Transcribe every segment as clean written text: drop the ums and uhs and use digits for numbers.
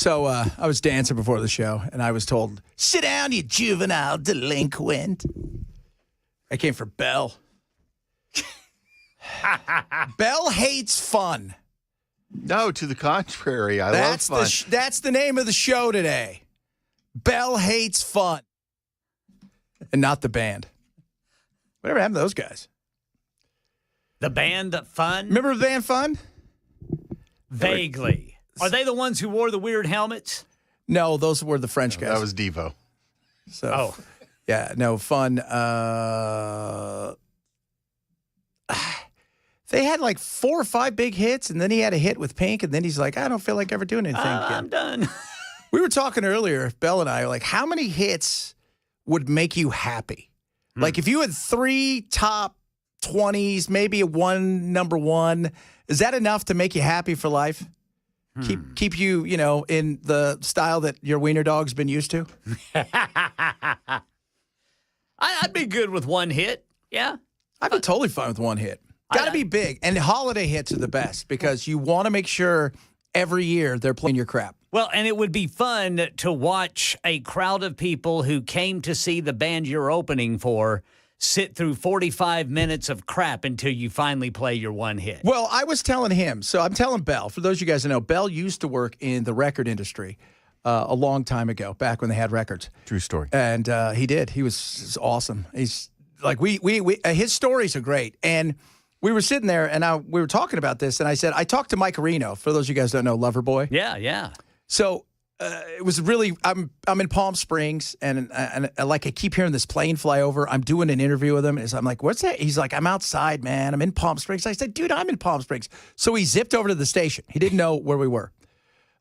So I was dancing before the show, and I was told, sit down, you juvenile delinquent. I came for Belle. Belle hates fun. No, to the contrary. I love fun. That's the name of the show today. Belle hates fun. And not the band. Whatever happened to those guys? The band Fun? Remember the band Fun? Vaguely. Are they the ones who wore the weird helmets? No, those were the French guys. That was Devo. So, yeah, no, Fun. They had like 4 or 5 big hits, and then he had a hit with Pink, and then he's like, I don't feel like ever doing anything again. I'm done. We were talking earlier, Belle and I, like, how many hits would make you happy? Like, if you had 3 top 20s, maybe one number 1, is that enough to make you happy for life? Keep you, in the style that your wiener dog's been used to? I'd be good with one hit. Yeah. I'd be totally fine with one hit. Got to be big. And holiday hits are the best because you want to make sure every year they're playing your crap. Well, and it would be fun to watch a crowd of people who came to see the band you're opening for sit through 45 minutes of crap until you finally play your one hit. Well, I was telling him, so I'm telling Belle, for those of you guys that know, Belle used to work in the record industry a long time ago, back when they had records. True story. And he did. He was awesome. He's like, his stories are great. And we were sitting there, and we were talking about this, and I said, I talked to Mike Areno. For those of you guys that don't know, Loverboy. Yeah. So it was really, I'm in Palm Springs, and I keep hearing this plane fly over. I'm doing an interview with him, and I'm like, what's that? He's like, I'm outside, man. I'm in Palm Springs. I said, dude, I'm in Palm Springs. So he zipped over to the station. He didn't know where we were.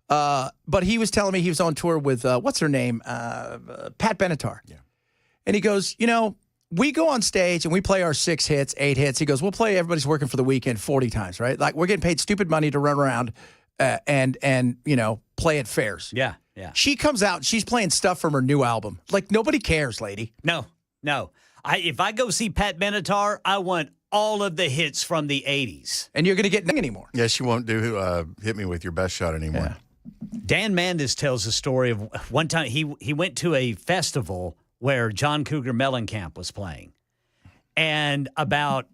But he was telling me he was on tour with, what's her name? Pat Benatar. Yeah. And he goes, we go on stage and we play our 6 hits, 8 hits. He goes, we'll play Everybody's Working for the Weekend 40 times, right? Like, we're getting paid stupid money to run around and play at fairs. Yeah. She comes out and she's playing stuff from her new album. Like, nobody cares, lady. No. If I go see Pat Benatar, I want all of the hits from the 80s. And you're going to get nothing anymore. Yeah, she won't do Hit Me With Your Best Shot anymore. Yeah. Dan Mandis tells a story of one time he went to a festival where John Cougar Mellencamp was playing. And about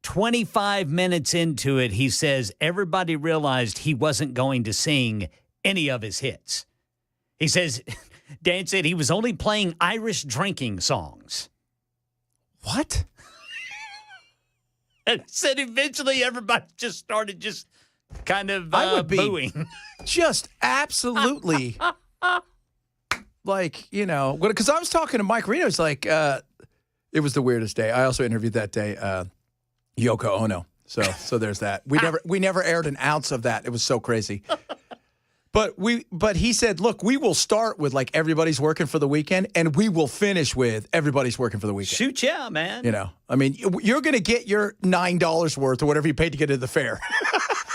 25 minutes into it, he says everybody realized he wasn't going to sing any of his hits. He says, Dan said he was only playing Irish drinking songs. What? And said eventually everybody just started kind of I would be booing. Just absolutely... Like, because I was talking to Mike Reno. It's like, it was the weirdest day. I also interviewed that day Yoko Ono. So there's that. We never aired an ounce of that. It was so crazy. But he said, look, we will start with like Everybody's Working for the Weekend, and we will finish with Everybody's Working for the Weekend. Shoot, yeah, man. I mean, you're going to get your $9 worth or whatever you paid to get into the fair.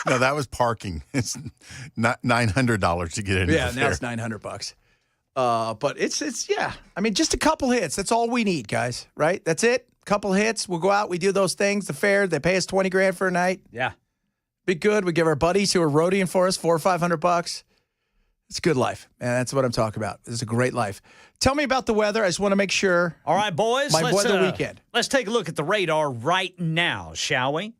No, that was parking. It's not $900 to get into the fair. Yeah, now it's $900. But it's yeah. I mean, just a couple hits. That's all we need, guys. Right? That's it. Couple hits. We'll go out. We do those things. The fair. They pay us $20,000 for a night. Yeah. Be good. We give our buddies who are roadieing for us $400 or $500. It's a good life, and that's what I'm talking about. It's a great life. Tell me about the weather. I just want to make sure. All right, boys. My weather weekend. Let's take a look at the radar right now, shall we?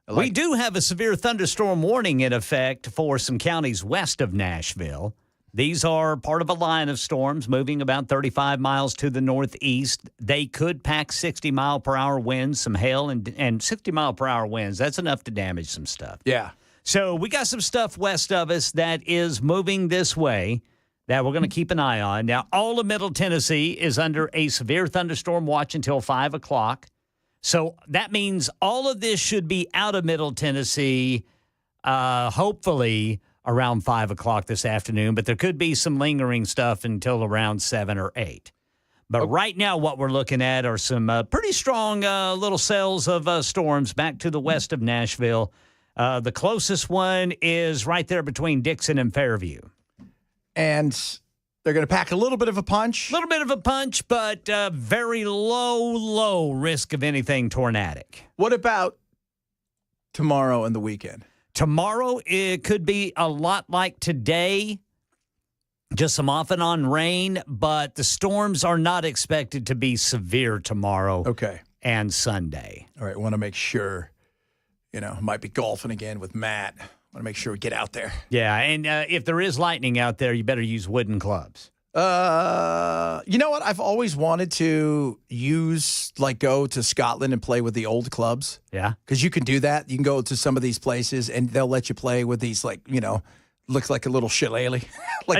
We do have a severe thunderstorm warning in effect for some counties west of Nashville. These are part of a line of storms moving about 35 miles to the northeast. They could pack 60-mile-per-hour winds, some hail, and 60-mile-per-hour winds. That's enough to damage some stuff. Yeah. So we got some stuff west of us that is moving this way that we're going to keep an eye on. Now, all of Middle Tennessee is under a severe thunderstorm watch until 5 o'clock. So that means all of this should be out of Middle Tennessee, hopefully, around 5 o'clock this afternoon, but there could be some lingering stuff until around 7 or 8. But right now what we're looking at are some pretty strong little cells of storms back to the west of Nashville. The closest one is right there between Dixon and Fairview. And they're going to pack a little bit of a punch. A little bit of a punch, but very low risk of anything tornadic. What about tomorrow and the weekend? Tomorrow, it could be a lot like today. Just some off and on rain, but the storms are not expected to be severe tomorrow Okay. and Sunday. All right. Want to make sure, might be golfing again with Matt. Want to make sure we get out there. Yeah, and if there is lightning out there, you better use wooden clubs. You know what? I've always wanted to go to Scotland and play with the old clubs. Yeah. Because you can do that. You can go to some of these places and they'll let you play with these, looks like a little shillelagh.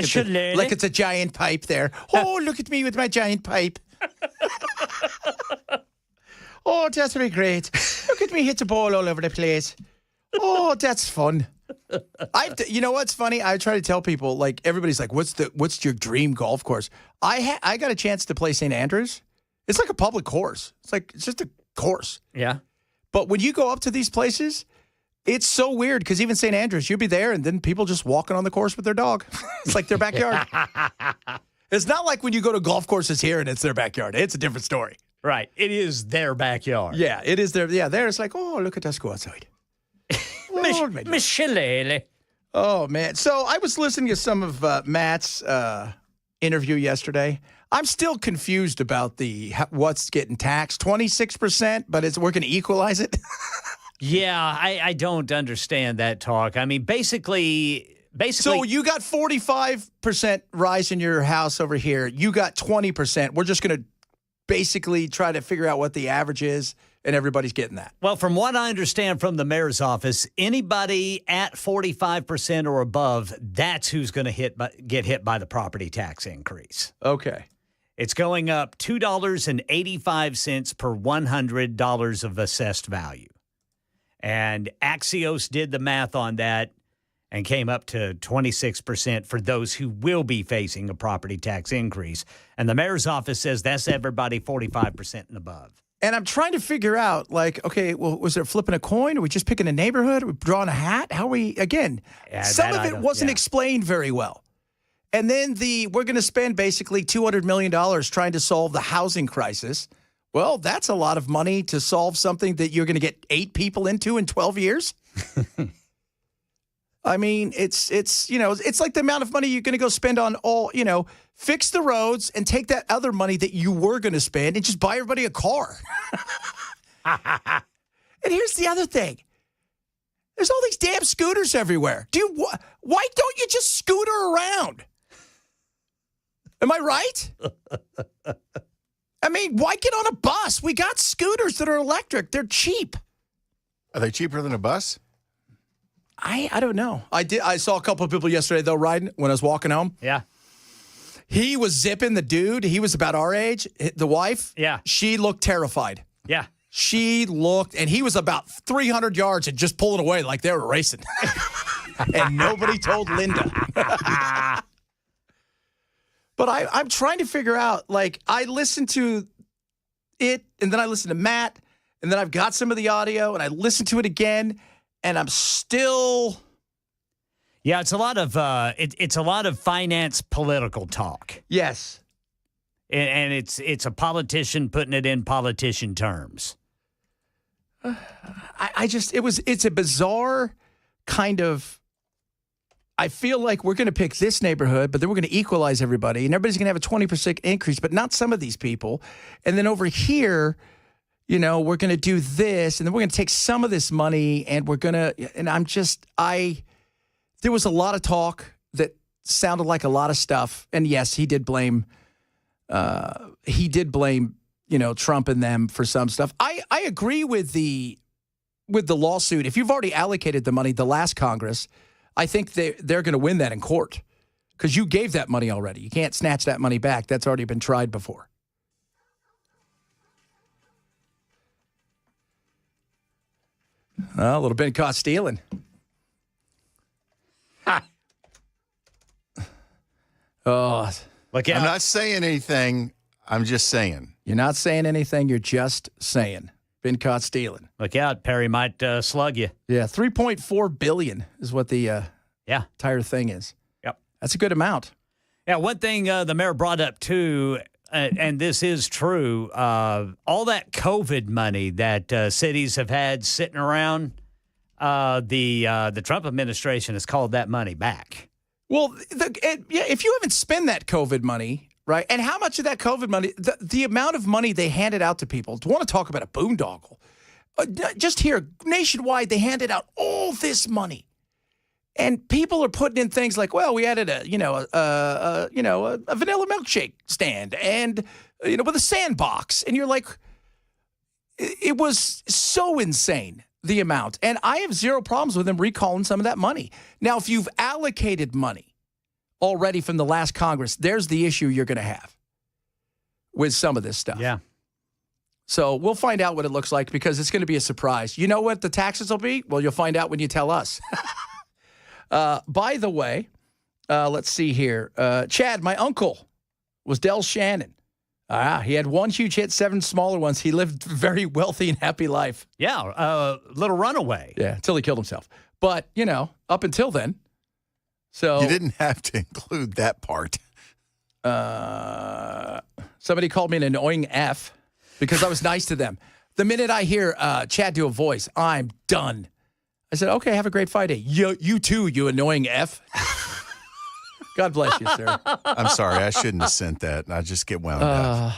Shillelagh? Like it's a giant pipe there. Oh, look at me with my giant pipe. Oh, that's really great. Look at me hit the ball all over the place. Oh, that's fun. You know what's funny? I try to tell people, everybody's like, what's your dream golf course? I got a chance to play St. Andrews. It's like a public course. It's just a course. Yeah. But when you go up to these places, it's so weird because even St. Andrews, you'll be there and then people just walking on the course with their dog. It's like their backyard. It's not like when you go to golf courses here and it's their backyard. It's a different story. Right. It is their backyard. Yeah, it is their. Yeah, there it's like, oh, look at us go outside. Miss Shillelagh. Oh, man. So I was listening to some of Matt's interview yesterday. I'm still confused about what's getting taxed. 26%, but we're going to equalize it? Yeah, I don't understand that talk. I mean, basically. So you got 45% rise in your house over here. You got 20%. We're just going to basically try to figure out what the average is, and everybody's getting that. Well, from what I understand from the mayor's office, anybody at 45% or above, that's who's going to get hit by the property tax increase. Okay. It's going up $2.85 per $100 of assessed value. And Axios did the math on that and came up to 26% for those who will be facing a property tax increase. And the mayor's office says that's everybody 45% and above. And I'm trying to figure out, okay, well, was there flipping a coin? Are we just picking a neighborhood? Are we drawing a hat? How are we, again, some of it wasn't explained very well. And then we're going to spend basically $200 million trying to solve the housing crisis. Well, that's a lot of money to solve something that you're going to get 8 people into in 12 years. I mean, it's like the amount of money you're going to go spend on fix the roads and take that other money that you were going to spend and just buy everybody a car. And here's the other thing. There's all these damn scooters everywhere. Why don't you just scooter around? Am I right? I mean, why get on a bus? We got scooters that are electric. They're cheap. Are they cheaper than a bus? I don't know. I saw a couple of people yesterday, though, riding when I was walking home. Yeah. He was zipping the dude. He was about our age. The wife. Yeah. She looked terrified. Yeah. She looked, and he was about 300 yards and just pulling away like they were racing. And nobody told Linda. But I'm trying to figure out, I listened to it, and then I listened to Matt, and then I've got some of the audio, and I listened to it again, and I'm still. Yeah, it's a lot of it's a lot of finance political talk. Yes. And it's a politician putting it in politician terms. It's a bizarre kind of. I feel like we're going to pick this neighborhood, but then we're going to equalize everybody, and everybody's going to have a 20% increase, but not some of these people. And then over here, we're going to do this, and then we're going to take some of this money, and we're going to. And there was a lot of talk that sounded like a lot of stuff, and yes, he did blame. Trump and them for some stuff. I agree with the lawsuit. If you've already allocated the money, the last Congress. I think they're going to win that in court because you gave that money already. You can't snatch that money back. That's already been tried before. Well, a little bit caught stealing. Ha. Oh, look I'm not saying anything. I'm just saying. You're not saying anything. You're just saying. Been caught stealing. Look out, Perry might slug you. Yeah, $3.4 billion is what the entire thing is. Yep. That's a good amount. Yeah, one thing the mayor brought up, too, and this is true, all that COVID money that cities have had sitting around, the Trump administration has called that money back. Well, if you haven't spent that COVID money, right, and how much of that COVID money, the amount of money they handed out to people, to want to talk about a boondoggle, just here, nationwide, they handed out all this money. And people are putting in things like, well, we added a vanilla milkshake stand and, with a sandbox. And you're like, it was so insane, the amount. And I have zero problems with them recalling some of that money. Now, if you've allocated money already from the last Congress, there's the issue you're going to have with some of this stuff. Yeah. So we'll find out what it looks like because it's going to be a surprise. You know what the taxes will be? Well, you'll find out when you tell us. By the way, let's see here. Chad, my uncle was Del Shannon. He had one huge hit, 7 smaller ones. He lived a very wealthy and happy life. Yeah, little runaway. Yeah, until he killed himself. But, up until then. So You didn't have to include that part. Somebody called me an annoying F because I was nice to them. The minute I hear Chad do a voice, I'm done. I said, okay, have a great Friday. You too, you annoying F. God bless you, sir. I'm sorry. I shouldn't have sent that. I just get wound up.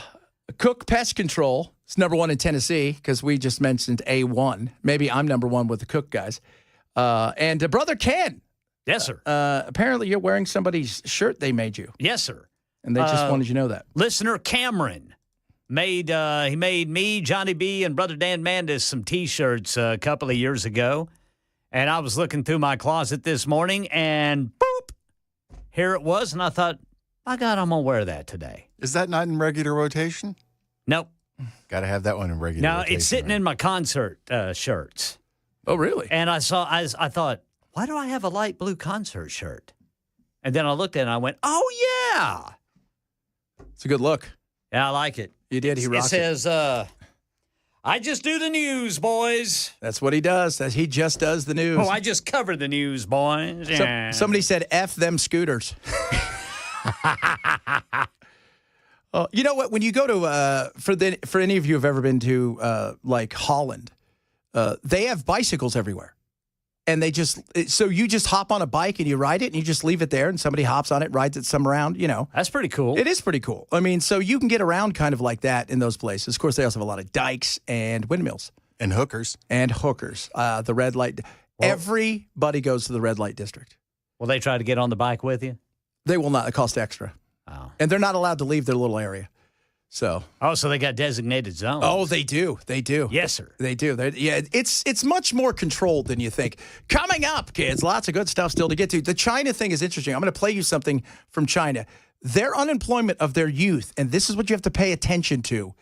Cook Pest Control is number 1 in Tennessee because we just mentioned A1. Maybe I'm number 1 with the Cook guys. And Brother Ken. Yes, sir. Apparently you're wearing somebody's shirt they made you. Yes, sir. And they just wanted you to know that. Listener Cameron made me, Johnny B, and Brother Dan Mandis some T-shirts a couple of years ago. And I was looking through my closet this morning, and boop, here it was. And I thought, my God, I'm going to wear that today. Is that not in regular rotation? Nope. Got to have that one in regular No, rotation. it's sitting in my concert shirts. Oh, really? And I thought, why do I have a light blue concert shirt? And then I looked at it and I went, oh, yeah. It's a good look. Yeah, I like it. You did. He rocked it. It says, I just do the news, boys. That's what he does. He just does the news. Oh, I just cover the news, boys. Yeah. Somebody said, F them scooters. You know what? When you go to, for any of you who have ever been to, like Holland, they have bicycles everywhere. And so you just hop on a bike and you ride it and you just leave it there and somebody hops on it, rides it some around, That's pretty cool. It is pretty cool. I mean, so you can get around kind of like that in those places. Of course, they also have a lot of dikes and windmills. And hookers. The red light. Well, everybody goes to the red light district. Will they try to get on the bike with you? They will not. It costs extra. Oh. And they're not allowed to leave their little area. So they got designated zones. Oh, they do. They do. Yes, sir. They do. It's much more controlled than you think. Coming up, kids, lots of good stuff still to get to. The China thing is interesting. I'm going to play you something from China. Their unemployment of their youth, and this is what you have to pay attention to,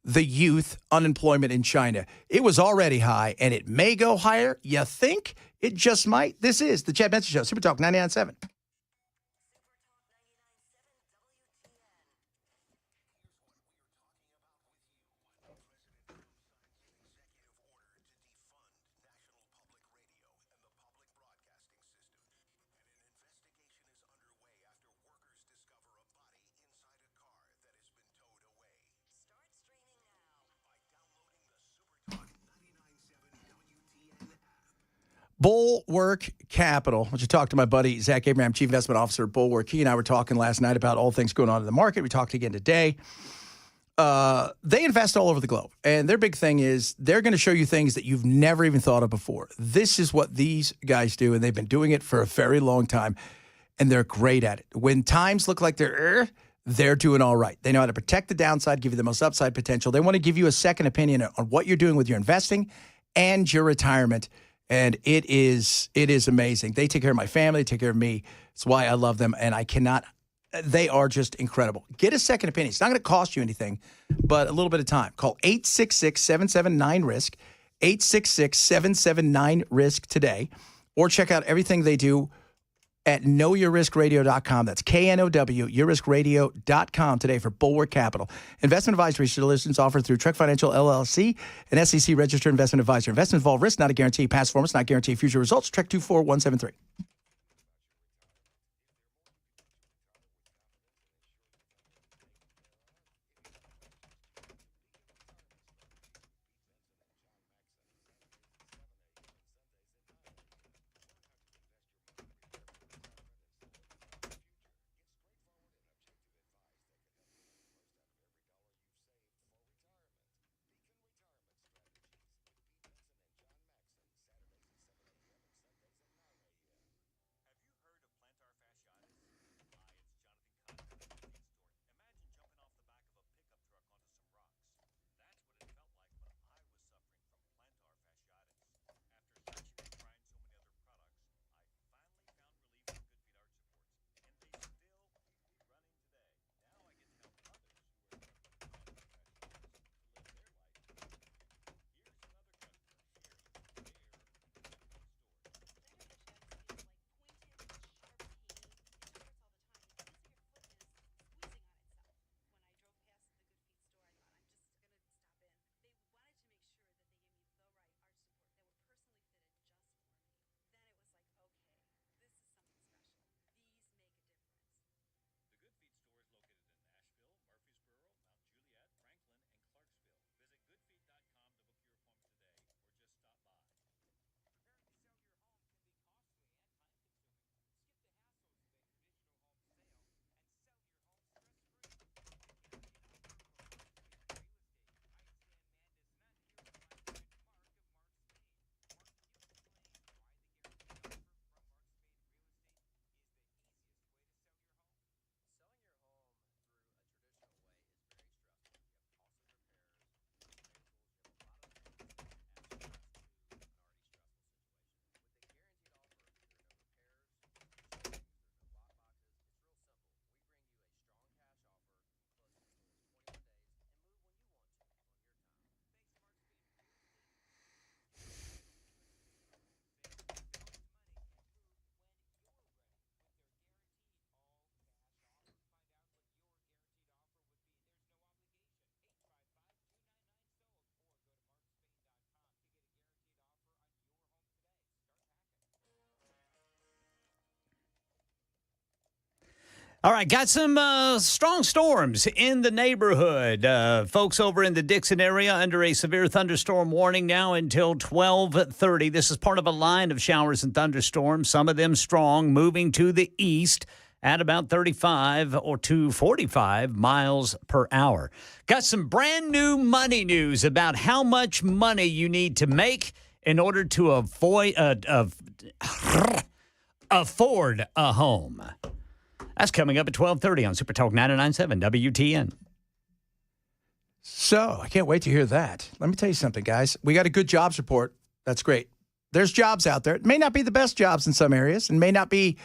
the youth unemployment in China. It was already high, and it may go higher. You think? It just might. This is the Chad Benson Show, Super Talk 99.7. Bulwark Capital, which I talked to my buddy, Zach Abraham, Chief Investment Officer at Bulwark. He and I were talking last night about all things going on in the market. We talked again today. They invest all over the globe. And their big thing is they're going to show you things that you've never even thought of before. This is what these guys do, and they've been doing it for a very long time, and they're great at it. When times look like they're doing all right. They know how to protect the downside, give you the most upside potential. They want to give you a second opinion on what you're doing with your investing and your retirement. And it is amazing. They take care of my family, they take care of me. It's why I love them, and they are just incredible. Get a second opinion. It's not going to cost you anything, but a little bit of time. Call 866-779-RISK, 866-779-RISK today, or check out everything they do at knowyourriskradio.com. That's K-N-O-W, yourriskradio.com today for Bulwark Capital. Investment advisory solutions offered through Trek Financial LLC, an SEC registered investment advisor. Investment involved risk, not a guarantee. Past performance, not guarantee future results. Trek 24173. All right, got some strong storms in the neighborhood. Folks over in the Dixon area under a severe thunderstorm warning now until 12:30. This is part of a line of showers and thunderstorms, some of them strong, moving to the east at about 35 or to 45 miles per hour. Got some brand new money news about how much money you need to make in order to afford a home. That's coming up at 12:30 on Super Talk 99.7 WTN. So I can't wait to hear that. Let me tell you something, guys. We got a good jobs report. That's great. There's jobs out there. It may not be the best jobs in some areas and may not be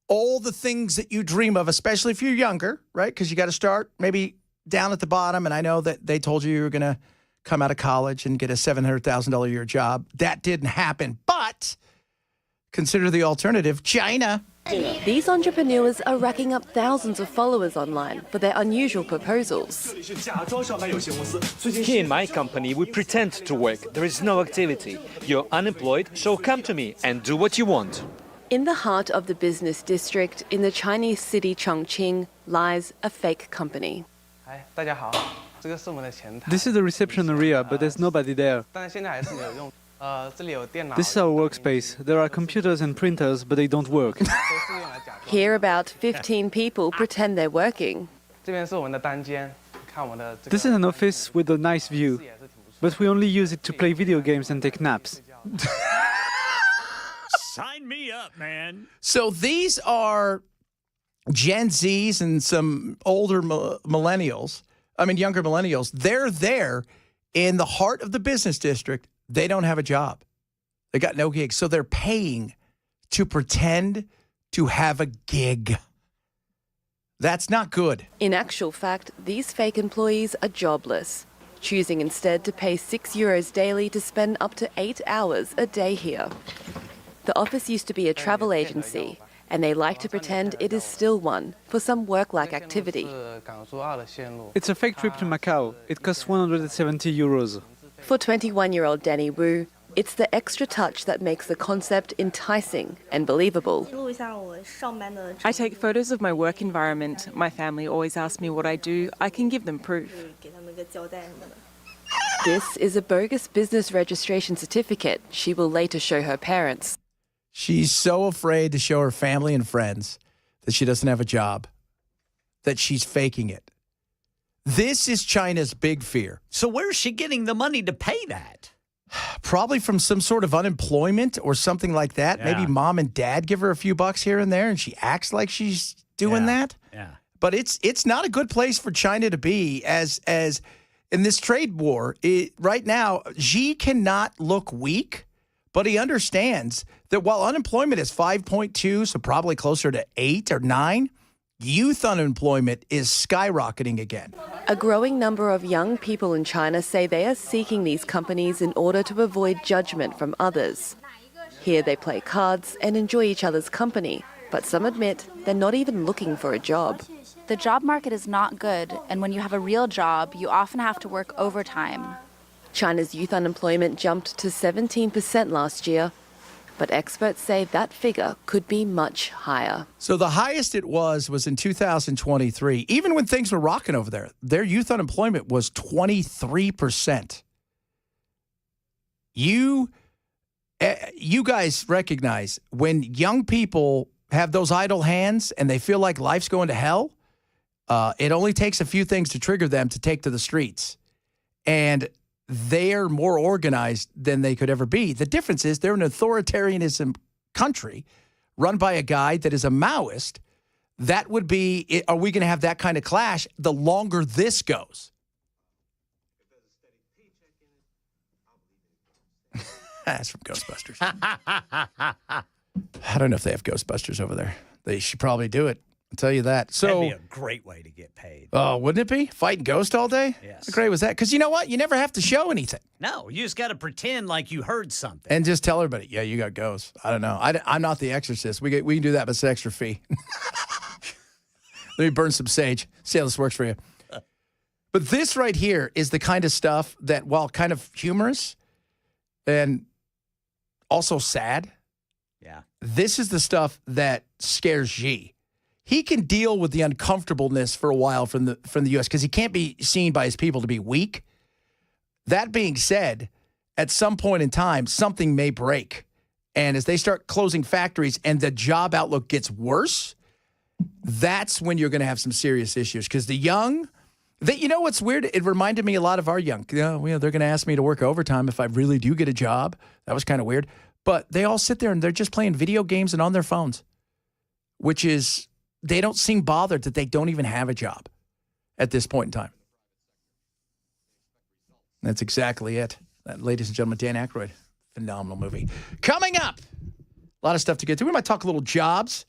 all the things that you dream of, especially if you're younger, right? Because you got to start maybe down at the bottom. And I know that they told you were going to come out of college and get a $700,000 a year job. That didn't happen. But consider the alternative, China. These entrepreneurs are racking up thousands of followers online for their unusual proposals. Here in my company, we pretend to work. There is no activity. You're unemployed, so come to me and do what you want. In the heart of the business district in the Chinese city Chongqing lies a fake company. This is the reception area, but there's nobody there. This is our workspace. There are computers and printers, but they don't work. Here, about 15 people pretend they're working. This is an office with a nice view, but we only use it to play video games and take naps. Sign me up, man. So these are Gen Zs and some older millennials. I mean, younger millennials. They're there in the heart of the business district. They don't have a job. They got no gigs. So they're paying to pretend to have a gig. That's not good. In actual fact, these fake employees are jobless, choosing instead to pay €6 daily to spend up to 8 hours a day here. The office used to be a travel agency, and they like to pretend it is still one for some work-like activity. It's a fake trip to Macau. It costs €170. For 21-year-old Danny Wu, it's the extra touch that makes the concept enticing and believable. I take photos of my work environment. My family always asks me what I do. I can give them proof. This is a bogus business registration certificate she will later show her parents. She's so afraid to show her family and friends that she doesn't have a job, that she's faking it. This is China's big fear. So where's she getting the money to pay that? Probably from some sort of unemployment or something like that. Yeah. Maybe mom and dad give her a few bucks here and there, and she acts like she's doing that. Yeah. But it's not a good place for China to be as in this trade war. Right now, Xi cannot look weak, but he understands that while unemployment is 5.2, so probably closer to 8 or 9, youth unemployment is skyrocketing again. A growing number of young people in China say they are seeking these companies in order to avoid judgment from others. Here they play cards and enjoy each other's company, but some admit they're not even looking for a job. The job market is not good, and when you have a real job, you often have to work overtime. China's youth unemployment jumped to 17% last year, but experts say that figure could be much higher. So the highest it was in 2023. Even when things were rocking over there, their youth unemployment was 23%. You guys recognize when young people have those idle hands and they feel like life's going to hell, it only takes a few things to trigger them to take to the streets. And they're more organized than they could ever be. The difference is they're an authoritarianism country run by a guy that is a Maoist. That would be, are we going to have that kind of clash the longer this goes? That's from Ghostbusters. I don't know if they have Ghostbusters over there. They should probably do it. I'll tell you that. So, That'd be a great way to get paid. Oh, wouldn't it be? Fighting ghosts all day? Yes. How great was that? Because you know what? You never have to show anything. No, you just got to pretend like you heard something. And just tell everybody, yeah, you got ghosts. I don't know. I'm not the exorcist. We can do that, but it's an extra fee. Let me burn some sage. See how this works for you. But this right here is the kind of stuff that, while kind of humorous and also sad, Yeah. this is the stuff that scares Xi. he can deal with the uncomfortableness for a while from the U.S. because he can't be seen by his people to be weak. That being said, at some point in time, something may break. And as they start closing factories and the job outlook gets worse, that's when you're going to have some serious issues. Because the young, you know what's weird? It reminded me a lot of our young. They're going to ask me to work overtime if I really do get a job. That was kind of weird. But they all sit there and they're just playing video games and on their phones, which is, they don't seem bothered that they don't even have a job at this point in time. That's exactly it. That, ladies and gentlemen, Dan Aykroyd. Phenomenal movie. Coming up, a lot of stuff to get to. We might talk a little jobs,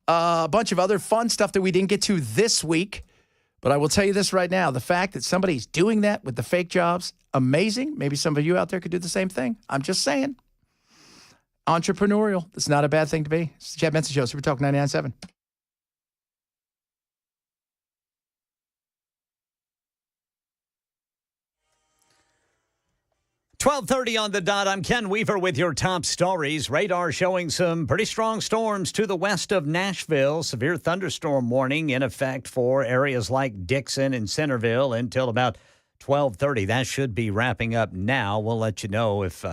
a bunch of other fun stuff that we didn't get to this week. But I will tell you this right now. The fact that somebody's doing that with the fake jobs, amazing. Maybe some of you out there could do the same thing. I'm just saying. Entrepreneurial. It's not a bad thing to be. It's the Chad Benson Show, Super Talk 99.7. .12:30 on the dot. I'm Ken Weaver with your top stories. Radar showing some pretty strong storms to the west of Nashville. Severe thunderstorm warning in effect for areas like Dixon and Centerville until about 12:30. That should be wrapping up now. We'll let you know if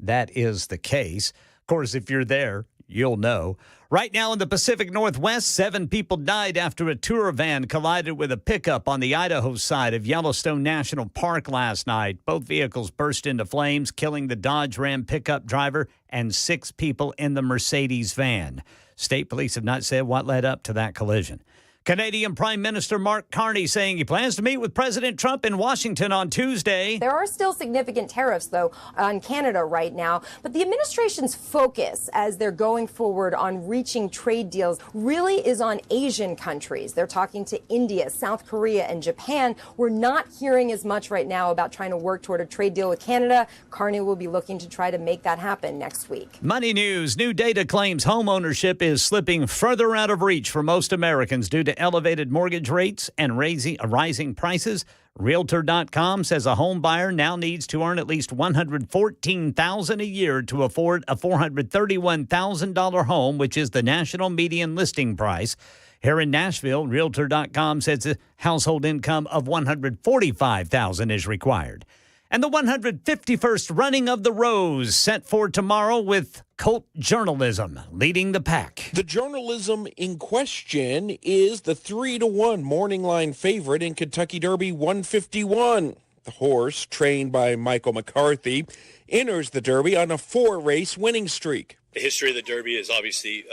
that is the case. Of course, if you're there, you'll know. Right now in the Pacific Northwest, 7 people died after a tour van collided with a pickup on the Idaho side of Yellowstone National Park last night. Both vehicles burst into flames, killing the Dodge Ram pickup driver and 6 people in the Mercedes van. State police have not said what led up to that collision. Canadian Prime Minister Mark Carney saying he plans to meet with President Trump in Washington on Tuesday. There are still significant tariffs, though, on Canada right now. But the administration's focus as they're going forward on reaching trade deals really is on Asian countries. They're talking to India, South Korea, and Japan. We're not hearing as much right now about trying to work toward a trade deal with Canada. Carney will be looking to try to make that happen next week. Money news. New data claims home ownership is slipping further out of reach for most Americans due to elevated mortgage rates and rising prices. Realtor.com says a home buyer now needs to earn at least $114,000 a year to afford a $431,000 home, which is the national median listing price. Here in Nashville, Realtor.com says a household income of $145,000 is required. And the 151st running of the Rose set for tomorrow with Colt Journalism leading the pack. The journalism in question is the 3-1 morning line favorite in Kentucky Derby 151. The horse, trained by Michael McCarthy, enters the Derby on a 4-race winning streak. The history of the Derby is obviously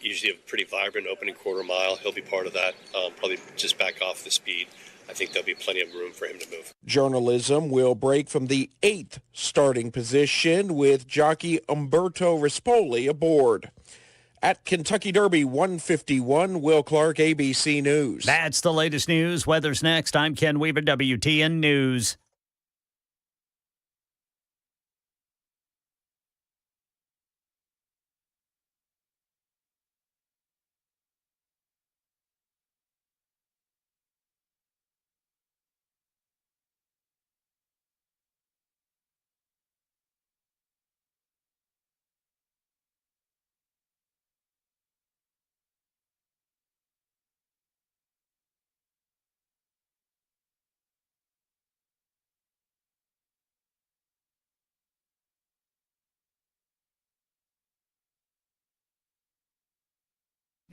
usually a pretty vibrant opening quarter mile. He'll be part of that, probably just back off the speed. I think there'll be plenty of room for him to move. Journalism will break from the 8th starting position with jockey Umberto Rispoli aboard. At Kentucky Derby 151, Will Clark, ABC News. That's the latest news. Weather's next. I'm Ken Weaver, WTN News.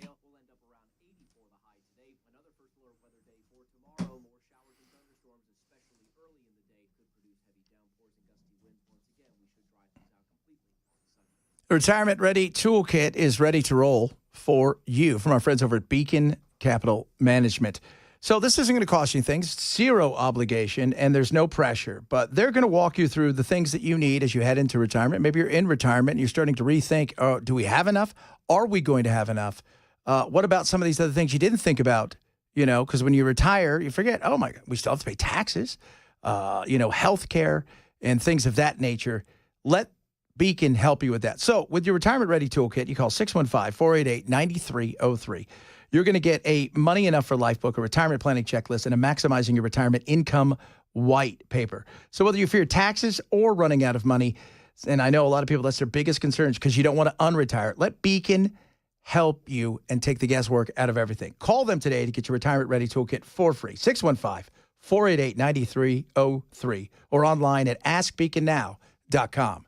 Will end up around 80 for the high today. Another first alert weather day for tomorrow. More showers and thunderstorms, especially early in the day, could produce heavy downpours and gusty winds. Once again, we should dry things out completely on Sunday. The Retirement Ready Toolkit is ready to roll for you from our friends over at Beacon Capital Management. So this isn't going to cost you anything. It's zero obligation, and there's no pressure. But they're going to walk you through the things that you need as you head into retirement. Maybe you're in retirement and you're starting to rethink, oh, do we have enough? Are we going to have enough? What about some of these other things you didn't think about? You know, because when you retire, you forget, oh, my God, we still have to pay taxes, health care and things of that nature. Let Beacon help you with that. So with your Retirement Ready Toolkit, you call 615-488-9303. You're going to get a Money Enough for Life book, a retirement planning checklist, and a Maximizing Your Retirement Income white paper. So whether you fear taxes or running out of money, and I know a lot of people, that's their biggest concerns because you don't want to unretire. Let Beacon help you and take the guesswork out of everything. Call them today to get your retirement ready toolkit for free. 615-488-9303 or online at askbeaconnow.com.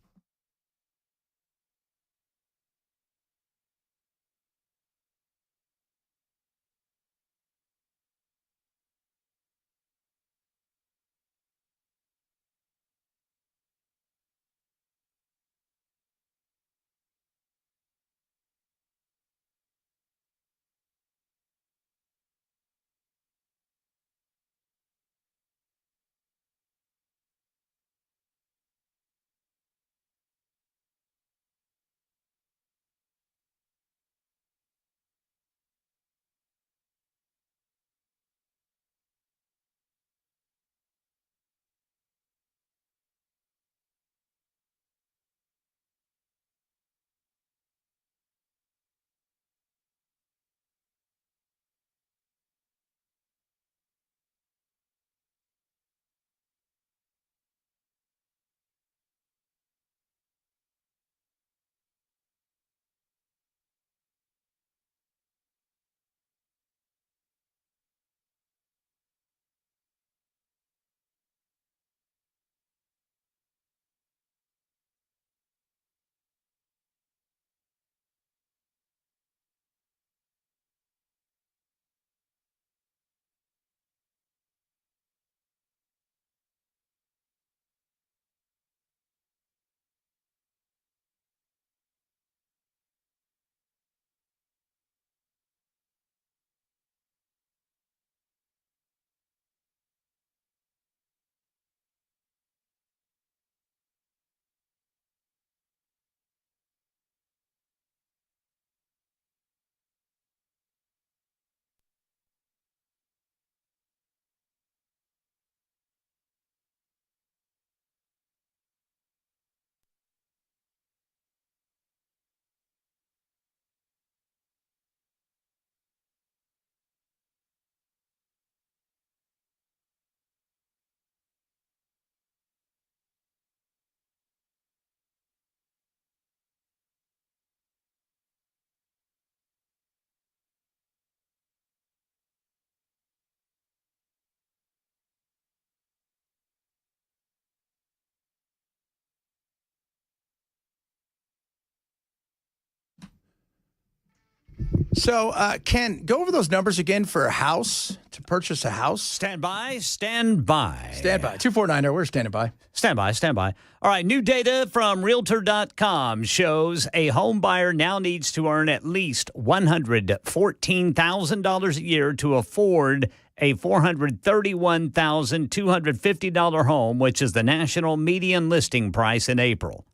So, Ken, go over those numbers again for a house, to purchase a house. Stand by, stand by. Stand by. 2490, we're standing by. Stand by, stand by. All right, new data from Realtor.com shows a home buyer now needs to earn at least $114,000 a year to afford a $431,250 home, which is the national median listing price in April.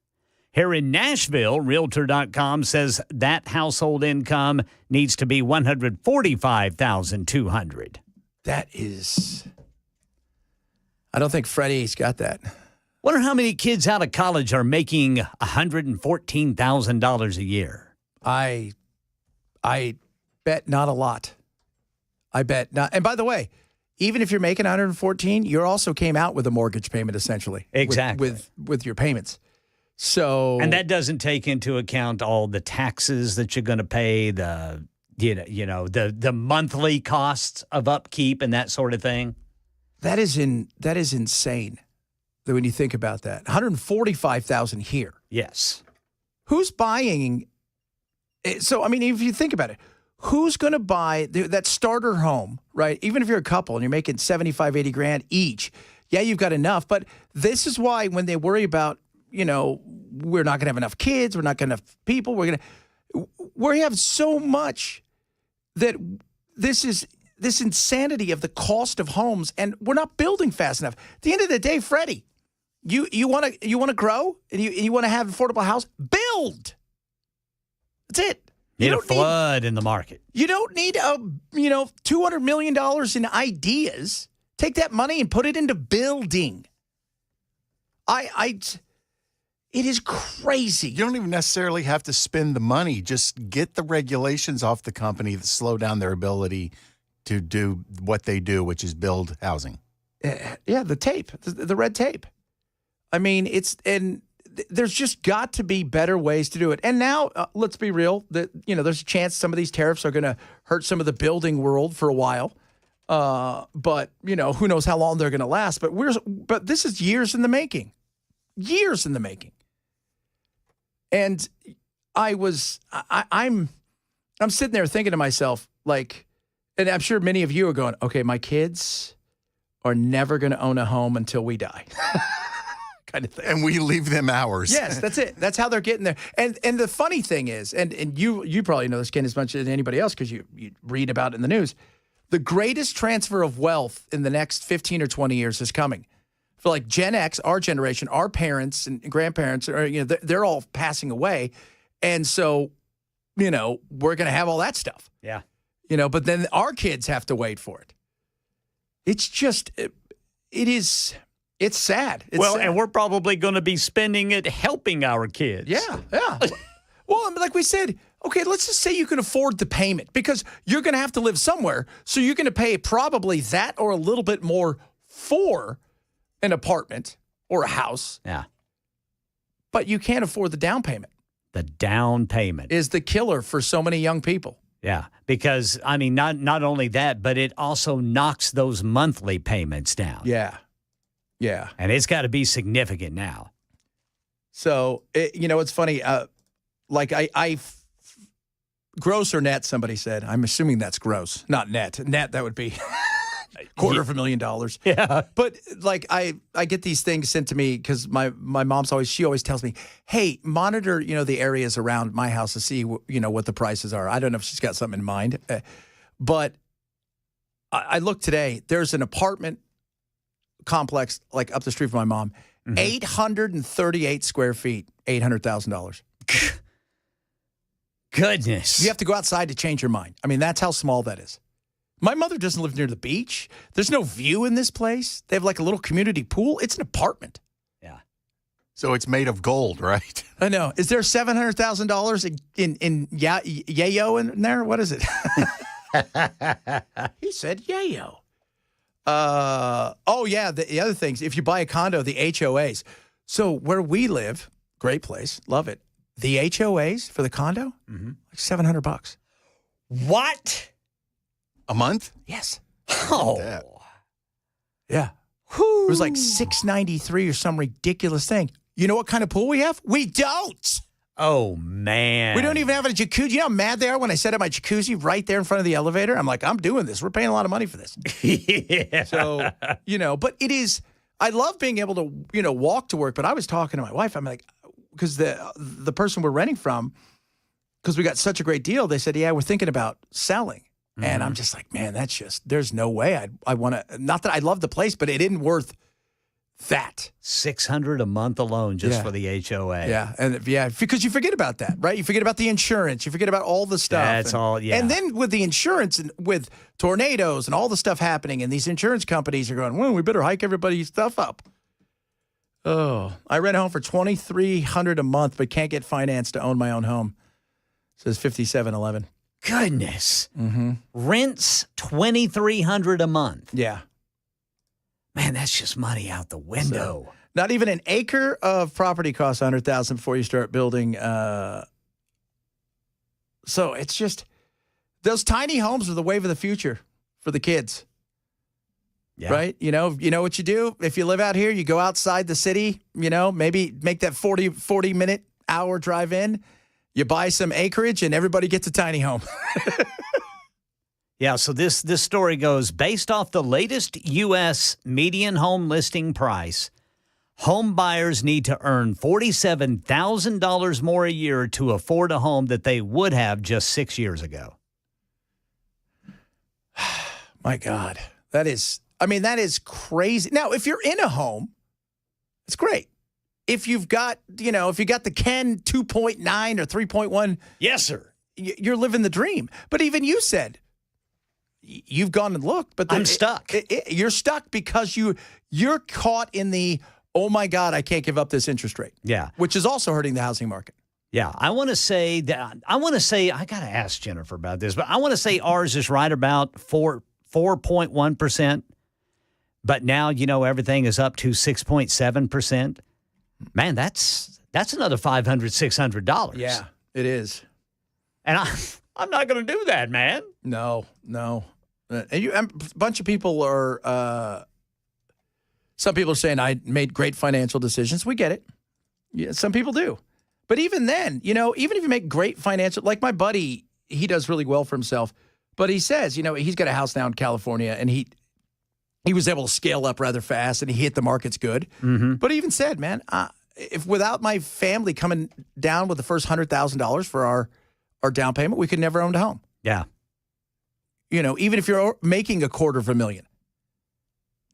Here in Nashville, Realtor.com says that household income needs to be $145,200. That is, I don't think Freddie's got that. Wonder how many kids out of college are making $114,000 a year. I bet not a lot. I bet not. And by the way, even if you're making 114, you also came out with a mortgage payment essentially. Exactly. With your payments. So, and that doesn't take into account all the taxes that you're going to pay, the monthly costs of upkeep and that sort of thing. That is insane. When you think about that, 145,000 here. Yes. Who's buying? So I mean, if you think about it, who's going to buy that starter home, right? Even if you're a couple and you're making 75, 80 grand each, yeah, you've got enough. But this is why when they worry about, we're not going to have enough kids, we're not going to have people, we have so much that this insanity of the cost of homes, and we're not building fast enough. At the end of the day, Freddie, you want to grow and you want to have an affordable house, build. That's it. You need a flood in the market. You don't need $200 million in ideas. Take that money and put it into building. It is crazy. You don't even necessarily have to spend the money. Just get the regulations off the company that slow down their ability to do what they do, which is build housing. Yeah, the tape, the red tape. I mean, there's just got to be better ways to do it. And now, let's be real, that there's a chance some of these tariffs are going to hurt some of the building world for a while. But who knows how long they're going to last? But this is years in the making, years in the making. And I'm sitting there thinking to myself, like, and I'm sure many of you are going, okay, my kids are never going to own a home until we die. Kind of thing. And we leave them ours. Yes, that's it. That's how they're getting there. And the funny thing is, and you probably know this, Ken, as much as anybody else because you read about it in the news, the greatest transfer of wealth in the next 15 or 20 years is coming. For like Gen X, our generation, our parents and grandparents, they're all passing away. And so, we're going to have all that stuff. Yeah. But then our kids have to wait for it. It's just, it's sad. It's sad. And we're probably going to be spending it helping our kids. Yeah. Well, like we said, okay, let's just say you can afford the payment because you're going to have to live somewhere. So you're going to pay probably that or a little bit more for an apartment or a house. Yeah. But you can't afford the down payment. The down payment is the killer for so many young people. Yeah, because, not only that, but it also knocks those monthly payments down. Yeah. And it's got to be significant now. So, it's funny. Like I gross or net, somebody said. I'm assuming that's gross, not net. Net, that would be $250,000. Yeah. But like I get these things sent to me because my mom's always tells me, hey, monitor, the areas around my house to see, what the prices are. I don't know if she's got something in mind. But I looked today. There's an apartment complex like up the street from my mom, 838 square feet, $800,000. Goodness. You have to go outside to change your mind. That's how small that is. My mother doesn't live near the beach. There's no view in this place. They have like a little community pool. It's an apartment. Yeah. So it's made of gold, right? I know. Is there $700,000 in yayo in there? What is it? He said yayo. Oh, yeah. The other things, if you buy a condo, the HOAs. So where we live, great place, love it. The HOAs for the condo, like $700. What? A month? Yes. Oh. Yeah. It was like $693 or some ridiculous thing. You know what kind of pool we have? We don't. Oh, man. We don't even have a jacuzzi. You know how mad they are when I set up my jacuzzi right there in front of the elevator? I'm like, I'm doing this. We're paying a lot of money for this. Yeah. So, but it is, I love being able to, walk to work. But I was talking to my wife. I'm like, because the person we're renting from, because we got such a great deal, they said, yeah, we're thinking about selling. And I'm just like, man, there's no way I want to, not that I love the place, but it isn't worth that. $600 a month alone just for the HOA. Yeah. And because you forget about that, right? You forget about the insurance. You forget about all the stuff. That's all, yeah. And then with the insurance and with tornadoes and all the stuff happening, and these insurance companies are going, well, we better hike everybody's stuff up. Oh, I rent a home for $2,300 a month, but can't get financed to own my own home. Says 5711. Goodness. Rents $2,300 a month. Yeah. Man, that's just money out the window. So, not even an acre of property costs $100,000 before you start building. So it's just those tiny homes are the wave of the future for the kids. Yeah. Right? You know what you do? If you live out here, you go outside the city, maybe make that 40 minute hour drive in. You buy some acreage and everybody gets a tiny home. Yeah, so this story goes, based off the latest U.S. median home listing price, home buyers need to earn $47,000 more a year to afford a home that they would have just 6 years ago. My God, that is crazy. Now, if you're in a home, it's great. If you've got, if you got the Ken 2.9 or 3.1. Yes, sir. You're living the dream. But even you said, you've gone and looked, but I'm stuck. You're stuck because you're caught in the, oh my God, I can't give up this interest rate. Yeah. Which is also hurting the housing market. Yeah. I got to ask Jennifer about this, but I want to say ours is right about 4.1%. But now, everything is up to 6.7%. Man, that's That's another $500, $600. Yeah, it is. And I'm not going to do that, man. No. And a bunch of people are, some people are saying I made great financial decisions. We get it. Yeah, some people do. But even then, even if you make great financial, like my buddy, he does really well for himself. But he says, he's got a house now in California, and he was able to scale up rather fast, and he hit the markets good. Mm-hmm. But he even said, man, if without my family coming down with the first $100,000 for our down payment, we could never own a home. Yeah. Even if you're making $250,000.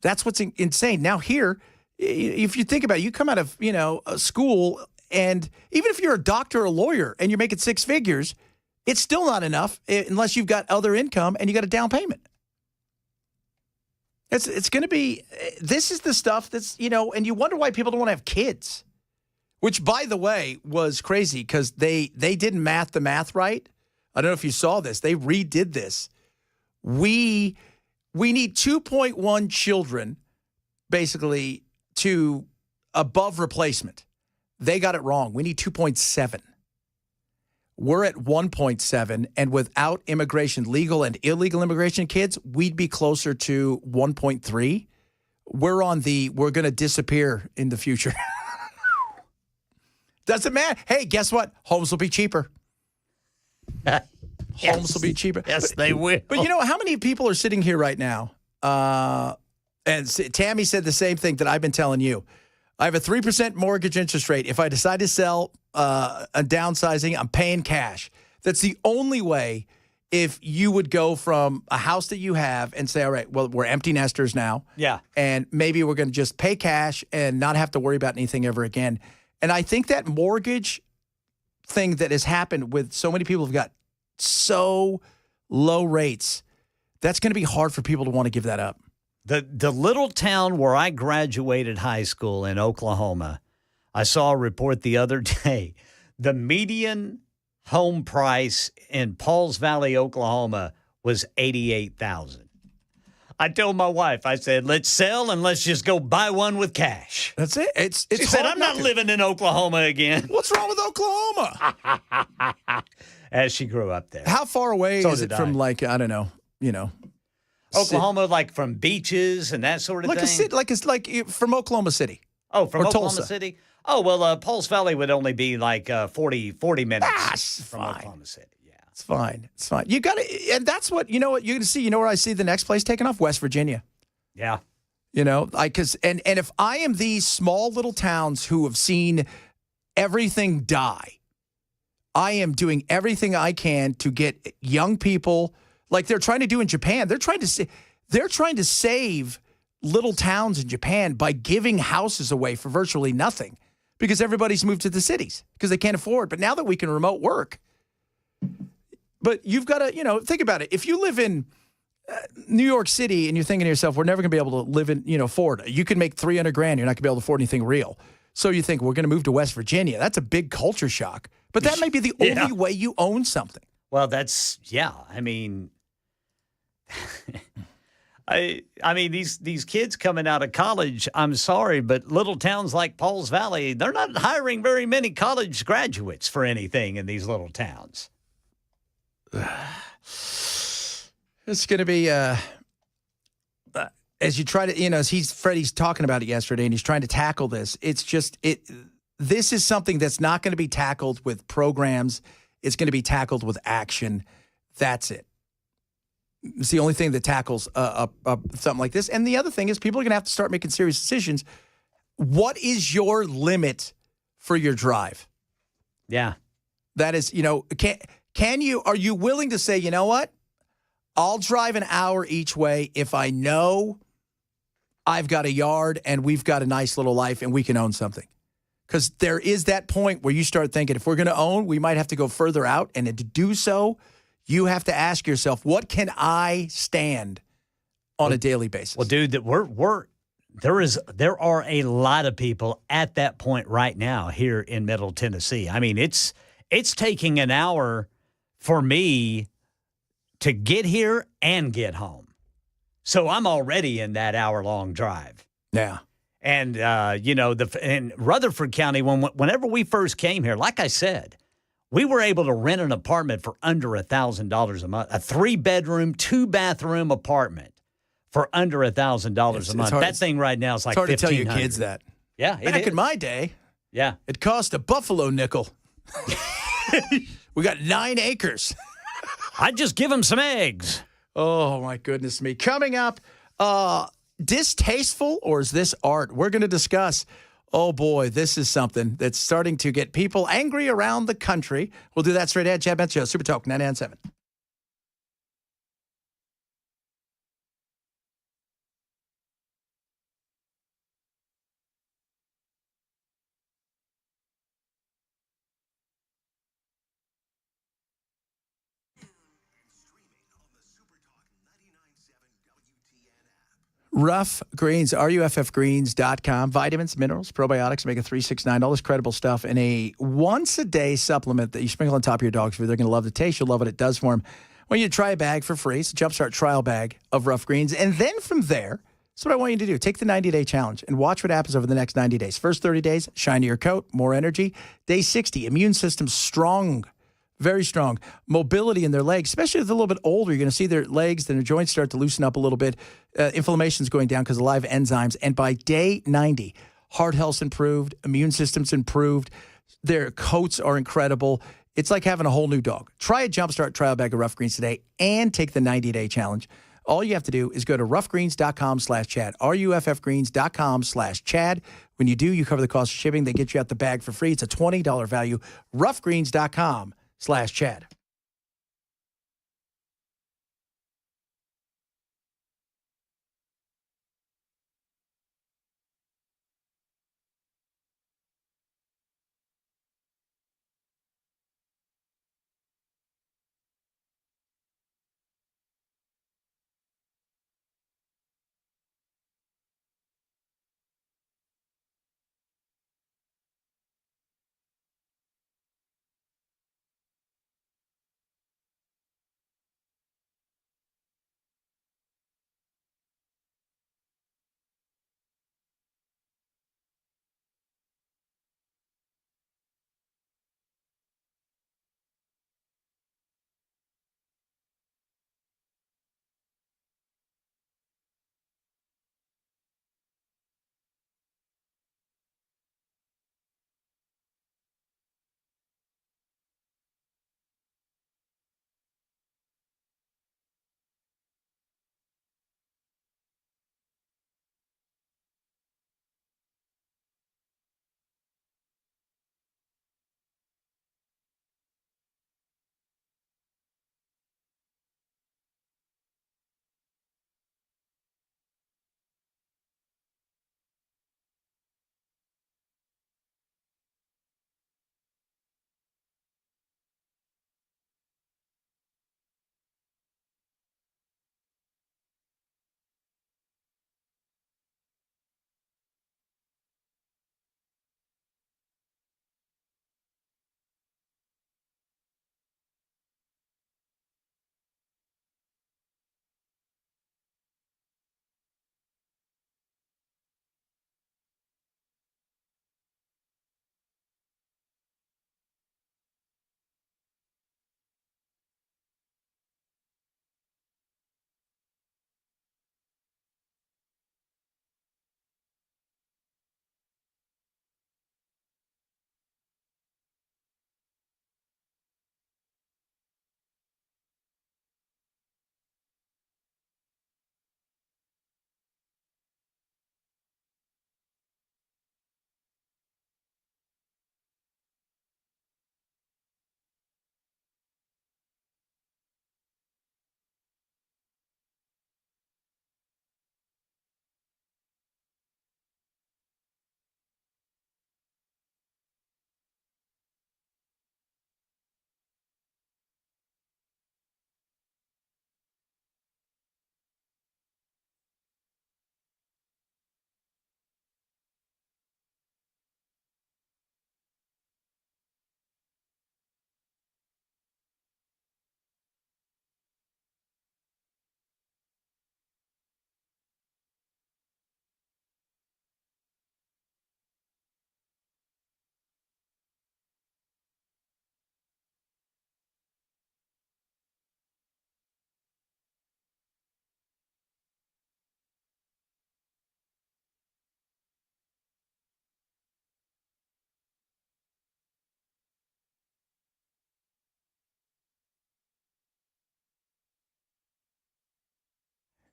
That's what's insane. Now here, if you think about it, you come out of, a school, and even if you're a doctor or a lawyer and you're making six figures, it's still not enough unless you've got other income and you got a down payment. It's going to be, this is the stuff that's, and you wonder why people don't want to have kids, which, by the way, was crazy because they didn't the math right. I don't know if you saw this. They redid this. We need 2.1 children, basically, to above replacement. They got it wrong. We need 2.7. We're at 1.7, and without immigration, legal and illegal immigration kids, we'd be closer to 1.3. We're going to disappear in the future. Doesn't matter. Hey, guess what? Homes will be cheaper. Homes will be cheaper. Yes, they will. But how many people are sitting here right now? And Tammy said the same thing that I've been telling you. I have a 3% mortgage interest rate. If I decide to sell a downsizing, I'm paying cash. That's the only way. If you would go from a house that you have and say, all right, well, we're empty nesters now. Yeah. And maybe we're going to just pay cash and not have to worry about anything ever again. And I think that mortgage thing that has happened with so many people who've got so low rates, that's going to be hard for people to want to give that up. The little town where I graduated high school in Oklahoma, I saw a report the other day. The median home price in Pauls Valley, Oklahoma was $88,000. I told my wife, I said, let's sell and let's just go buy one with cash. That's it. She said, I'm not living in Oklahoma again. What's wrong with Oklahoma? As she grew up there. How far away is it from, I don't know, Oklahoma, like from beaches and that sort of thing? Like from Oklahoma City. Oh, from Oklahoma Tulsa. City? Oh, well, Pauls Valley would only be like 40 minutes from fine. Oklahoma City. Yeah. It's fine. It's fine. You got to, and that's what, you're going to see. You know where I see the next place taking off? West Virginia. Yeah. And if I am these small little towns who have seen everything die, I am doing everything I can to get young people, like they're trying to do in Japan. They're trying to save little towns in Japan by giving houses away for virtually nothing because everybody's moved to the cities because they can't afford. But now that we can remote work, but you've got to, think about it. If you live in New York City and you're thinking to yourself, we're never going to be able to live in, afford. You can make $300,000. You're not going to be able to afford anything real. So you think we're going to move to West Virginia. That's a big culture shock. But that may be the only way you own something. Well, I mean, I mean these kids coming out of college, I'm sorry, but little towns like Pauls Valley, they're not hiring very many college graduates for anything in these little towns. It's going to be as you try to, as Freddie's talking about it yesterday, and he's trying to tackle this. It's just this is something that's not going to be tackled with programs. It's going to be tackled with action. That's it. It's the only thing that tackles something like this. And the other thing is people are going to have to start making serious decisions. What is your limit for your drive? Yeah. That is, are you willing to say, you know what? I'll drive an hour each way if I know I've got a yard and we've got a nice little life and we can own something. Because there is that point where you start thinking, if we're going to own, we might have to go further out. And to do so, you have to ask yourself, what can I stand on a daily basis? Well, dude, there are a lot of people at that point right now here in Middle Tennessee. I mean, it's taking an hour for me to get here and get home. So I'm already in that hour-long drive. Yeah. And, in Rutherford County, whenever we first came here, like I said, we were able to rent an apartment for under $1,000 a month, a 3-bedroom, 2-bathroom apartment for under $1,000 a month. That thing right now is like $1,500. It's hard to tell your kids that. Yeah, Back in my day, it cost a buffalo nickel. We got 9 acres. I'd just give them some eggs. Oh, my goodness me. Coming up, distasteful or is this art? We're going to discuss. Oh, boy, this is something that's starting to get people angry around the country. We'll do that straight ahead. Chad Benson Show, Super Talk 99.7. Rough Greens, ruffgreens.com. Vitamins, minerals, probiotics, omega-3, 6, $9. Credible stuff. And a once-a-day supplement that you sprinkle on top of your dog's food. They're going to love the taste. You'll love what it does for them. When you try a bag for free, it's a Jumpstart trial bag of Rough Greens. And then from there, that's what I want you to do. Take the 90-day challenge and watch what happens over the next 90 days. First 30 days, shinier coat, more energy. Day 60, immune system strong. Very strong. Mobility in their legs, especially if they're a little bit older. You're going to see their legs and their joints start to loosen up a little bit. Inflammation's going down because of live enzymes. And by day 90, heart health's improved, immune system's improved. Their coats are incredible. It's like having a whole new dog. Try a Jumpstart trial bag of Rough Greens today and take the 90-day challenge. All you have to do is go to ruffgreens.com/Chad, ruffgreens.com/Chad. When you do, you cover the cost of shipping. They get you out the bag for free. It's a $20 value. ruffgreens.com/Chad.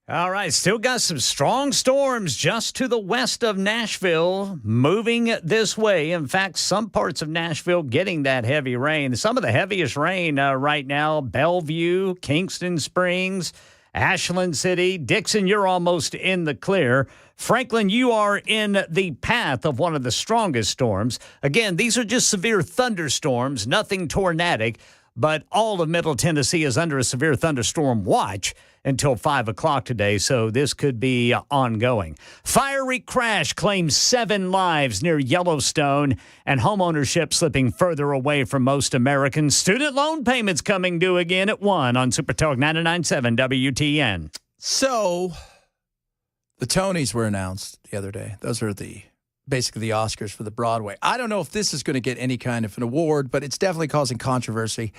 All right, still got some strong storms just to the west of Nashville moving this way. In fact, some parts of Nashville getting that heavy rain. Some of the heaviest rain right now, Bellevue, Kingston Springs, Ashland City. Dixon, you're almost in the clear. Franklin, you are in the path of one of the strongest storms. Again, these are just severe thunderstorms, nothing tornadic, but all of Middle Tennessee is under a severe thunderstorm watch until 5 o'clock today, so this could be ongoing. Fiery crash claims 7 lives near Yellowstone, and homeownership slipping further away from most Americans. Student loan payments coming due again at 1 on Super Talk 99.7 WTN. So, the Tonys were announced the other day. Those are basically the Oscars for the Broadway. I don't know if this is going to get any kind of an award, but it's definitely causing controversy.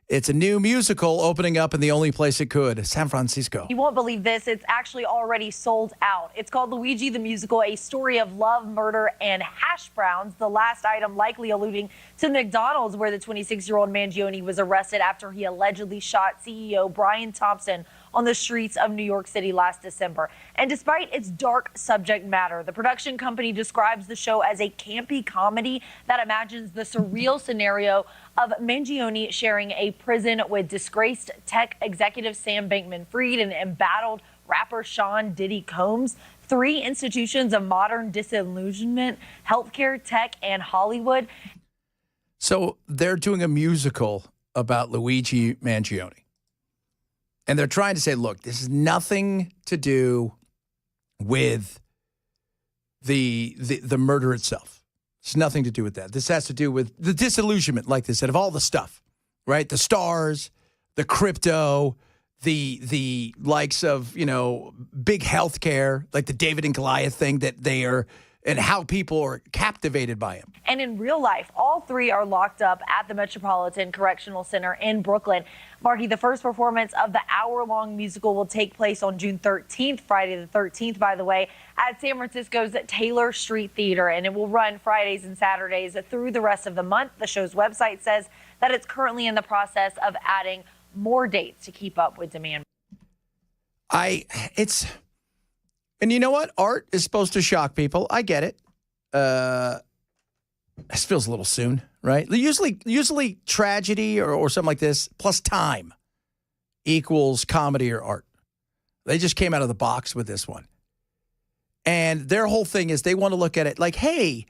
It's a new musical opening up in the only place it could, San Francisco. You won't believe this. It's actually already sold out. It's called Luigi the Musical, a story of love, murder, and hash browns. The last item likely alluding to McDonald's, where the 26-year-old Mangione was arrested after he allegedly shot CEO Brian Thompson on the streets of New York City last December. And despite its dark subject matter, the production company describes the show as a campy comedy that imagines the surreal scenario of Mangione sharing a prison with disgraced tech executive Sam Bankman-Fried and embattled rapper Sean Diddy Combs. 3 institutions of modern disillusionment: healthcare, tech, and Hollywood. So they're doing a musical about Luigi Mangione. And they're trying to say, look, this has nothing to do with the murder itself. It's nothing to do with that. This has to do with the disillusionment, like they said, of all the stuff, right? The stars, the crypto, the likes of, big healthcare, like the David and Goliath thing that they are, and how people are captivated by him. And in real life, all 3 are locked up at the Metropolitan Correctional Center in Brooklyn. Marky, the first performance of the hour-long musical will take place on June 13th, Friday the 13th, by the way, at San Francisco's Taylor Street Theater, and it will run Fridays and Saturdays through the rest of the month. The show's website says that it's currently in the process of adding more dates to keep up with demand. And you know what? Art is supposed to shock people. I get it. This feels a little soon, right? Usually tragedy or something like this plus time equals comedy or art. They just came out of the box with this one. And their whole thing is they want to look at it like, hey,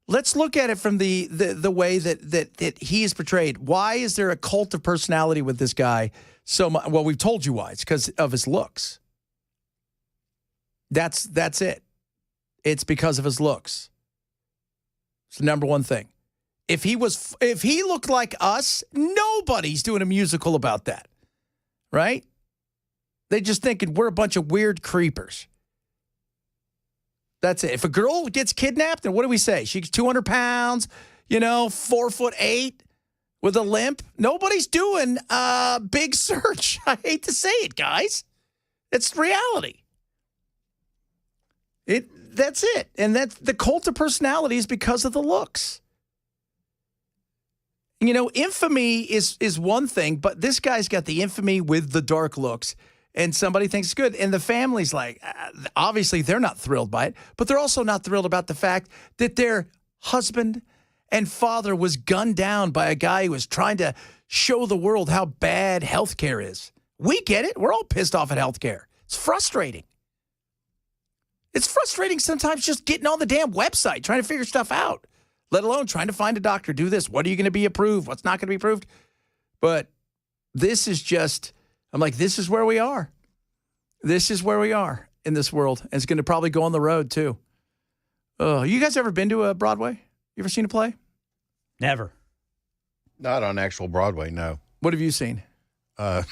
let's look at it from the way that he is portrayed. Why is there a cult of personality with this guy so much? Well, we've told you why. It's because of his looks. That's it. It's because of his looks. It's the number one thing. If he looked like us, nobody's doing a musical about that. Right? They just thinking we're a bunch of weird creepers. That's it. If a girl gets kidnapped, then what do we say? She's 200 pounds, 4'8" with a limp. Nobody's doing a big search. I hate to say it, guys. It's reality. That's it. And that's the cult of personality is because of the looks. Infamy is one thing, but this guy's got the infamy with the dark looks, and somebody thinks it's good. And the family's like, obviously they're not thrilled by it, but they're also not thrilled about the fact that their husband and father was gunned down by a guy who was trying to show the world how bad healthcare is. We get it. We're all pissed off at healthcare. It's frustrating. It's frustrating sometimes just getting on the damn website, trying to figure stuff out, let alone trying to find a doctor, do this. What are you going to be approved? What's not going to be approved? But this is just, I'm like, this is where we are. This is where we are in this world. And it's going to probably go on the road, too. Oh, you guys ever been to a Broadway? You ever seen a play? Never. Not on actual Broadway, no. What have you seen? Mamma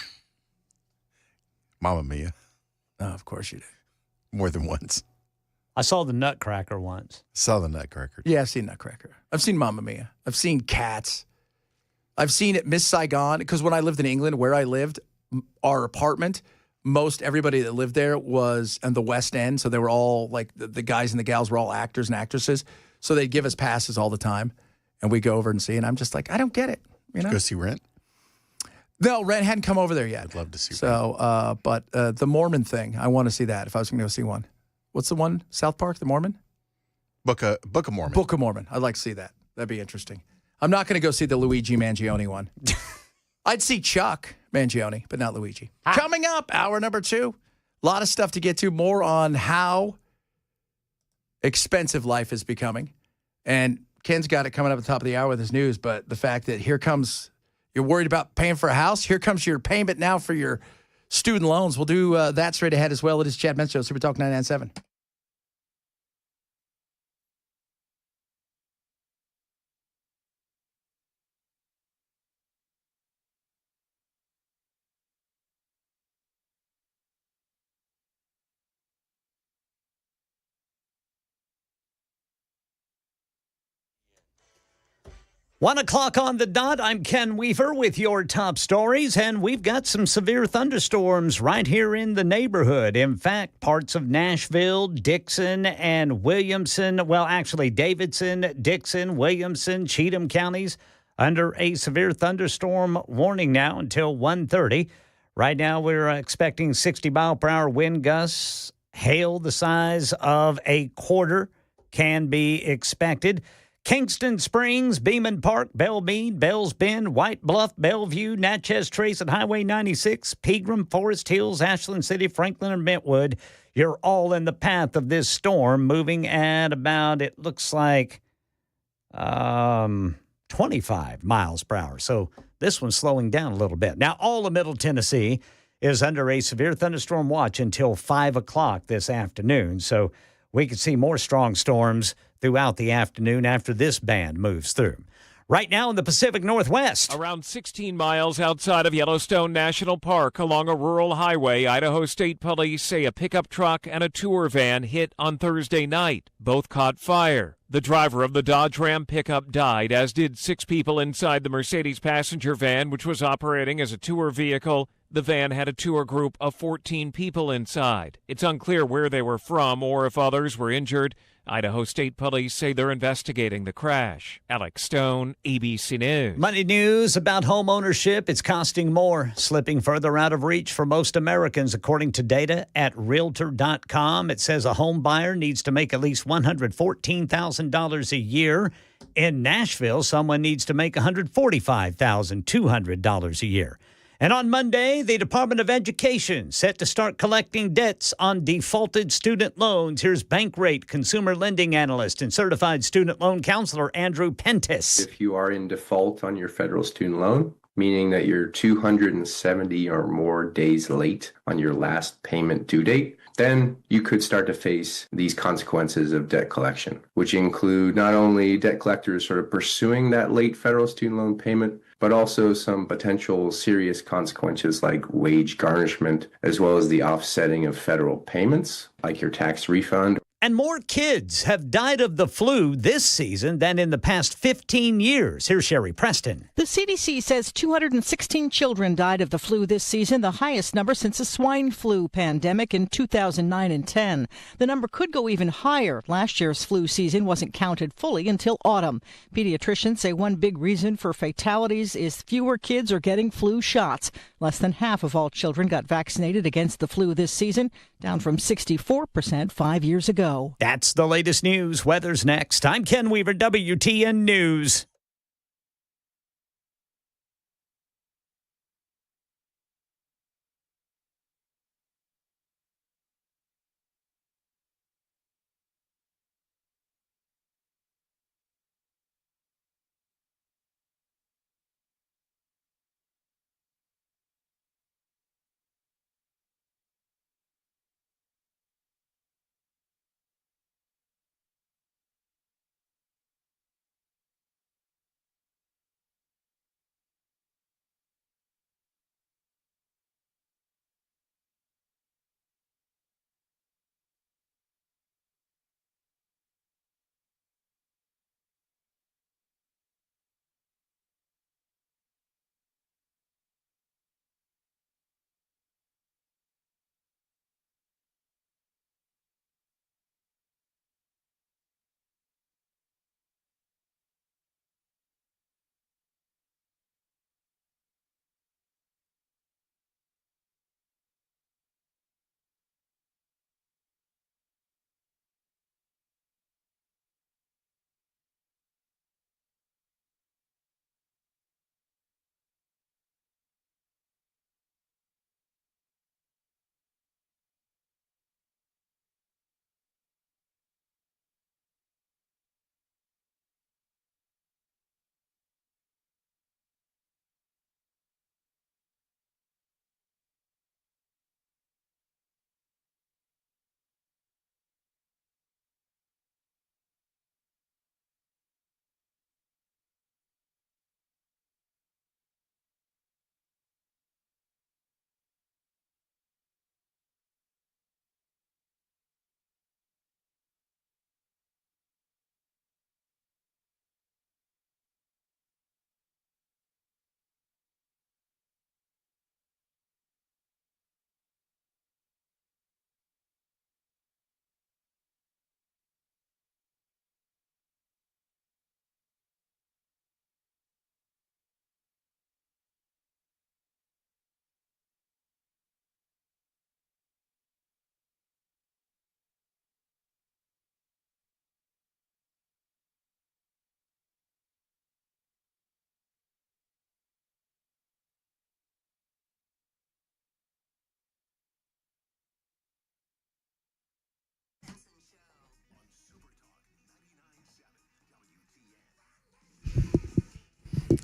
Mia. Oh, of course you did. More than once. I saw the Nutcracker once. Saw the Nutcracker. Yeah, I've seen Nutcracker. I've seen Mamma Mia. I've seen Cats. I've seen it Miss Saigon, because when I lived in England, where I lived, our apartment, most everybody that lived there was in the West End, so they were all, like, the guys and the gals were all actors and actresses, so they'd give us passes all the time, and we'd go over and see, and I'm just like, I don't get it. Did you go see Rent? No, Ren hadn't come over there yet. I'd love to see. So, but the Mormon thing, I want to see that if I was going to go see one. What's the one? South Park, the Mormon? Book of Mormon. Book of Mormon. I'd like to see that. That'd be interesting. I'm not going to go see the Luigi Mangione one. I'd see Chuck Mangione, but not Luigi. Coming up, hour number 2. A lot of stuff to get to. More on how expensive life is becoming. And Ken's got it coming up at the top of the hour with his news, but the fact that you're worried about paying for a house, here comes your payment now for your student loans. We'll do that straight ahead as well. It is Chad Benson, Super Talk 997. One o'clock on the dot. I'm Ken Weaver with your top stories, and we've got some severe thunderstorms right here in the neighborhood. In fact, parts of Nashville, Dixon, and Williamson, well, actually Davidson, Dixon, Williamson, Cheatham counties under a severe thunderstorm warning now until 1:30. Right now, we're expecting 60-mile-per-hour wind gusts. Hail the size of a quarter can be expected. Kingston Springs, Beeman Park, Belmead, Bells Bend, White Bluff, Bellevue, Natchez Trace at Highway 96, Pegram, Forest Hills, Ashland City, Franklin, and Bentwood. You're all in the path of this storm, moving at about, it looks like, 25 miles per hour. So this one's slowing down a little bit. Now, all of Middle Tennessee is under a severe thunderstorm watch until 5 o'clock this afternoon. So we could see more strong storms throughout the afternoon after this band moves through. Right now in the Pacific Northwest. Around 16 miles outside of Yellowstone National Park along a rural highway, Idaho State Police say a pickup truck and a tour van hit on Thursday night. Both caught fire. The driver of the Dodge Ram pickup died, as did 6 people inside the Mercedes passenger van, which was operating as a tour vehicle. The van had a tour group of 14 people inside. It's unclear where they were from or if others were injured. Idaho State Police say they're investigating the crash. Alex Stone, ABC News. Money news about home ownership. It's costing more, slipping further out of reach for most Americans, according to data at Realtor.com. It says a home buyer needs to make at least $114,000 a year. In Nashville, someone needs to make $145,200 a year. And on Monday, the Department of Education set to start collecting debts on defaulted student loans. Here's Bankrate consumer lending analyst and certified student loan counselor Andrew Pentis. If you are in default on your federal student loan, meaning that you're 270 or more days late on your last payment due date, then you could start to face these consequences of debt collection, which include not only debt collectors sort of pursuing that late federal student loan payment, but also some potential serious consequences like wage garnishment, as well as the offsetting of federal payments, like your tax refund. And more kids have died of the flu this season than in the past 15 years. Here's Sherry Preston. The CDC says 216 children died of the flu this season, the highest number since the swine flu pandemic in 2009 and 10. The number could go even higher. Last year's flu season wasn't counted fully until autumn. Pediatricians say one big reason for fatalities is fewer kids are getting flu shots. Less than half of all children got vaccinated against the flu this season, down from 64% 5 years ago. That's the latest news. Weather's next. I'm Ken Weaver, WTN News.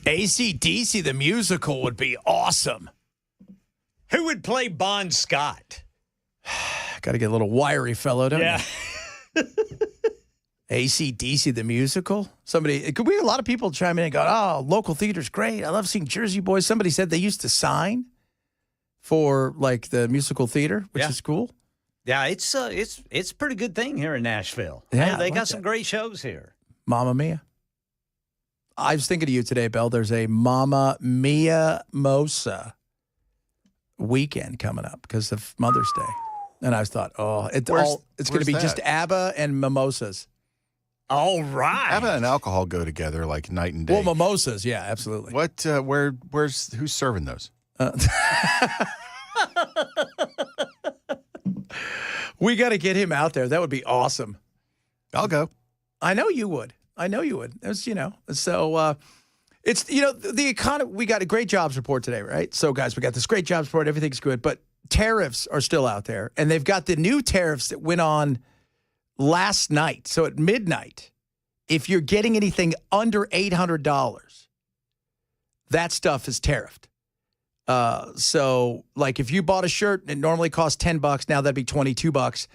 AC/DC, the musical, would be awesome. Who would play Bon Scott? Got to get a little wiry fellow, don't Yeah. you? AC/DC, the musical? It could be a lot of people chime in and go, oh, local theater's great. I love seeing Jersey Boys. Somebody said they used to sign for, like, the musical theater, which is cool. Yeah, it's a pretty good thing here in Nashville. Yeah, They I got like some that. great shows here. Mamma Mia. I was thinking of you today, Belle. There's a Mamma Mia Mosa weekend coming up because of Mother's Day. And I thought, it's going to be just ABBA and mimosas. All right. ABBA and alcohol go together like night and day. Well, mimosas, yeah, absolutely. What? Who's serving those? We got to get him out there. That would be awesome. I'll go. I know you would. It's, so it's, the economy, we got a great jobs report today, right? So, guys, we got this great jobs report. Everything's good. But tariffs are still out there. And they've got the new tariffs that went on last night. So at midnight, if you're getting anything under $800, that stuff is tariffed. So, like, if you bought a shirt and it normally costs $10, now that'd be $22.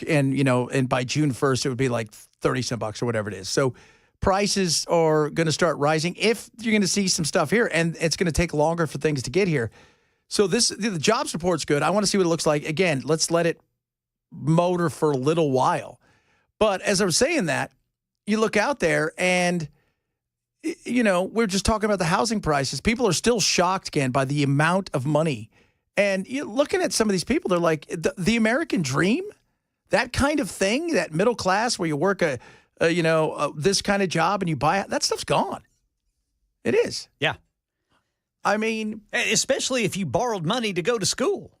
And by June 1st, it would be like 30 some bucks or whatever it is. So prices are going to start rising if you're going to see some stuff here, and it's going to take longer for things to get here. So the jobs report's good. I want to see what it looks like. Again, let's let it motor for a little while. But as I was saying that, you look out there and, we're just talking about the housing prices. People are still shocked, again, by the amount of money. And you're looking at some of these people, they're like, the American dream, that kind of thing, that middle class where you work this kind of job and you buy it, that stuff's gone. It is. Yeah. I mean, especially if you borrowed money to go to school.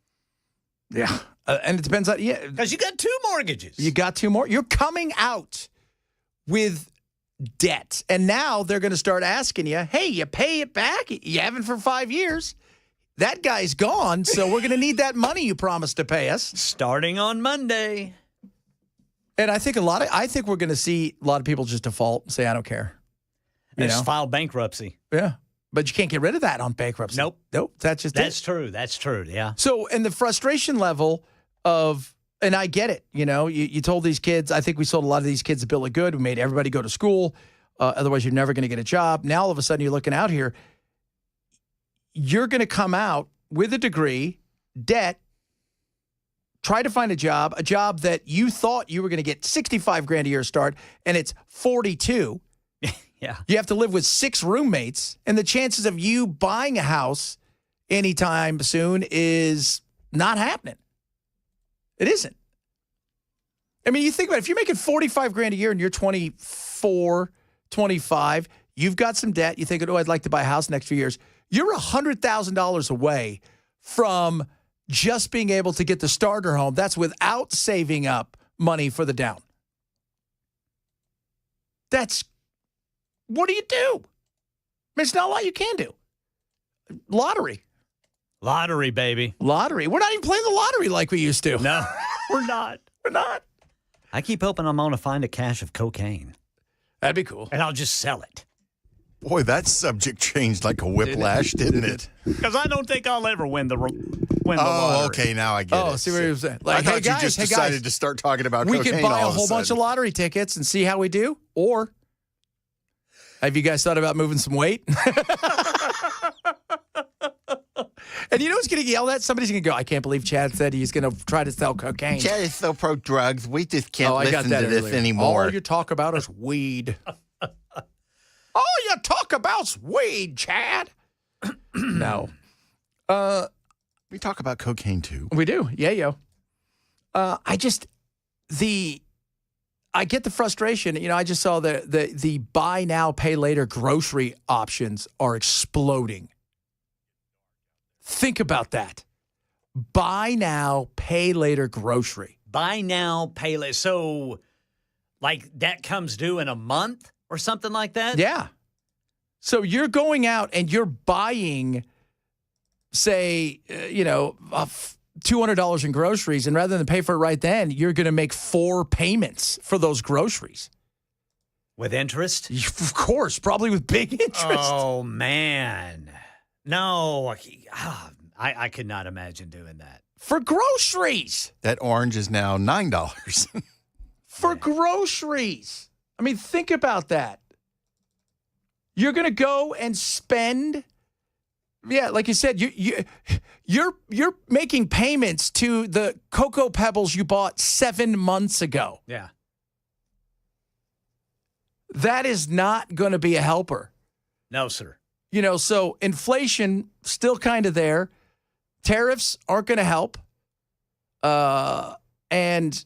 Yeah. And it depends on, because you got 2 mortgages. You got 2 more. You're coming out with debt. And now they're going to start asking you, hey, you pay it back? You haven't for 5 years. That guy's gone, so we're going to need that money you promised to pay us. Starting on Monday. And I think we're going to see a lot of people just default and say, I don't care. Just file bankruptcy. Yeah. But you can't get rid of that on bankruptcy. Nope. That's true. That's true. Yeah. So, and the frustration level of, and I get it, you told these kids, I think we sold a lot of these kids a bill of good. We made everybody go to school. Otherwise, you're never going to get a job. Now, all of a sudden, you're looking out here. You're going to come out with a degree, debt, try to find a job that you thought you were going to get $65,000 a year start, and it's $42,000. Yeah. You have to live with 6 roommates, and the chances of you buying a house anytime soon is not happening. It isn't. I mean, you think about it. If you're making $45,000 a year and you're 24, 25, you've got some debt. You think, I'd like to buy a house next few years. You're $100,000 away from just being able to get the starter home. That's without saving up money for the down. What do you do? I mean, it's not a lot you can do. Lottery. Lottery, baby. Lottery. We're not even playing the lottery like we used to. No, we're not. We're not. I keep hoping I'm going to find a cache of cocaine. That'd be cool. And I'll just sell it. Boy, that subject changed like a whiplash, didn't it? Because I don't think I'll ever win the lottery. Okay, now I get it. See what you're saying. I thought you just decided to start talking about we cocaine. We could buy all a whole bunch of lottery tickets and see how we do. Or have you guys thought about moving some weight? And you know what's going to yell at? Somebody's going to go, I can't believe Chad said he's going to try to sell cocaine. Chad is so pro drugs. We just can't I got listen that to this earlier. anymore. All you talk about is weed. All you talk about's weed, Chad. No. We talk about cocaine too. We do. Yeah, yo. I get the frustration. I just saw the buy now, pay later grocery options are exploding. Think about that. Buy now, pay later grocery. Buy now, pay later. So, like, that comes due in a month or something like that? Yeah. So you're going out and you're buying, say, $200 in groceries, and rather than pay for it right then, you're going to make 4 payments for those groceries. With interest? Of course, probably with big interest. Oh, man. No, I could not imagine doing that. For groceries. That orange is now $9. For groceries. I mean, think about that. You're going to go and spend, like you said, you're making payments to the Cocoa Pebbles you bought 7 months ago. Yeah. That is not going to be a helper. No, sir. So inflation still kind of there. Tariffs aren't going to help. And,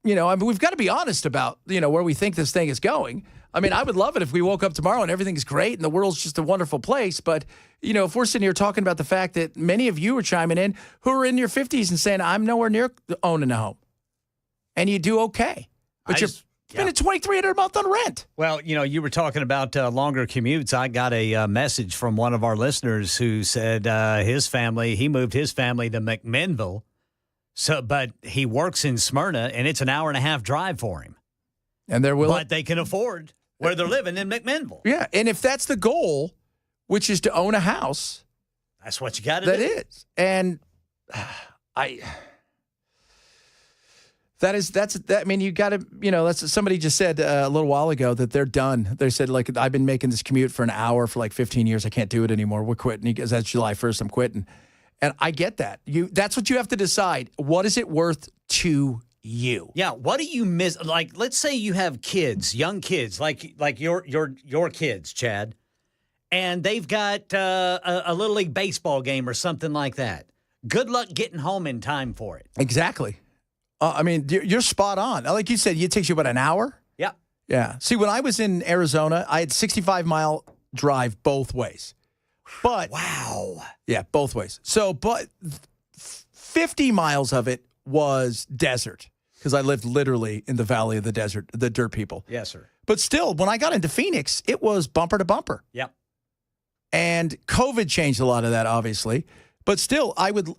we've got to be honest about, where we think this thing is going. I mean, I would love it if we woke up tomorrow and everything's great and the world's just a wonderful place. But, if we're sitting here talking about the fact that many of you are chiming in who are in your 50s and saying, I'm nowhere near owning a home. And you do okay. But you're spending $2,300 a month on rent. Well, you were talking about longer commutes. I got a message from one of our listeners who said he moved his family to McMinnville. But he works in Smyrna, and it's an hour and a half drive for him. And they're willing. But they can afford where they're living in McMinnville. Yeah, and if that's the goal, which is to own a house. That's what you got to do. That is. And you got to, that's somebody just said a little while ago that they're done. They said, I've been making this commute for an hour for 15 years. I can't do it anymore. We're quitting. He goes, that's July 1st. I'm quitting. And I get that. That's what you have to decide. What is it worth to you? Yeah. What do you miss? Let's say you have kids, young kids, like your kids, Chad, and they've got a Little League baseball game or something like that. Good luck getting home in time for it. Exactly. You're spot on. Like you said, it takes you about an hour? Yeah. Yeah. See, when I was in Arizona, I had 65-mile drive both ways. But wow. Yeah, both ways. So, but 50 miles of it was desert because I lived literally in the valley of the desert, the dirt people. Yes, sir. But still, when I got into Phoenix, it was bumper to bumper. Yep. And COVID changed a lot of that, obviously. But still, I would,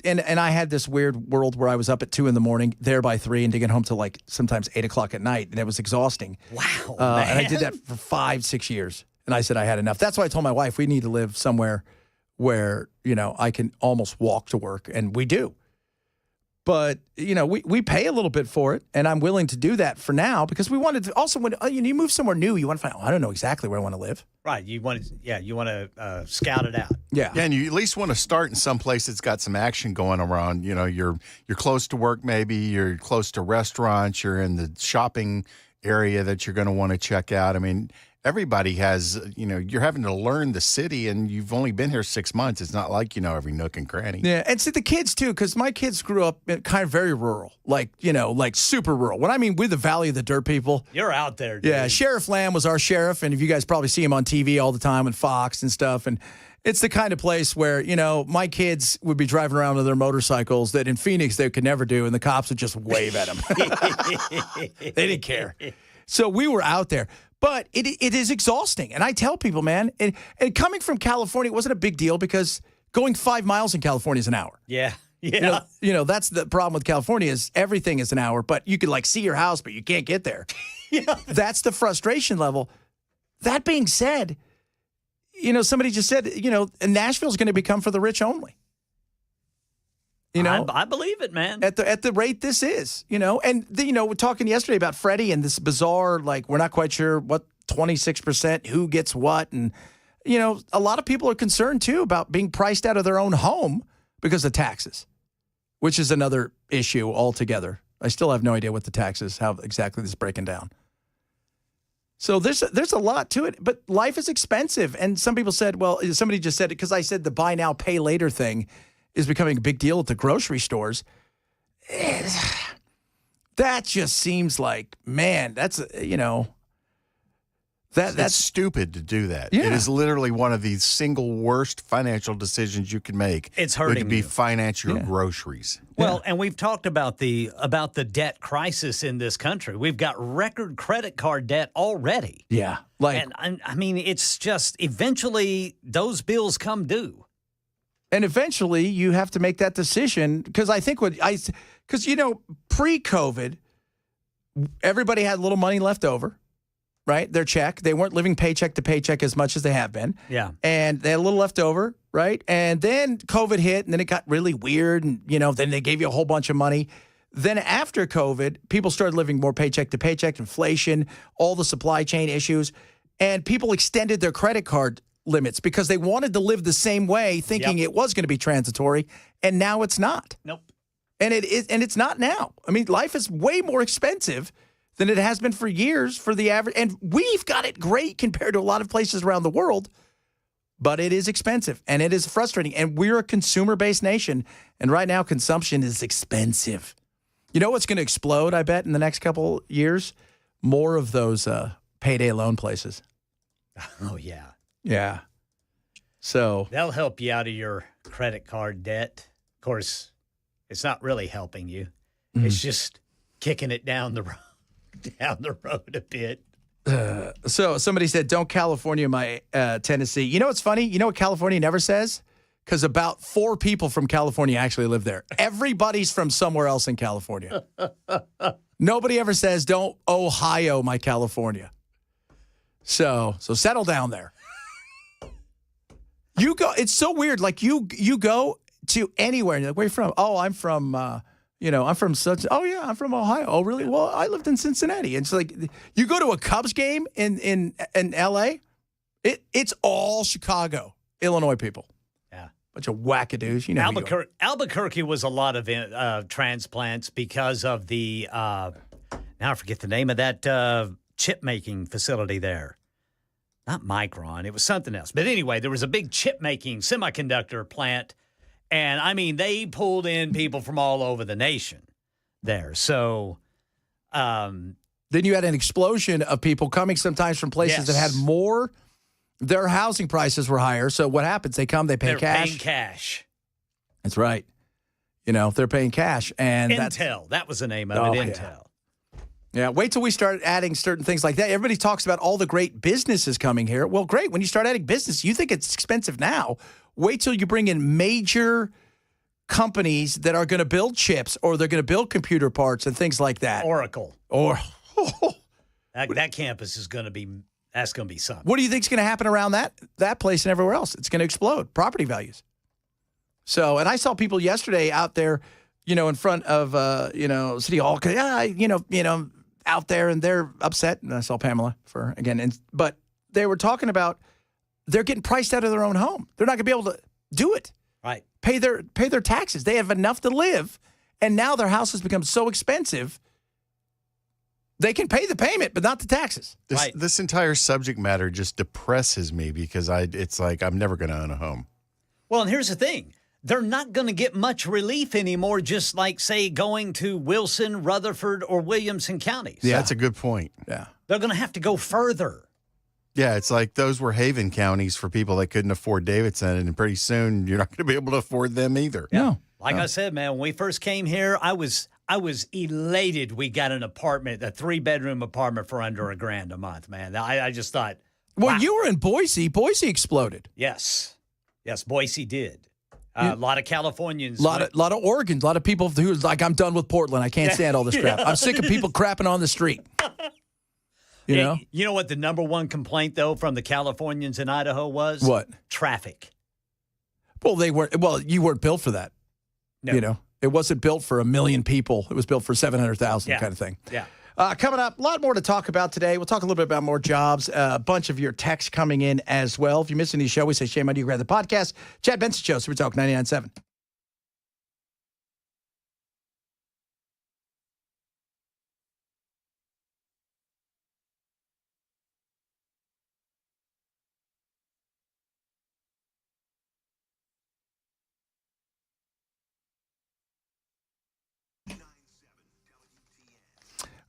and I had this weird world where I was up at 2 a.m, there by 3, and to get home to sometimes 8 o'clock at night, and it was exhausting. Wow, man. And I did that for 5-6 years, and I said I had enough. That's why I told my wife we need to live somewhere where I can almost walk to work, and we do. But we pay a little bit for it, and I'm willing to do that for now because we wanted to. Also, when you move somewhere new, you want to find. I don't know exactly where I want to live. Right. You want to scout it out. Yeah. Yeah, and you at least want to start in some place that's got some action going around. You're close to work, maybe you're close to restaurants, you're in the shopping area that you're going to want to check out. I mean, everybody has, you're having to learn the city, and you've only been here 6 months. It's not like every nook and cranny. Yeah, and see the kids too, because my kids grew up kind of very rural, like super rural. What I mean, we're the Valley of the Dirt people. You're out there, dude. Yeah, Sheriff Lamb was our sheriff, and if you guys probably see him on TV all the time on Fox and stuff, and it's the kind of place where my kids would be driving around with their motorcycles that in Phoenix they could never do, and the cops would just wave at them. They didn't care. So we were out there. But it is exhausting. And I tell people, man, and coming from California, it wasn't a big deal because going 5 miles in California is an hour. Yeah. Yeah. That's the problem with California is everything is an hour, but you could see your house, but you can't get there. Yeah. That's the frustration level. That being said, somebody just said, Nashville's going to become for the rich only. I believe it, man. At the rate this is, and we're talking yesterday about Freddie and this bizarre, we're not quite sure what 26%, who gets what. And, a lot of people are concerned too about being priced out of their own home because of taxes, which is another issue altogether. I still have no idea what the taxes, how exactly this is breaking down. So there's a lot to it, but life is expensive. And some people said, somebody just said it because I said the buy now, pay later thing is becoming a big deal at the grocery stores. That just seems like, man, that's, that's stupid to do that. Yeah. It is literally one of the single worst financial decisions you can make. It's hurting would be you. finance your groceries. Well, and we've talked about the debt crisis in this country. We've got record credit card debt already. Yeah. And I mean, it's just eventually those bills come due. And eventually you have to make that decision because I think pre-COVID, everybody had a little money left over. right? Their check. They weren't living paycheck to paycheck as much as they have been. Yeah. And they had a little left over, right? And then COVID hit, and then it got really weird. And, then they gave you a whole bunch of money. Then after COVID, people started living more paycheck to paycheck, inflation, all the supply chain issues. And people extended their credit card limits because they wanted to live the same way, thinking it was going to be transitory. And now it's not. Nope. And it is, and it's not now. I mean, life is way more expensive than it has been for years for the average. And we've got it great compared to a lot of places around the world. But it is expensive, and it is frustrating. And we're a consumer-based nation. And right now, consumption is expensive. You know what's going to explode, I bet, in the next couple years? More of those payday loan places. Oh, yeah. Yeah. So they'll help you out of your credit card debt. Of course, it's not really helping you. It's just kicking it down the road a bit. So somebody said, don't California my Tennessee. You know what's funny? You know what California never says? Because about 4 people from California actually live there. Everybody's from somewhere else in California. Nobody ever says, don't Ohio my California. So settle down there. You go. It's so weird. Like you go to anywhere and you're like, where are you from? Oh, I'm from, I'm from such. Oh yeah, I'm from Ohio. Oh really? Well, I lived in Cincinnati. And it's like you go to a Cubs game in L.A. It's all Chicago, Illinois people. Yeah, bunch of wackadoos. You know, Albuquerque was a lot of transplants because of the. Now I forget the name of that chip making facility there. Not Micron. It was something else. But anyway, there was a big chip-making semiconductor plant, and, I mean, they pulled in people from all over the nation there. So then you had an explosion of people coming sometimes from places that had more. Their housing prices were higher. So what happens? They come, they pay cash. They're paying cash. That's right. They're paying cash. And Intel. That was the name of it, Intel. Yeah, wait till we start adding certain things like that. Everybody talks about all the great businesses coming here. Well, great. When you start adding business, you think it's expensive now. Wait till you bring in major companies that are going to build chips or they're going to build computer parts and things like that. Oracle. That campus is going to be, that's going to be something. What do you think is going to happen around that place and everywhere else? It's going to explode. Property values. So, and I saw people yesterday out there, in front of, City Hall, out there, and they're upset. And I saw Pamela but they were talking about they're getting priced out of their own home. They're not going to be able to do it. Right. Pay their taxes. They have enough to live, and now their house has become so expensive. They can pay the payment, but not the taxes. This entire subject matter just depresses me because it's like I'm never going to own a home. Well, and here's the thing. They're not going to get much relief anymore, just like, say, going to Wilson, Rutherford, or Williamson counties. Yeah, that's a good point. Yeah. They're going to have to go further. Yeah, it's like those were haven counties for people that couldn't afford Davidson, and pretty soon you're not going to be able to afford them either. Yeah. No. Like I said, man, when we first came here, I was elated we got an apartment, a 3-bedroom apartment for under $1,000 a month, man. I just thought, well, wow. You were in Boise. Boise exploded. Yes, Boise did. A lot of Californians. A lot of Oregons. A lot of people who like, I'm done with Portland. I can't stand all this crap. I'm sick of people crapping on the street. You know what the number one complaint, though, from the Californians in Idaho was? What? Traffic. Well, you weren't built for that. No. It wasn't built for 1 million people. It was built for 700,000 kind of thing. Yeah. Coming up, a lot more to talk about today. We'll talk a little bit about more jobs. A bunch of your texts coming in as well. If you're missing the show, we say shame on you. Grab the podcast. Chad Benson Show, Super Talk 99.7.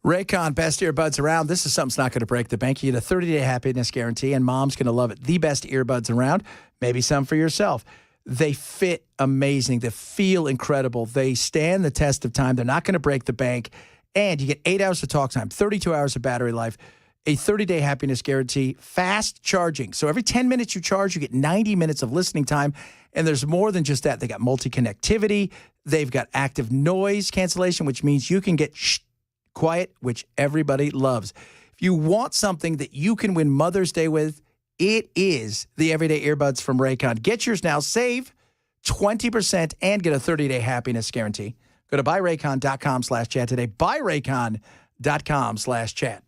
Raycon, best earbuds around. This is something that's not going to break the bank. You get a 30-day happiness guarantee, and Mom's going to love it. The best earbuds around. Maybe some for yourself. They fit amazing. They feel incredible. They stand the test of time. They're not going to break the bank. And you get 8 hours of talk time, 32 hours of battery life, a 30-day happiness guarantee, fast charging. So every 10 minutes you charge, you get 90 minutes of listening time. And there's more than just that. They got multi-connectivity. They've got active noise cancellation, which means you can get quiet, which everybody loves. If you want something that you can win Mother's Day with, it is the Everyday Earbuds from Raycon. Get yours now. Save 20% and get a 30-day happiness guarantee. Go to buyraycon.com/chat today. Buyraycon.com/chat.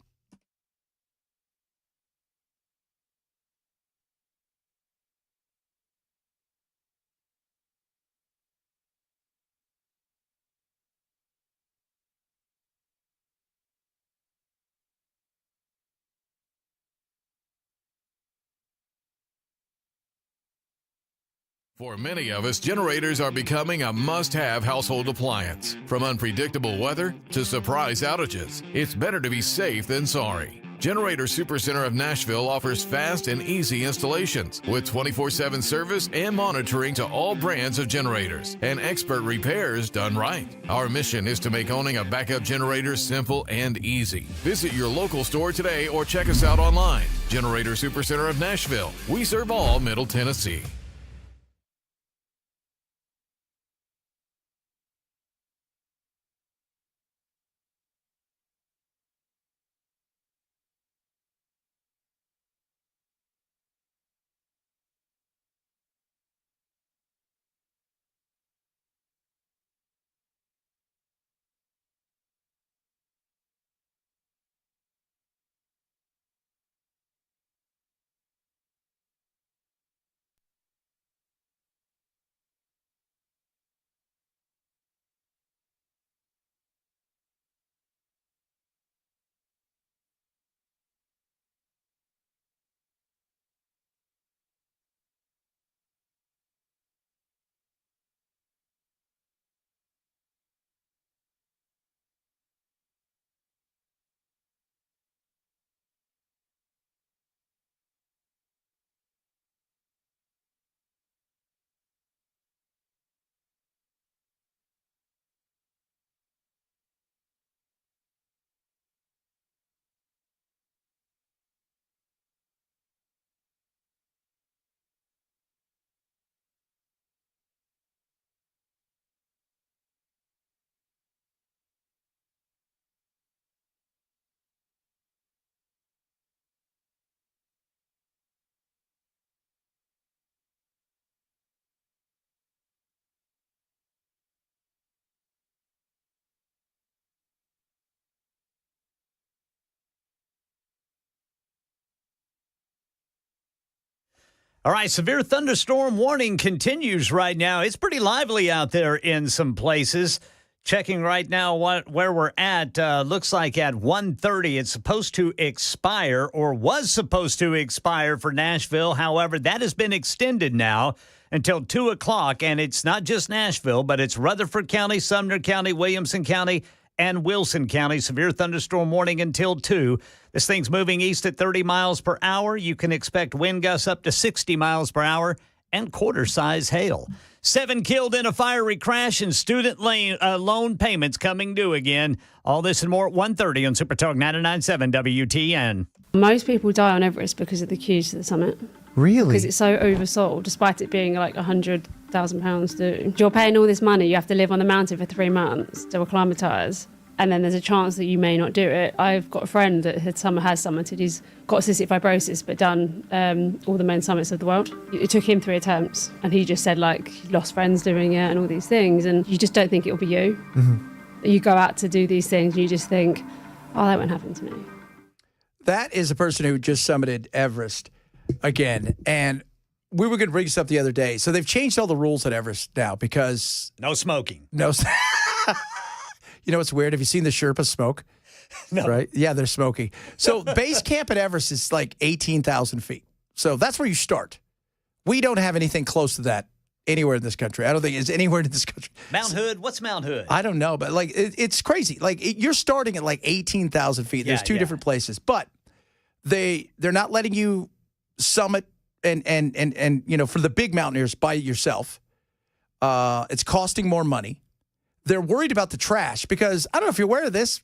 For many of us, generators are becoming a must-have household appliance. From unpredictable weather to surprise outages, it's better to be safe than sorry. Generator Supercenter of Nashville offers fast and easy installations with 24/7 service and monitoring to all brands of generators and expert repairs done right. Our mission is to make owning a backup generator simple and easy. Visit your local store today or check us out online. Generator Supercenter of Nashville. We serve all Middle Tennessee. All right, severe thunderstorm warning continues right now. It's pretty lively out there in some places. Checking right now where we're at, looks like at 1:30 it's supposed to expire or was supposed to expire for Nashville. However, that has been extended now until 2 o'clock, and it's not just Nashville, but it's Rutherford County, Sumner County, Williamson County, and Wilson County. Severe thunderstorm warning until 2. This thing's moving east at 30 miles per hour. You can expect wind gusts up to 60 miles per hour and quarter-size hail. 7 killed in a fiery crash and student loan payments coming due again. All this and more at 1:30 on Super Talk 99.7 WTN. Most people die on Everest because of the queues to the summit. Really? Because it's so oversold, despite it being like £100,000 to do. You're paying all this money, you have to live on the mountain for 3 months to acclimatise, and then there's a chance that you may not do it. I've got a friend that has summited. He's got cystic fibrosis, but done all the main summits of the world. It took him 3 attempts, and he just said, like, he lost friends doing it and all these things, and you just don't think it'll be you. Mm-hmm. You go out to do these things, and you just think, oh, that won't happen to me. That is a person who just summited Everest again, and we were going to bring this up the other day. So they've changed all the rules at Everest now because no smoking. No. You know what's weird? Have you seen the Sherpas smoke? No. Right? Yeah, they're smoking. So base camp at Everest is like 18,000 feet. So that's where you start. We don't have anything close to that anywhere in this country. I don't think it's anywhere in this country. Mount Hood? What's Mount Hood? I don't know, but like it's crazy. Like you're starting at like 18,000 feet. There's two different places, but they're not letting you summit and you know, for the big mountaineers by yourself. It's costing more money. They're worried about the trash because I don't know if you're aware of this.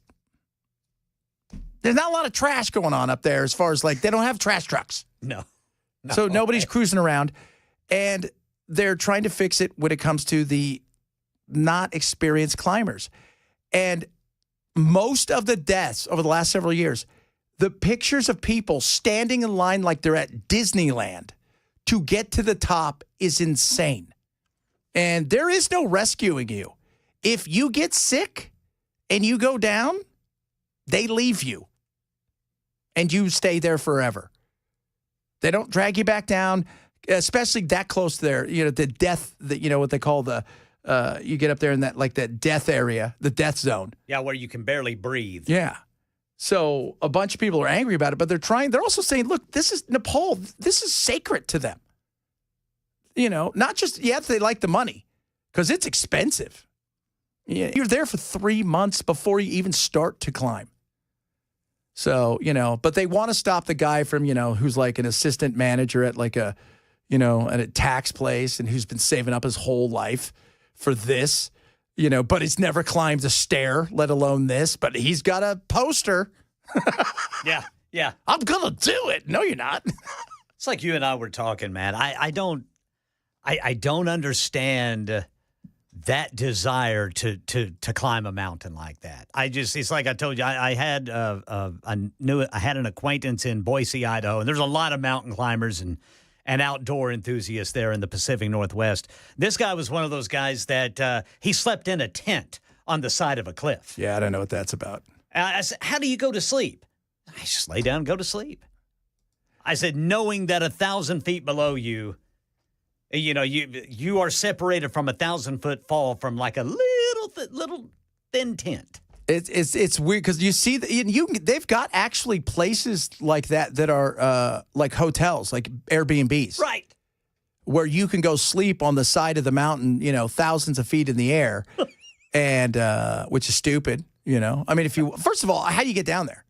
There's not a lot of trash going on up there as far as like they don't have trash trucks. No. So nobody's cruising around, and they're trying to fix it when it comes to the not experienced climbers. And most of the deaths over the last several years, The pictures of people standing in line like they're at Disneyland to get to the top is insane. And there is no rescuing you. If you get sick and you go down, they leave you. And you stay there forever. They don't drag you back down, especially that close there. You know, the death, what they call you get up there in that death area, the death zone. Yeah, where you can barely breathe. Yeah. So a bunch of people are angry about it, but they're also saying, look, this is Nepal. This is sacred to them. You know, not just, they like the money because it's expensive. Yeah, you're there for 3 months before you even start to climb. So, but they want to stop the guy from, who's like an assistant manager at like at a tax place and who's been saving up his whole life for this. But he's never climbed a stair, let alone this. But he's got a poster. Yeah. I'm going to do it. No, you're not. It's like you and I were talking, man. I don't understand that desire to climb a mountain like that. It's like I told you, I had an acquaintance in Boise, Idaho, and there's a lot of mountain climbers and outdoor enthusiasts there in the Pacific Northwest. This guy was one of those guys that he slept in a tent on the side of a cliff. Yeah, I don't know what that's about. I said, how do you go to sleep? I just lay down and go to sleep. I said, knowing that 1,000 feet below you, you are separated from 1,000-foot fall from like a little thin tent. It's weird because you see they've got actually places like that are like hotels, like Airbnbs, right? Where you can go sleep on the side of the mountain, thousands of feet in the air, and which is stupid, I mean, first of all, how do you get down there?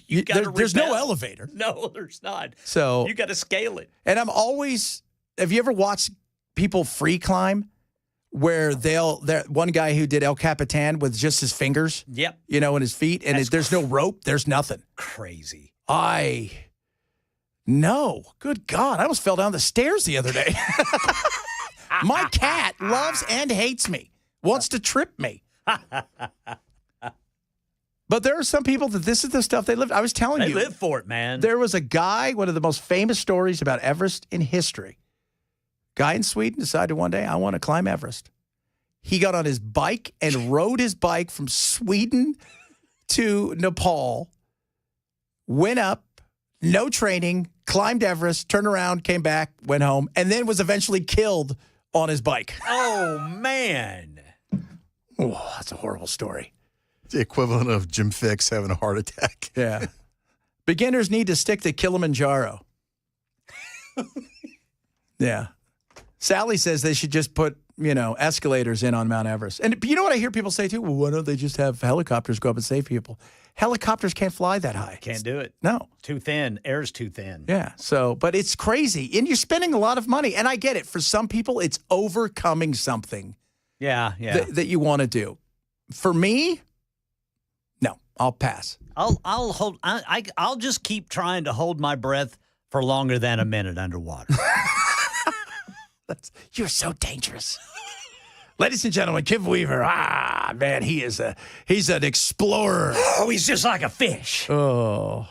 There's no elevator. No, there's not. So you got to scale it. And have you ever watched people free climb? Where one guy who did El Capitan with just his fingers, yep, and his feet, and there's no rope, there's nothing. Crazy. No, good God, I almost fell down the stairs the other day. My cat loves and hates me, wants to trip me. But there are some people that this is the stuff they live. I was telling you, they live for it, man. There was a guy, one of the most famous stories about Everest in history. Guy in Sweden decided one day, I want to climb Everest. He got on his bike and rode his bike from Sweden to Nepal, went up, no training, climbed Everest, turned around, came back, went home, and then was eventually killed on his bike. Oh, man. Oh, that's a horrible story. It's the equivalent of Jim Fix having a heart attack. Yeah. Beginners need to stick to Kilimanjaro. Yeah. Sally says they should just put, escalators in on Mount Everest. And you know what I hear people say, too? Well, why don't they just have helicopters go up and save people? Helicopters can't fly that high. Can't do it. No. Too thin. Air's too thin. Yeah. So, but it's crazy. And you're spending a lot of money. And I get it. For some people, it's overcoming something. Yeah. That you want to do. For me, no. I'll pass. I'll just keep trying to hold my breath for longer than a minute underwater. You're so dangerous. Ladies and gentlemen, Kim Weaver. Man, he's an explorer. Oh, he's just like a fish. Oh.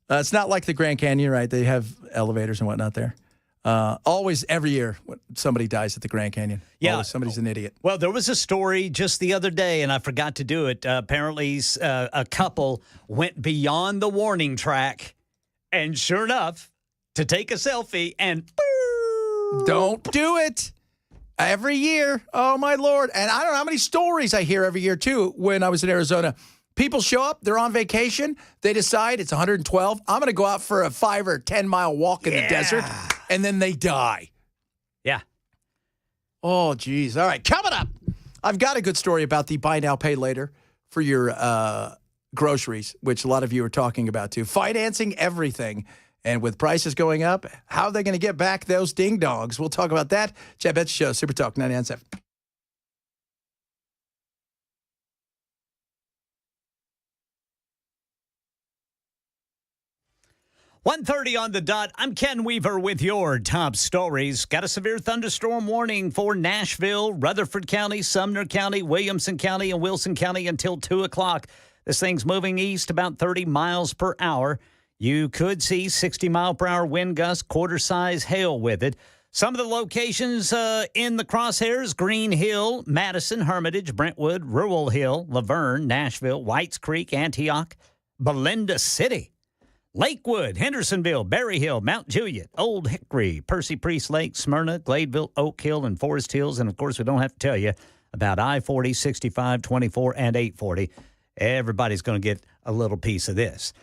It's not like the Grand Canyon, right? They have elevators and whatnot there. Always, every year, somebody dies at the Grand Canyon. Yeah. Always somebody's an idiot. Well, there was a story just the other day, and I forgot to do it. Apparently, a couple went beyond the warning track, and sure enough, to take a selfie, and don't do it. Every year. Oh, my Lord. And I don't know how many stories I hear every year, too, when I was in Arizona. People show up. They're on vacation. They decide it's 112. I'm going to go out for a 5 or 10 mile walk in the desert. And then they die. Yeah. Oh, geez. All right. Coming up, I've got a good story about the buy now, pay later for your groceries, which a lot of you are talking about, too. Financing everything. And with prices going up, how are they going to get back those ding-dongs? We'll talk about that. Chad Betts Show, Super Talk 99.7. 1:30 on the dot. I'm Ken Weaver with your top stories. Got a severe thunderstorm warning for Nashville, Rutherford County, Sumner County, Williamson County, and Wilson County until 2 o'clock. This thing's moving east about 30 miles per hour. You could see 60-mile-per-hour wind gusts, quarter-size hail with it. Some of the locations in the crosshairs: Green Hill, Madison, Hermitage, Brentwood, Rural Hill, Laverne, Nashville, Whites Creek, Antioch, Belinda City, Lakewood, Hendersonville, Berry Hill, Mount Juliet, Old Hickory, Percy Priest Lake, Smyrna, Gladeville, Oak Hill, and Forest Hills. And, of course, we don't have to tell you about I-40, 65, 24, and 840. Everybody's going to get a little piece of this.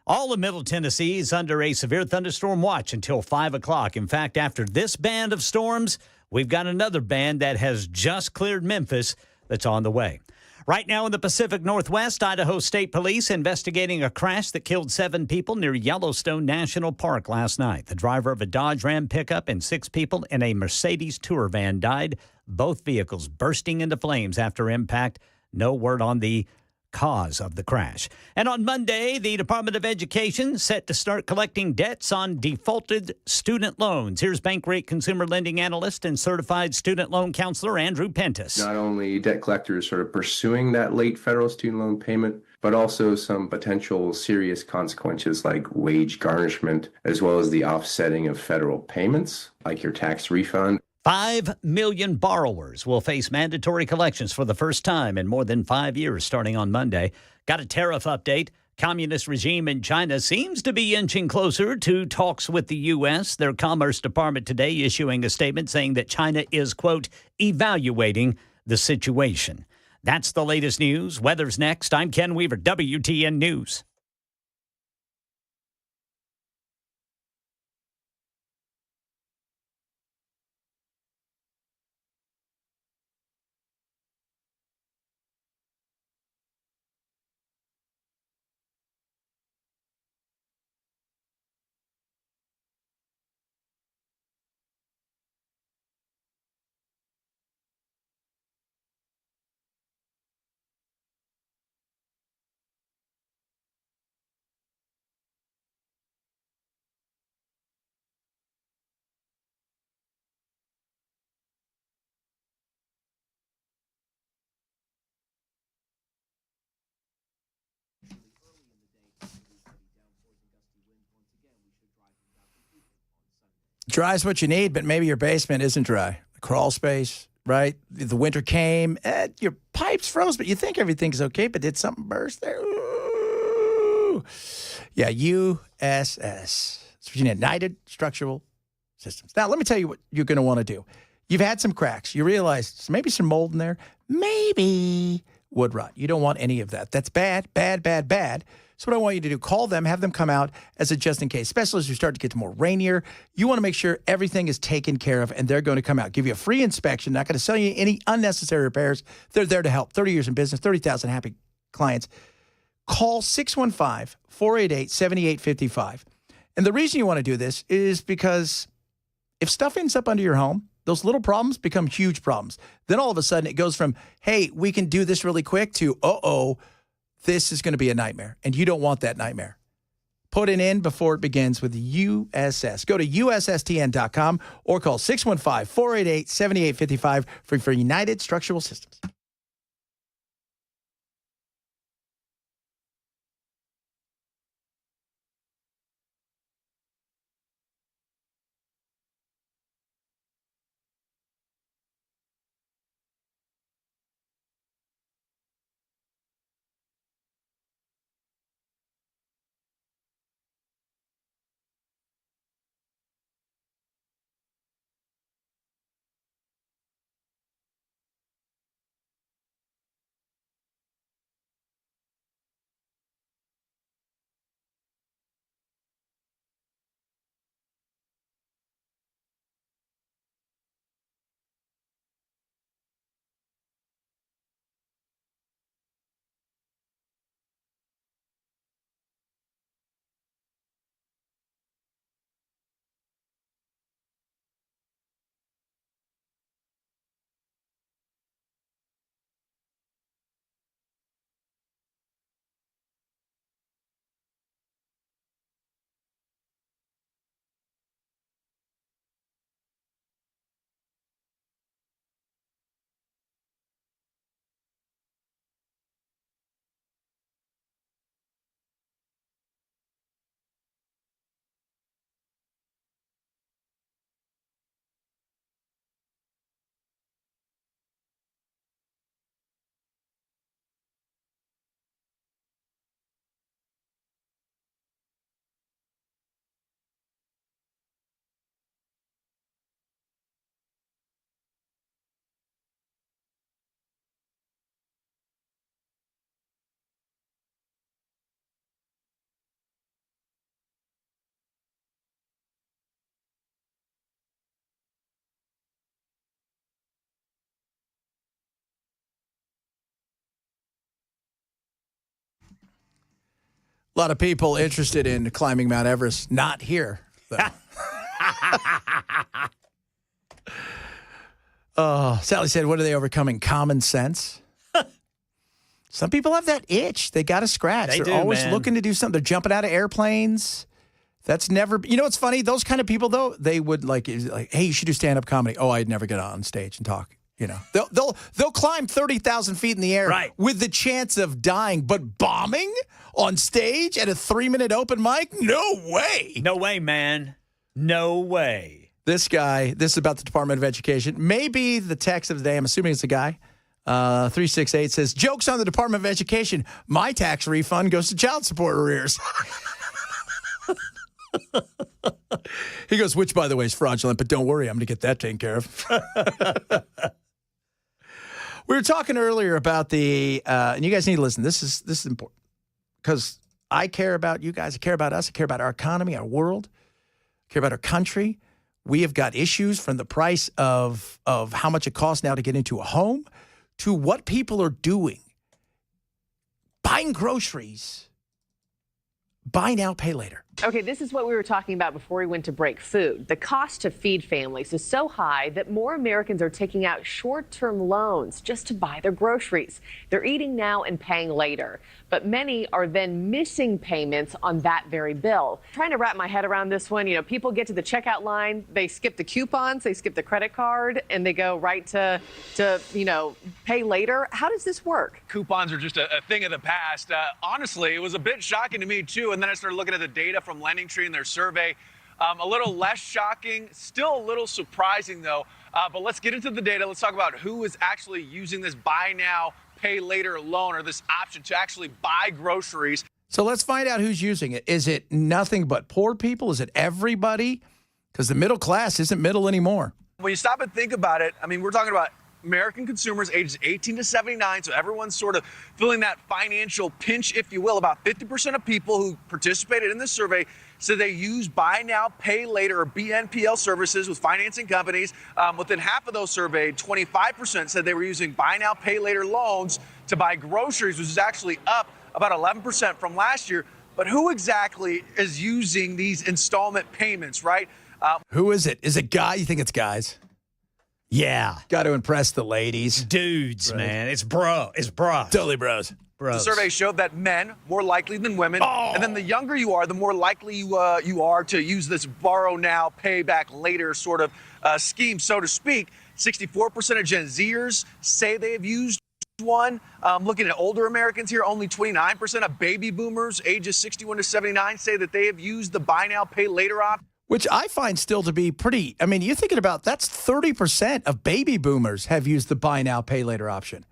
All of Middle Tennessee is under a severe thunderstorm watch until 5 o'clock. In fact, after this band of storms, we've got another band that has just cleared Memphis that's on the way. Right now in the Pacific Northwest, Idaho State Police investigating a crash that killed 7 people near Yellowstone National Park last night. The driver of a Dodge Ram pickup and 6 people in a Mercedes tour van died, both vehicles bursting into flames after impact. No word on the cause of the crash. And on Monday, the Department of Education set to start collecting debts on defaulted student loans. Here's Bankrate consumer lending analyst and certified student loan counselor Andrew Pentis. Not only debt collectors sort of pursuing that late federal student loan payment, but also some potential serious consequences like wage garnishment, as well as the offsetting of federal payments, like your tax refund. 5 million borrowers will face mandatory collections for the first time in more than 5 years starting on Monday. Got a tariff update. Communist regime in China seems to be inching closer to talks with the U.S. Their Commerce Department today issuing a statement saying that China is, quote, evaluating the situation. That's the latest news. Weather's next. I'm Ken Weaver, WTN News. Dry is what you need, but maybe your basement isn't dry. Crawl space, right? The winter came, your pipes froze, but you think everything's okay, but did something burst there? Ooh. Yeah, USS. That's what you need, United Structural Systems. Now, let me tell you what you're going to want to do. You've had some cracks. You realize maybe some mold in there, maybe wood rot. You don't want any of that. That's bad, bad, bad, bad. So what I want you to do, call them, have them come out as a just-in-case, especially as you start to get to more rainier. You want to make sure everything is taken care of, and they're going to come out, give you a free inspection, not going to sell you any unnecessary repairs. They're there to help. 30 years in business, 30,000 happy clients. Call 615-488-7855. And the reason you want to do this is because if stuff ends up under your home, those little problems become huge problems. Then all of a sudden it goes from, hey, we can do this really quick to, this is going to be a nightmare, and you don't want that nightmare. Put it in before it begins with USS. Go to USSTN.com or call 615-488-7855 for United Structural Systems. A lot of people interested in climbing Mount Everest. Not here, though. Sally said, what are they overcoming? Common sense? Some people have that itch. They got to scratch. They're always looking to do something. They're jumping out of airplanes. That's never, you know what's funny? Those kind of people, though, they would like, hey, you should do stand-up comedy. Oh, I'd never get on stage and talk. You know, they'll climb 30,000 feet in the air with the chance of dying, but bombing on stage at a 3-minute open mic? No way. No way, man. No way. This guy, this is about the Department of Education. Maybe the text of the day, I'm assuming it's a guy. 368 says, jokes on the Department of Education. My tax refund goes to child support arrears. He goes, which, by the way, is fraudulent, but don't worry, I'm going to get that taken care of. We were talking earlier about the, and you guys need to listen. This is important because I care about you guys. I care about us. I care about our economy, our world. I care about our country. We have got issues from the price of how much it costs now to get into a home to what people are doing. Buying groceries. Buy now, pay later. Okay, this is what we were talking about before we went to break. Food. The cost to feed families is so high that more Americans are taking out short-term loans just to buy their groceries. They're eating now and paying later, but many are then missing payments on that very bill. Trying to wrap my head around this one, you know, people get to the checkout line, they skip the coupons, they skip the credit card, and they go right to you know, pay later. How does this work? Coupons are just a thing of the past. Honestly, it was a bit shocking to me, too, and then I started looking at the data from LendingTree and their survey. A little less shocking, still a little surprising, though. But let's get into the data. Let's talk about who is actually using this buy now, pay later loan or this option to actually buy groceries. So let's find out who's using it. Is it nothing but poor people? Is it everybody? Because the middle class isn't middle anymore. When you stop and think about it, I mean, we're talking about American consumers ages 18 to 79, so everyone's sort of feeling that financial pinch, if you will. About 50% of people who participated in this survey said they use buy now, pay later, or BNPL services with financing companies. Within half of those surveyed, 25% said they were using buy now, pay later loans to buy groceries, which is actually up about 11% from last year. But who exactly is using these installment payments, right? Who is it? Is it guy? You think it's guys? Yeah. Got to impress the ladies. Dudes, man. It's bros. Totally bros. The survey showed that men more likely than women, and then the younger you are, the more likely you are to use this borrow now, pay back later sort of scheme, so to speak. 64% of Gen Zers say they have used one. Looking at older Americans here, only 29% of baby boomers ages 61 to 79 say that they have used the buy now, pay later option. Which I find still to be pretty, I mean, you're thinking about that's 30% of baby boomers have used the buy now, pay later option.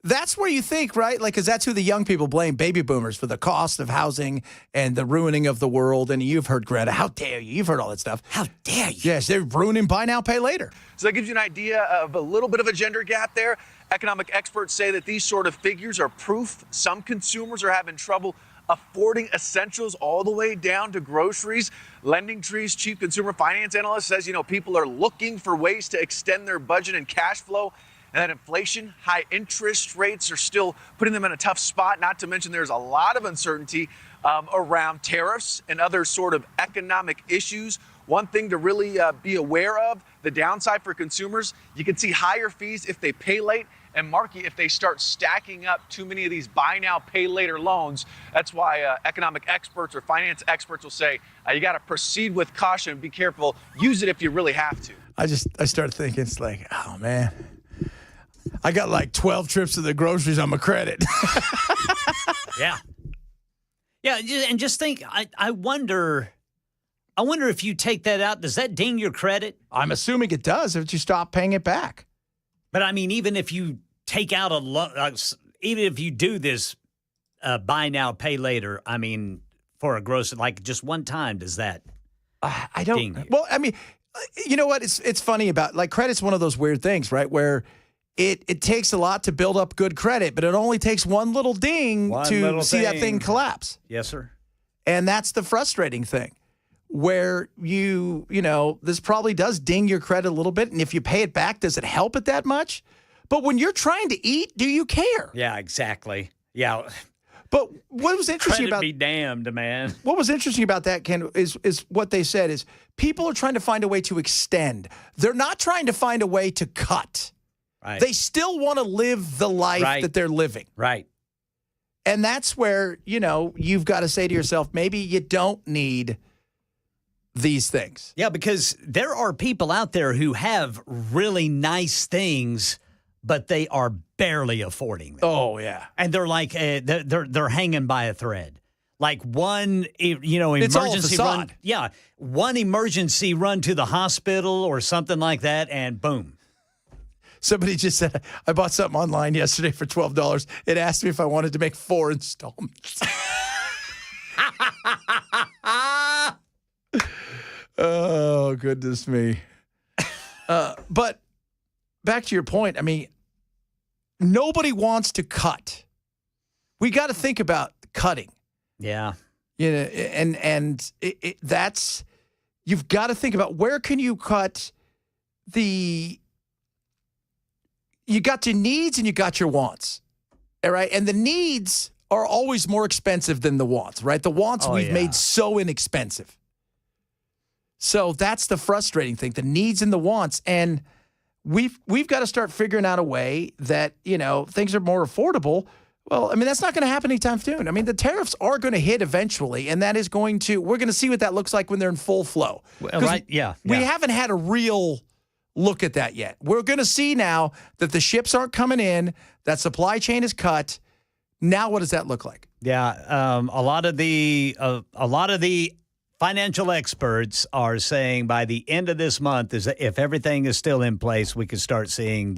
That's where you think, right? Like, because that's who the young people blame, baby boomers, for the cost of housing and the ruining of the world. And you've heard, Greta, how dare you? You've heard all that stuff. How dare you? Yes, they're ruining buy now, pay later. So that gives you an idea of a little bit of a gender gap there. Economic experts say that these sort of figures are proof some consumers are having trouble affording essentials all the way down to groceries. LendingTree's chief consumer finance analyst says, you know, people are looking for ways to extend their budget and cash flow. And that inflation, high interest rates are still putting them in a tough spot. Not to mention there's a lot of uncertainty around tariffs and other sort of economic issues. One thing to really be aware of, the downside for consumers, you can see higher fees if they pay late. And Marky, if they start stacking up too many of these buy now, pay later loans, that's why economic experts or finance experts will say you got to proceed with caution. Be careful. Use it if you really have to. I started thinking, it's like, oh, man. I got like 12 trips to the groceries on my credit. Yeah. Yeah, and just think, I wonder if you take that out, does that ding your credit? I'm assuming it does if you stop paying it back. But I mean, even if you take out even if you do this buy now, pay later, I mean, for a grocery, like just one time, does that I don't. ding you? Well, I mean, you know what? It's funny about, like, credit's one of those weird things, right? Where it takes a lot to build up good credit, but it only takes one little ding to see that thing collapse. Yes, sir. And that's the frustrating thing, where you know, this probably does ding your credit a little bit. And if you pay it back, does it help it that much? But when you're trying to eat, do you care? Yeah, exactly. Yeah. But what was interesting Credit about be damned, man. what was interesting about that, Ken, is what they said is people are trying to find a way to extend. They're not trying to find a way to cut. Right. They still want to live the life that they're living. Right. And that's where, you've got to say to yourself, maybe you don't need these things. Yeah, because there are people out there who have really nice things, but they are barely affording them. Oh, yeah. And they're like, they're hanging by a thread. Like one, It's all emergency facade. run. Yeah, one emergency run to the hospital or something like that, and boom. Somebody just said, I bought something online yesterday for $12. It asked me if I wanted to make 4 installments. Oh, goodness me. But back to your point, I mean, nobody wants to cut. We got to think about cutting. Yeah. And that's, you've got to think about where can you cut you got your needs and you got your wants. All right. And the needs are always more expensive than the wants, right? The wants we've made so inexpensive. So that's the frustrating thing, the needs and the wants. And we've got to start figuring out a way that, things are more affordable. Well, I mean, that's not going to happen anytime soon. I mean, the tariffs are going to hit eventually, and that is we're going to see what that looks like when they're in full flow. Right, yeah. We haven't had a real look at that yet. We're going to see now that the ships aren't coming in, that supply chain is cut. Now, what does that look like? Yeah, a lot of the financial experts are saying by the end of this month, is that if everything is still in place, we could start seeing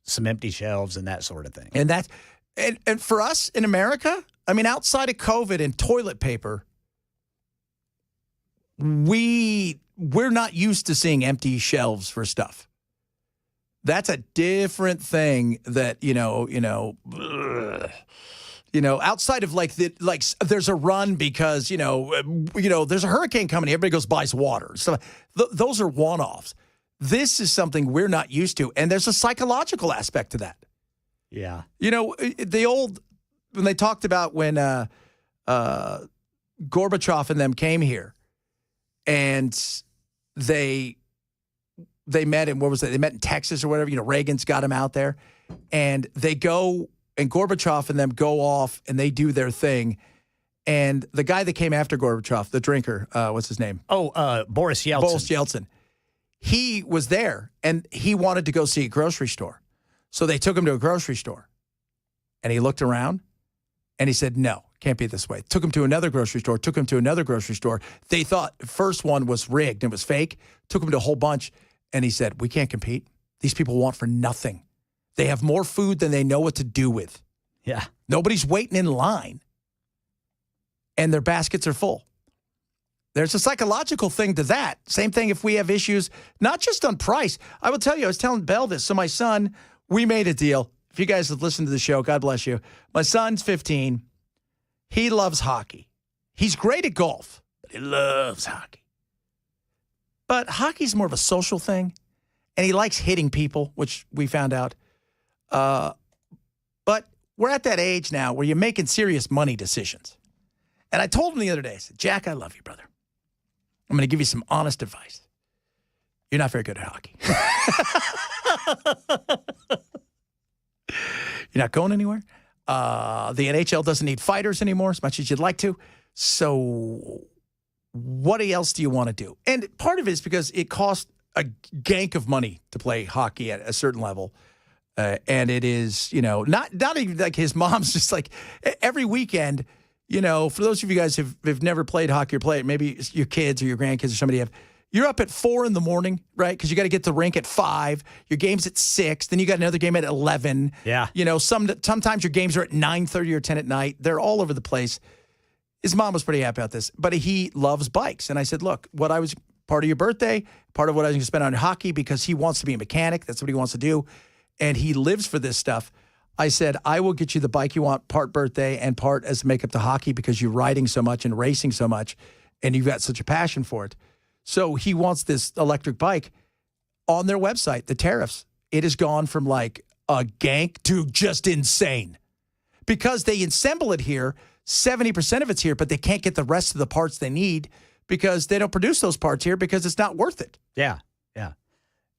some empty shelves and that sort of thing. And that's and for us in America, I mean, outside of COVID and toilet paper, we're not used to seeing empty shelves for stuff. That's a different thing that, outside of there's a run because, there's a hurricane coming, everybody goes buys water. So those are one-offs. This is something we're not used to. And there's a psychological aspect to that. Yeah. When they talked about when Gorbachev and them came here and they met in, they met in Texas or whatever, Reagan's got them out there and they go and Gorbachev and them go off and they do their thing. And the guy that came after Gorbachev, the drinker, what's his name? Boris Yeltsin. Boris Yeltsin. He was there and he wanted to go see a grocery store. So they took him to a grocery store and he looked around and he said, no, can't be this way. Took him to another grocery store, took him to another grocery store. They thought the first one was rigged and it was fake. Took him to a whole bunch and he said, we can't compete. These people want for nothing. They have more food than they know what to do with. Yeah. Nobody's waiting in line and their baskets are full. There's a psychological thing to that. Same thing if we have issues, not just on price. I will tell you, I was telling Belle this. So my son, we made a deal. If you guys have listened to the show, God bless you. My son's 15. He loves hockey. He's great at golf, but he loves hockey. But hockey's more of a social thing, and he likes hitting people, which we found out. But we're at that age now where you're making serious money decisions. And I told him the other day, I said, Jack, I love you, brother. I'm going to give you some honest advice. You're not very good at hockey. You're not going anywhere. The NHL doesn't need fighters anymore as much as you'd like to. So what else do you want to do? And part of it is because it costs a gank of money to play hockey at a certain level. And it is, not even like his mom's just like every weekend, for those of you guys who've never played hockey or play it, maybe your kids or your grandkids or somebody have, you're up at 4 a.m, right? Because you got to get to the rink at 5. Your game's at 6. Then you got another game at 11. Yeah. Sometimes your games are at 9:30 or 10 at night. They're all over the place. His mom was pretty happy about this, but he loves bikes. And I said, look, part of your birthday, part of what I was going to spend on hockey because he wants to be a mechanic. That's what he wants to do. And he lives for this stuff. I said, I will get you the bike you want, part birthday and part as to make up the hockey because you're riding so much and racing so much and you've got such a passion for it. So he wants this electric bike. On their website, the tariffs, it has gone from like a gank to just insane because they assemble it here, 70% of it's here, but they can't get the rest of the parts they need because they don't produce those parts here because it's not worth it. Yeah, yeah.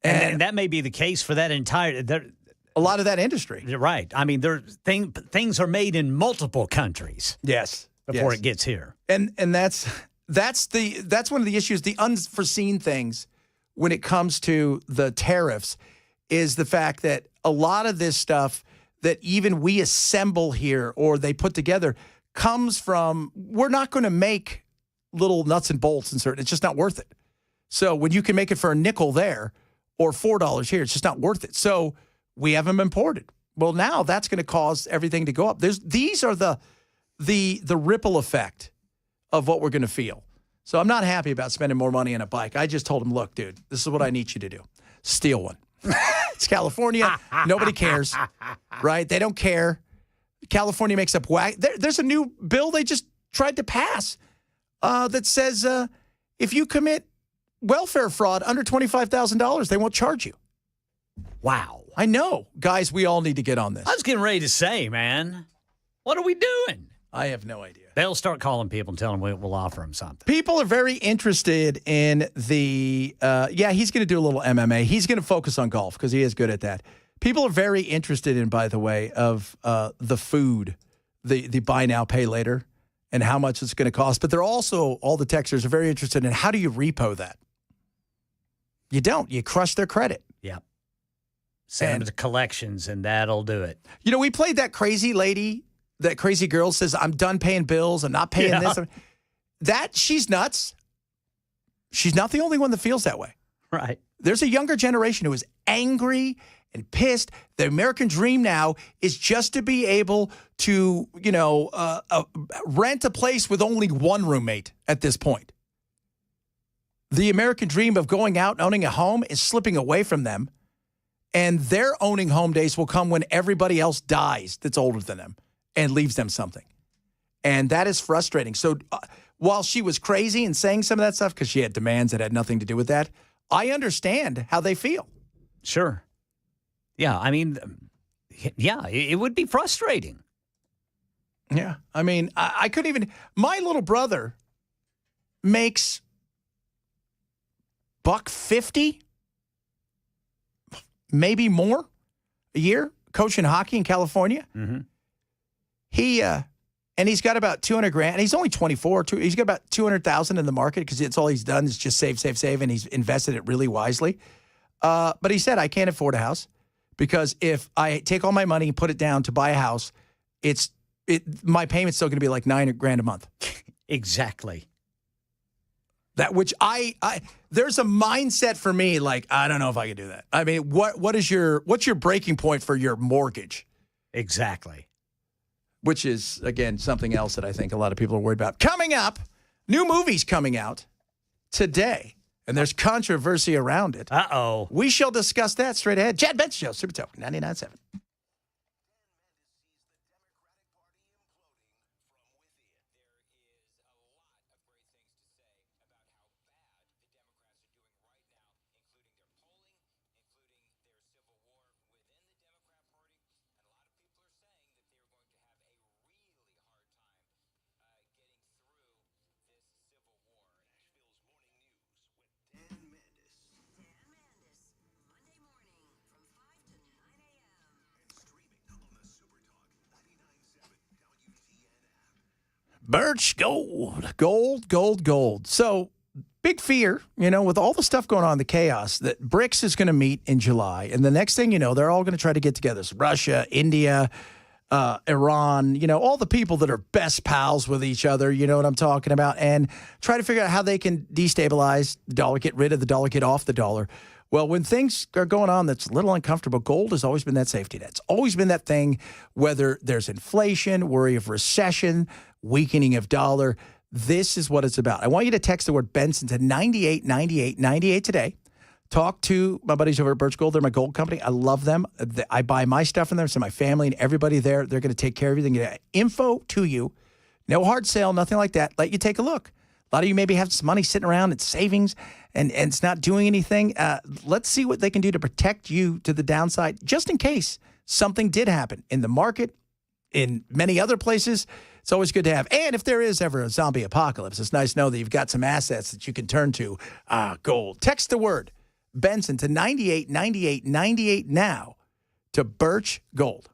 And that may be the case for that entire a lot of that industry. Right. I mean, things are made in multiple countries. Yes. Before it gets here. And that's one of the issues, the unforeseen things when it comes to the tariffs is the fact that a lot of this stuff that even we assemble here or they put together comes from, we're not going to make little nuts and bolts and certain, it's just not worth it. So when you can make it for a nickel there or $4 here, it's just not worth it. So we have them imported. Well, now that's going to cause everything to go up. These are the ripple effect of what we're going to feel. So I'm not happy about spending more money on a bike. I just told him, look, dude, this is what I need you to do. Steal one. It's California. Nobody cares, right? They don't care. California makes up there's a new bill they just tried to pass that says if you commit welfare fraud under $25,000, they won't charge you. Wow. I know. Guys, we all need to get on this. I was getting ready to say, man, what are we doing? I have no idea. They'll start calling people and telling them we'll offer them something. People are very interested in the, he's going to do a little MMA. He's going to focus on golf because he is good at that. People are very interested in, by the way, of the food, the buy now, pay later, and how much it's going to cost. But they're also, all the texters are very interested in how do you repo that? You don't. You crush their credit. Yep. Send them to collections, and that'll do it. You know, we played that crazy lady, that crazy girl says, I'm done paying bills. I'm not paying this. She's nuts. She's not the only one that feels that way. Right. There's a younger generation who is angry and pissed. The American dream now is just to be able to, rent a place with only one roommate at this point. The American dream of going out and owning a home is slipping away from them. And their owning home days will come when everybody else dies that's older than them and leaves them something. And that is frustrating. So while she was crazy and saying some of that stuff because she had demands that had nothing to do with that, I understand how they feel. Sure. Yeah, I mean, it would be frustrating. Yeah. I mean, I couldn't even, my little brother makes $150, maybe more a year, coaching hockey in California. Mm-hmm. And he's got about $200,000. And he's only 24. He's got about $200,000 in the market because it's all he's done is just save, and he's invested it really wisely. But he said, I can't afford a house because if I take all my money and put it down to buy a house, my payment's still going to be like $9,000 a month. Exactly. That which there's a mindset for me like I don't know if I can do that. I mean, what's your breaking point for your mortgage? Exactly. Which is, again, something else that I think a lot of people are worried about. Coming up, new movies coming out today, and there's controversy around it. Uh-oh. We shall discuss that straight ahead. Chad Benson Show, Super Talk 99.7. Birch gold. So big fear, with all the stuff going on, the chaos, that BRICS is going to meet in July. And the next thing you know, they're all going to try to get together. So Russia, India, Iran, all the people that are best pals with each other, you know what I'm talking about, and try to figure out how they can destabilize the dollar, get rid of the dollar, get off the dollar. Well, when things are going on that's a little uncomfortable, gold has always been that safety net. It's always been that thing, whether there's inflation, worry of recession, weakening of dollar. This is what it's about. I want you to text the word Benson to 989898 today. Talk to my buddies over at Birch Gold. They're my gold company. I love them. I buy my stuff from them. So my family and everybody there, they're going to take care of everything. Get info to you. No hard sale, nothing like that. Let you take a look. A lot of you maybe have some money sitting around, it's savings, and it's not doing anything. Let's see what they can do to protect you to the downside, just in case something did happen in the market, in many other places, it's always good to have. And if there is ever a zombie apocalypse, it's nice to know that you've got some assets that you can turn to. Gold. Text the word Benson to 989898 now to Birch Gold.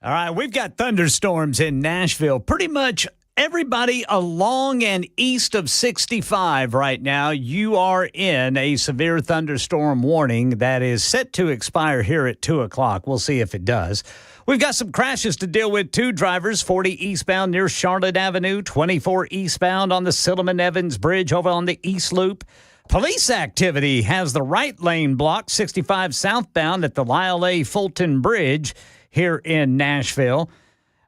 All right, we've got thunderstorms in Nashville. Pretty much everybody along and east of 65 right now, you are in a severe thunderstorm warning that is set to expire here at 2 o'clock. We'll see if it does. We've got some crashes to deal with, too. Drivers 40 eastbound near Charlotte Avenue, 24 eastbound on the Silliman Evans Bridge over on the East Loop. Police activity has the right lane blocked, 65 southbound at the Lyle A. Fulton Bridge here in Nashville.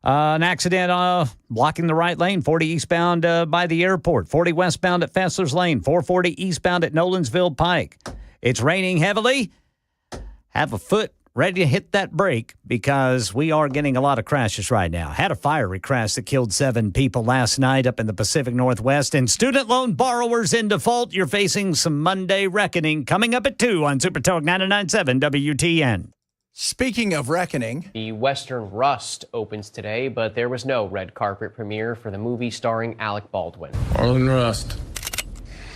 An accident blocking the right lane, 40 eastbound by the airport, 40 westbound at Fessler's Lane, 440 eastbound at Nolensville Pike. It's raining heavily. Have a foot ready to hit that brake because we are getting a lot of crashes right now. Had a fiery crash that killed 7 people last night up in the Pacific Northwest. And student loan borrowers in default, you're facing some Monday reckoning coming up at 2 on Super Talk 99.7 WTN. Speaking of reckoning, the Western Rust opens today, but there was no red carpet premiere for the movie starring Alec Baldwin. Arlen Rust.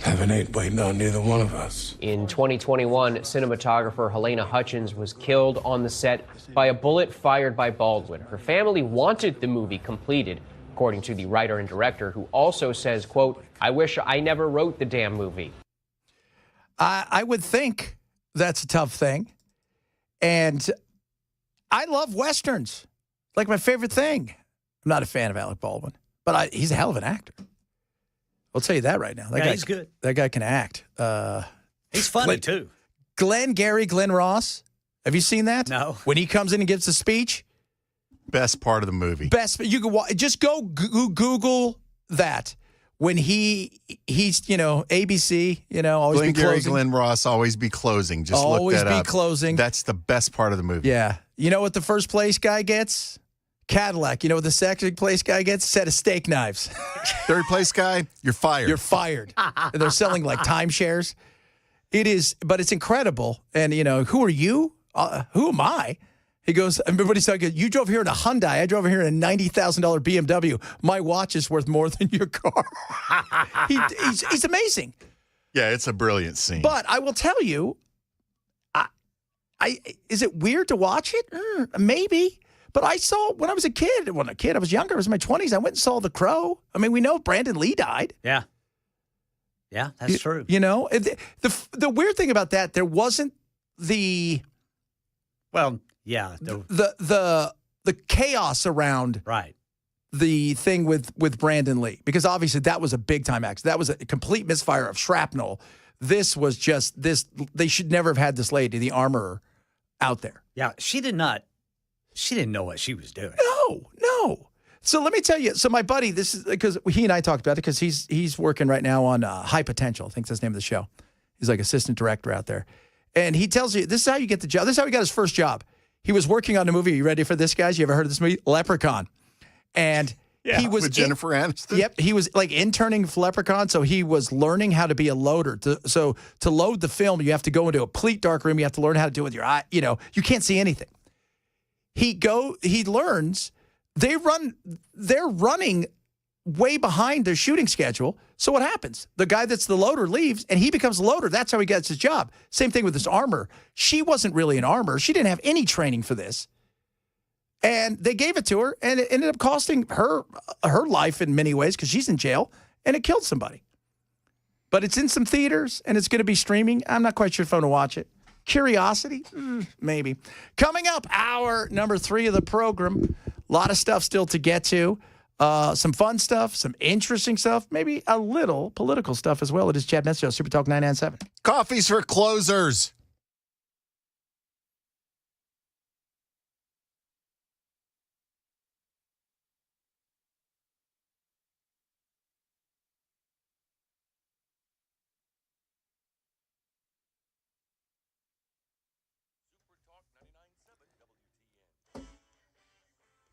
Heaven ain't waiting on neither one of us. In 2021, cinematographer Helena Hutchins was killed on the set by a bullet fired by Baldwin. Her family wanted the movie completed, according to the writer and director, who also says, quote, "I wish I never wrote the damn movie." I would think that's a tough thing. And I love Westerns. Like my favorite thing. I'm not a fan of Alec Baldwin, but he's a hell of an actor. I'll tell you that right now. He's good. That guy can act. He's funny, too. Glenn Ross. Have you seen that? No. When he comes in and gives a speech. Best part of the movie. You can just go Google that. When he's, ABC, always be closing. Glenn Ross, always be closing. Just always look that up. Always be closing. That's the best part of the movie. Yeah. You know what the first place guy gets? Cadillac. You know what the second place guy gets? Set of steak knives. Third place guy, you're fired. You're fired. And they're selling like timeshares. It is, but it's incredible. And, who are you? Who am I? He goes, everybody's like, you drove here in a Hyundai. I drove here in a $90,000 BMW. My watch is worth more than your car. He's amazing. Yeah, it's a brilliant scene. But I will tell you, is it weird to watch it? Maybe. But I saw when I was a kid. When I was younger. I was in my 20s. I went and saw The Crow. I mean, we know Brandon Lee died. Yeah. Yeah, that's true. The weird thing about that, there wasn't the... Well... Yeah, the chaos around the thing with Brandon Lee, because obviously that was a big time accident. That was a complete misfire of shrapnel. This was just this. They should never have had this lady, the armorer, out there. Yeah, she didn't know what she was doing. No. So let me tell you. So my buddy, this is because he and I talked about it because he's working right now on High Potential. I think that's the name of the show. He's like assistant director out there, and he tells you this is how you get the job. This is how he got his first job. He was working on a movie. Are you ready for this, guys? You ever heard of this movie? Leprechaun. And he was with Jennifer Aniston. Yep. He was like interning for Leprechaun. So he was learning how to be a loader. So to load the film, you have to go into a complete dark room. You have to learn how to do it with your eye. You can't see anything. He learns they're running way behind their shooting schedule. So what happens? The guy that's the loader leaves, and he becomes the loader. That's how he gets his job. Same thing with this armor. She wasn't really an armor. She didn't have any training for this. And they gave it to her, and it ended up costing her life in many ways because she's in jail, and it killed somebody. But it's in some theaters, and it's going to be streaming. I'm not quite sure if I'm going to watch it. Curiosity? Maybe. Coming up, hour number 3 of the program. A lot of stuff still to get to. Some fun stuff, some interesting stuff, maybe a little political stuff as well. It is Chad Metzger, Super Talk 997. Coffees for closers.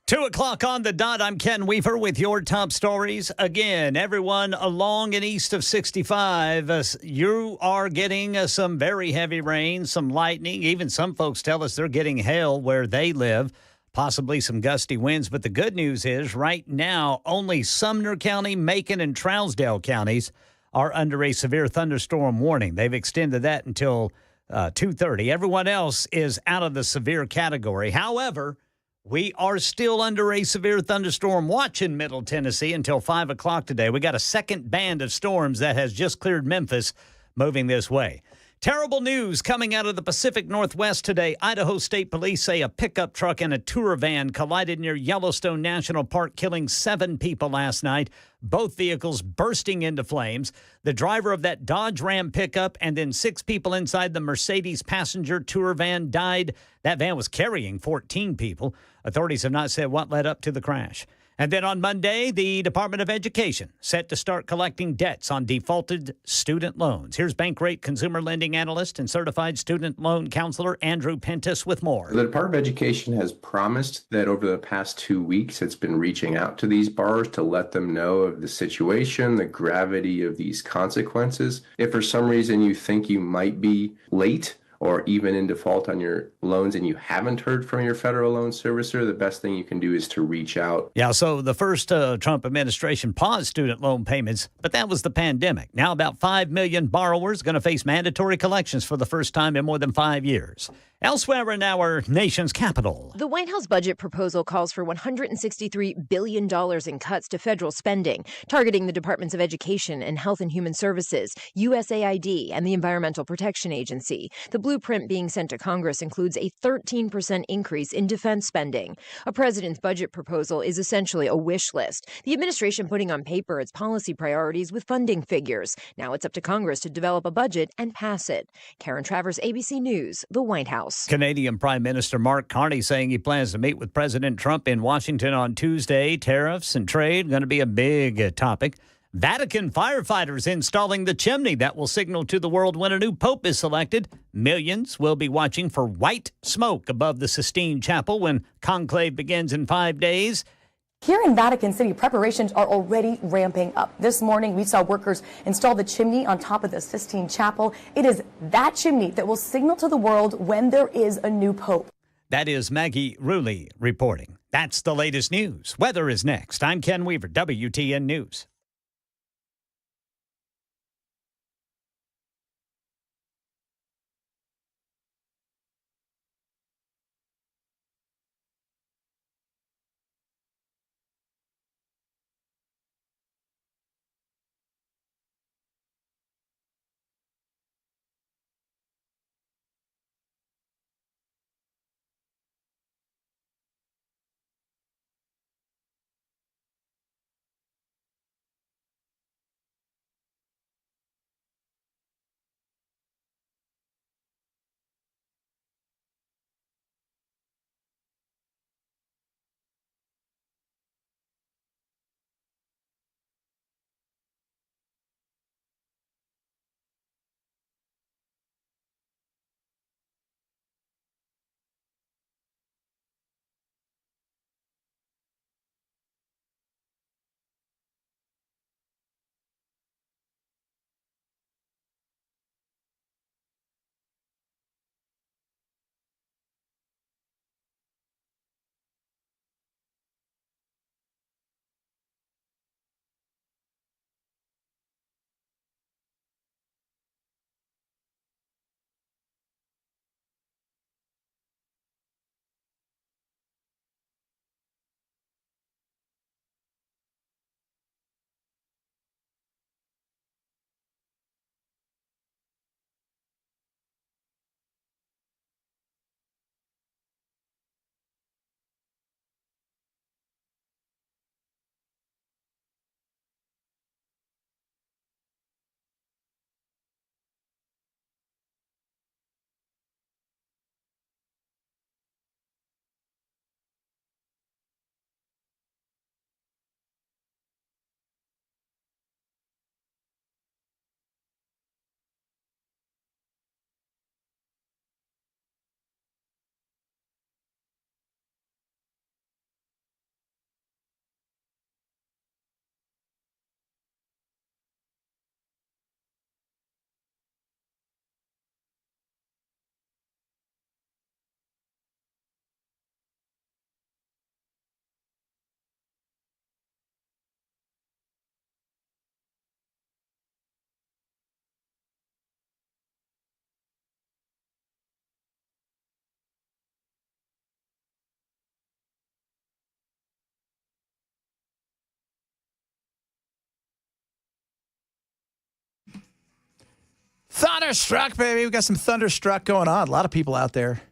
Two o'clock on the dot. I'm Ken Weaver with your top stories. Again, everyone along and east of 65, you are getting some very heavy rain, some lightning. Even some folks tell us they're getting hail where they live, possibly some gusty winds. But the good news is right now, only Sumner County, Macon, and Trousdale counties are under a severe thunderstorm warning. They've extended that until 2:30. Everyone else is out of the severe category. However, we are still under a severe thunderstorm watch in Middle Tennessee until 5 o'clock today. We got a second band of storms that has just cleared Memphis, moving this way. Terrible news coming out of the Pacific Northwest today. Idaho State Police say a pickup truck and a tour van collided near Yellowstone National Park, killing 7 people last night, both vehicles bursting into flames. The driver of that Dodge Ram pickup and then 6 people inside the Mercedes passenger tour van died. That van was carrying 14 people. Authorities have not said what led up to the crash. And then on Monday, the Department of Education set to start collecting debts on defaulted student loans. Here's Bankrate consumer lending analyst and certified student loan counselor Andrew Pentis with more. The Department of Education has promised that over the past 2 weeks, it's been reaching out to these borrowers to let them know of the situation, the gravity of these consequences. If for some reason you think you might be late or even in default on your loans and you haven't heard from your federal loan servicer, the best thing you can do is to reach out. Yeah, so the first Trump administration paused student loan payments, but that was the pandemic. Now about 5 million borrowers going to face mandatory collections for the first time in more than 5 years. Elsewhere in our nation's capital. The White House budget proposal calls for $163 billion in cuts to federal spending, targeting the Departments of Education and Health and Human Services, USAID, and the Environmental Protection Agency. The blueprint being sent to Congress includes a 13% increase in defense spending. A president's budget proposal is essentially a wish list, the administration putting on paper its policy priorities with funding figures. Now it's up to Congress to develop a budget and pass it. Karen Travers, ABC News, the White House. Canadian Prime Minister Mark Carney saying he plans to meet with President Trump in Washington on Tuesday. Tariffs and trade going to be a big topic. Vatican firefighters installing the chimney that will signal to the world when a new pope is selected. Millions will be watching for white smoke above the Sistine Chapel when conclave begins in 5 days. Here in Vatican City, preparations are already ramping up. This morning, we saw workers install the chimney on top of the Sistine Chapel. It is that chimney that will signal to the world when there is a new pope. That is Maggie Rulli reporting. That's the latest news. Weather is next. I'm Ken Weaver, WTN News. Thunderstruck, baby. We got some Thunderstruck going on. A lot of people out there.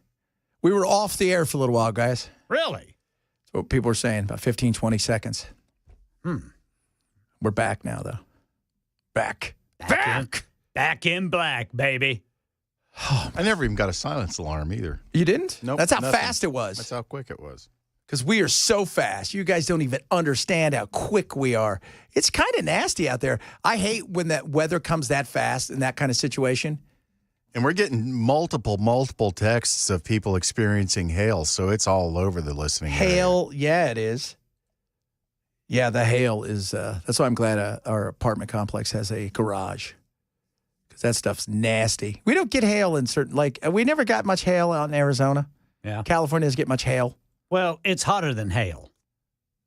We were off the air for a little while, guys. Really? That's what people were saying, about 15, 20 seconds. We're back now, though. Back. Back in black, baby. I never even got a silence alarm either. You didn't? Nope. That's how nothing. fast it was. That's how quick it was. Because we are so fast. You guys don't even understand how quick we are. It's kind of nasty out there. I hate when that weather comes that fast in that kind of situation. And we're getting multiple texts of people experiencing hail, so it's all over the listening Hail, area. yeah, it is. Yeah, the hail is, that's why I'm glad our apartment complex has a garage. Because That stuff's nasty. We don't get hail in certain, we never got much hail out in Arizona. Yeah. California doesn't get much hail. Well, it's hotter than hail.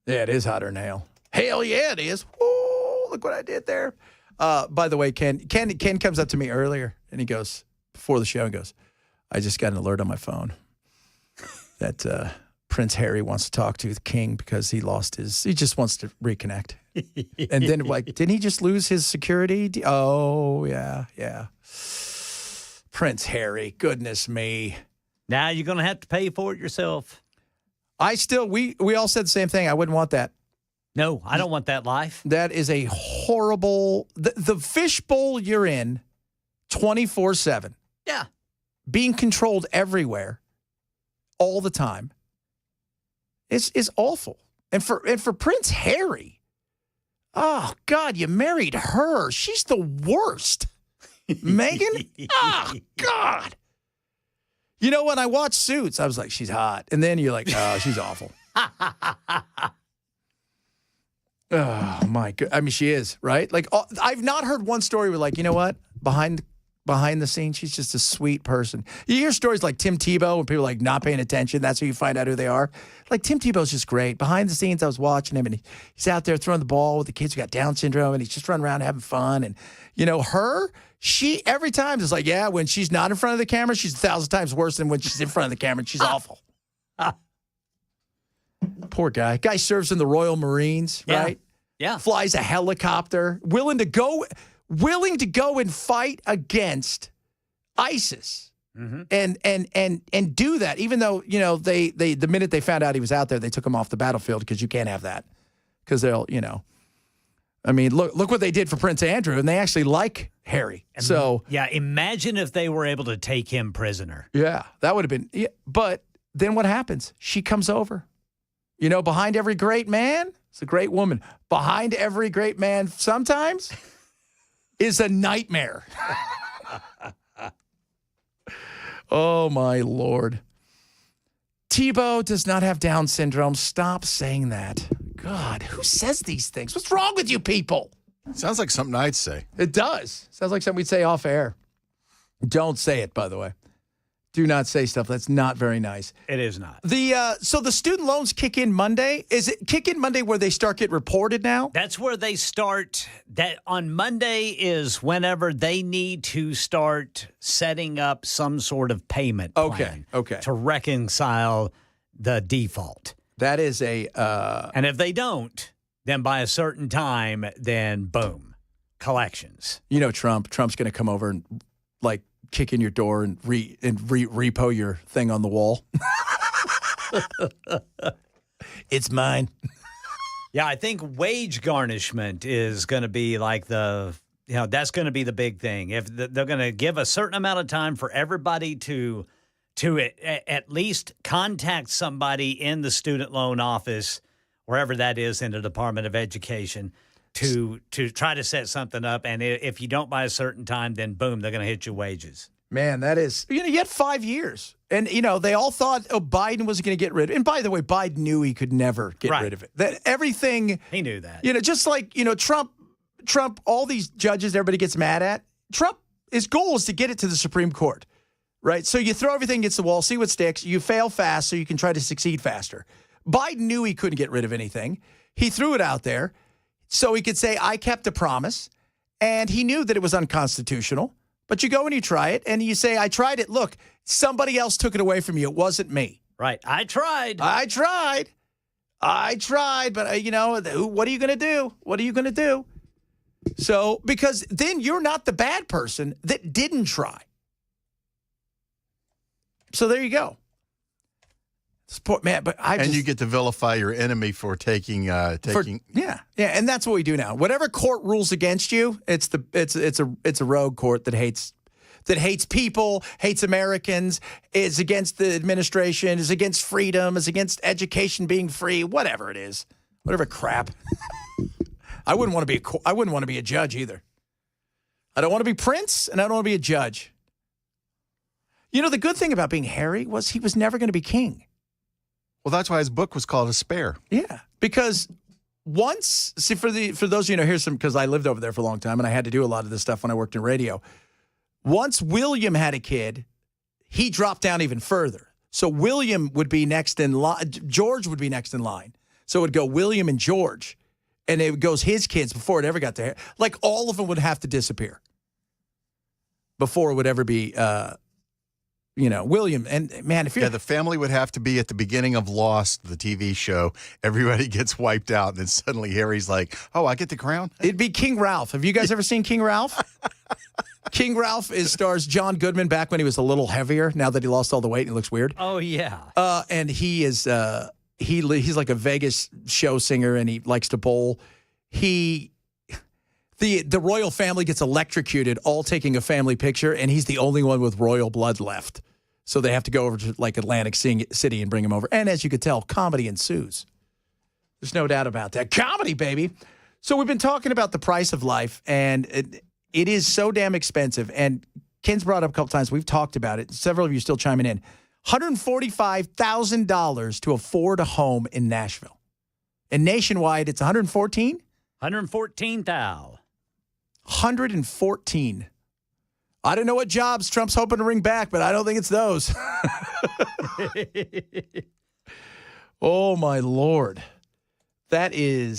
Yeah, it is hotter than hail. Hell yeah, it is. Woo, look what I did there. By the way, Ken comes up to me earlier, and he goes, before the show, and goes, I just got an alert on my phone that Prince Harry wants to talk to the king because he just wants to reconnect. And then, didn't he just lose his security? Oh, yeah. Prince Harry, goodness me. Now you're going to have to pay for it yourself. We all said the same thing. I wouldn't want that. No, I don't want that life. That is a horrible, the fishbowl you're in 24/7. Yeah. Being controlled everywhere, all the time, is awful. And for Prince Harry, oh, God, you married her. She's the worst. Meghan? Oh, God. You know, when I watched Suits, I was like, she's hot. And then you're like, oh, she's awful. Oh, my God. I mean, she is, right? I've not heard one story where, you know what? Behind the scenes, she's just a sweet person. You hear stories like Tim Tebow when people are not paying attention. That's how you find out who they are. Tim Tebow's just great. Behind the scenes, I was watching him, and he's out there throwing the ball with the kids who got Down syndrome, and he's just running around having fun. And, she every time is when she's not in front of the camera, she's 1,000 times worse than when she's in front of the camera, and she's awful. Poor guy. Guy serves in the Royal Marines, right? Yeah. Flies a helicopter, willing to go and fight against ISIS, and do that. Even though they the minute they found out he was out there, they took him off the battlefield because you can't have that because they'll I mean, look what they did for Prince Andrew, and they actually like Harry. So yeah, imagine if they were able to take him prisoner. Yeah, that would have been. Yeah, but then what happens? She comes over. Behind every great man, it's a great woman. Behind every great man, sometimes, is a nightmare. Oh, my Lord. Tebow does not have Down syndrome. Stop saying that. God, who says these things? What's wrong with you people? Sounds like something I'd say. It does. Sounds like something we'd say off air. Don't say it, by the way. Do not say stuff that's not very nice. It is not. So the student loans kick in Monday. Is it kick in Monday where they start getting reported now? That's where they start. That on Monday is whenever they need to start setting up some sort of payment plan. Okay. To reconcile the default. That is and if they don't, then by a certain time, then boom, collections. Trump's going to come over and kick in your door and repo your thing on the wall. It's mine. Yeah, I think wage garnishment is going to be that's going to be the big thing. If they're going to give a certain amount of time for everybody to at least contact somebody in the student loan office, wherever that is in the Department of Education, to try to set something up. And if you don't by a certain time, then boom, they're going to hit your wages. Man, that is, you had 5 years. And, they all thought, Biden was going to get rid of it. And by the way, Biden knew he could never get rid of it. That everything. He knew that. Just like, Trump, all these judges everybody gets mad at. Trump, his goal is to get it to the Supreme Court, right? So you throw everything against the wall, see what sticks. You fail fast so you can try to succeed faster. Biden knew he couldn't get rid of anything. He threw it out there so he could say, I kept a promise. And he knew that it was unconstitutional. But you go and you try it, and you say, I tried it. Look, somebody else took it away from you. It wasn't me. Right. I tried. But, what are you going to do? What are you going to do? So, because then you're not the bad person that didn't try. So there you go. Support, man, but you get to vilify your enemy for taking. Yeah, and that's what we do now. Whatever court rules against you, it's a rogue court that hates people, hates Americans, is against the administration, is against freedom, is against education being free, whatever it is, whatever crap. I wouldn't want to be a judge either. I don't want to be Prince, and I don't want to be a judge. The good thing about being Harry was he was never going to be king. Well, that's why his book was called A Spare. Yeah, because for those of you here's some, because I lived over there for a long time and I had to do a lot of this stuff when I worked in radio. Once William had a kid, he dropped down even further. So William would be next in line. George would be next in line. So it would go William and George. And it goes his kids before it ever got there. Like all of them would have to disappear before it would ever be, William. And man, if you're. Yeah, the family would have to be at the beginning of Lost, the TV show. Everybody gets wiped out. And then suddenly Harry's like, oh, I get the crown? It'd be King Ralph. Have you guys ever seen King Ralph? King Ralph stars John Goodman back when he was a little heavier. Now that he lost all the weight and he looks weird. Oh, yeah. And he is he's like a Vegas show singer and he likes to bowl. The royal family gets electrocuted, all taking a family picture, and he's the only one with royal blood left. So they have to go over to like Atlantic City and bring him over. And as you could tell, comedy ensues. There's no doubt about that. Comedy, baby. So we've been talking about the price of life, and it is so damn expensive. And Ken's brought up a couple times. We've talked about it. Several of you still chiming in. $145,000 to afford a home in Nashville. And nationwide, it's 114? 114,000. 114. I don't know what jobs Trump's hoping to bring back, but I don't think it's those. Oh, my Lord. I'm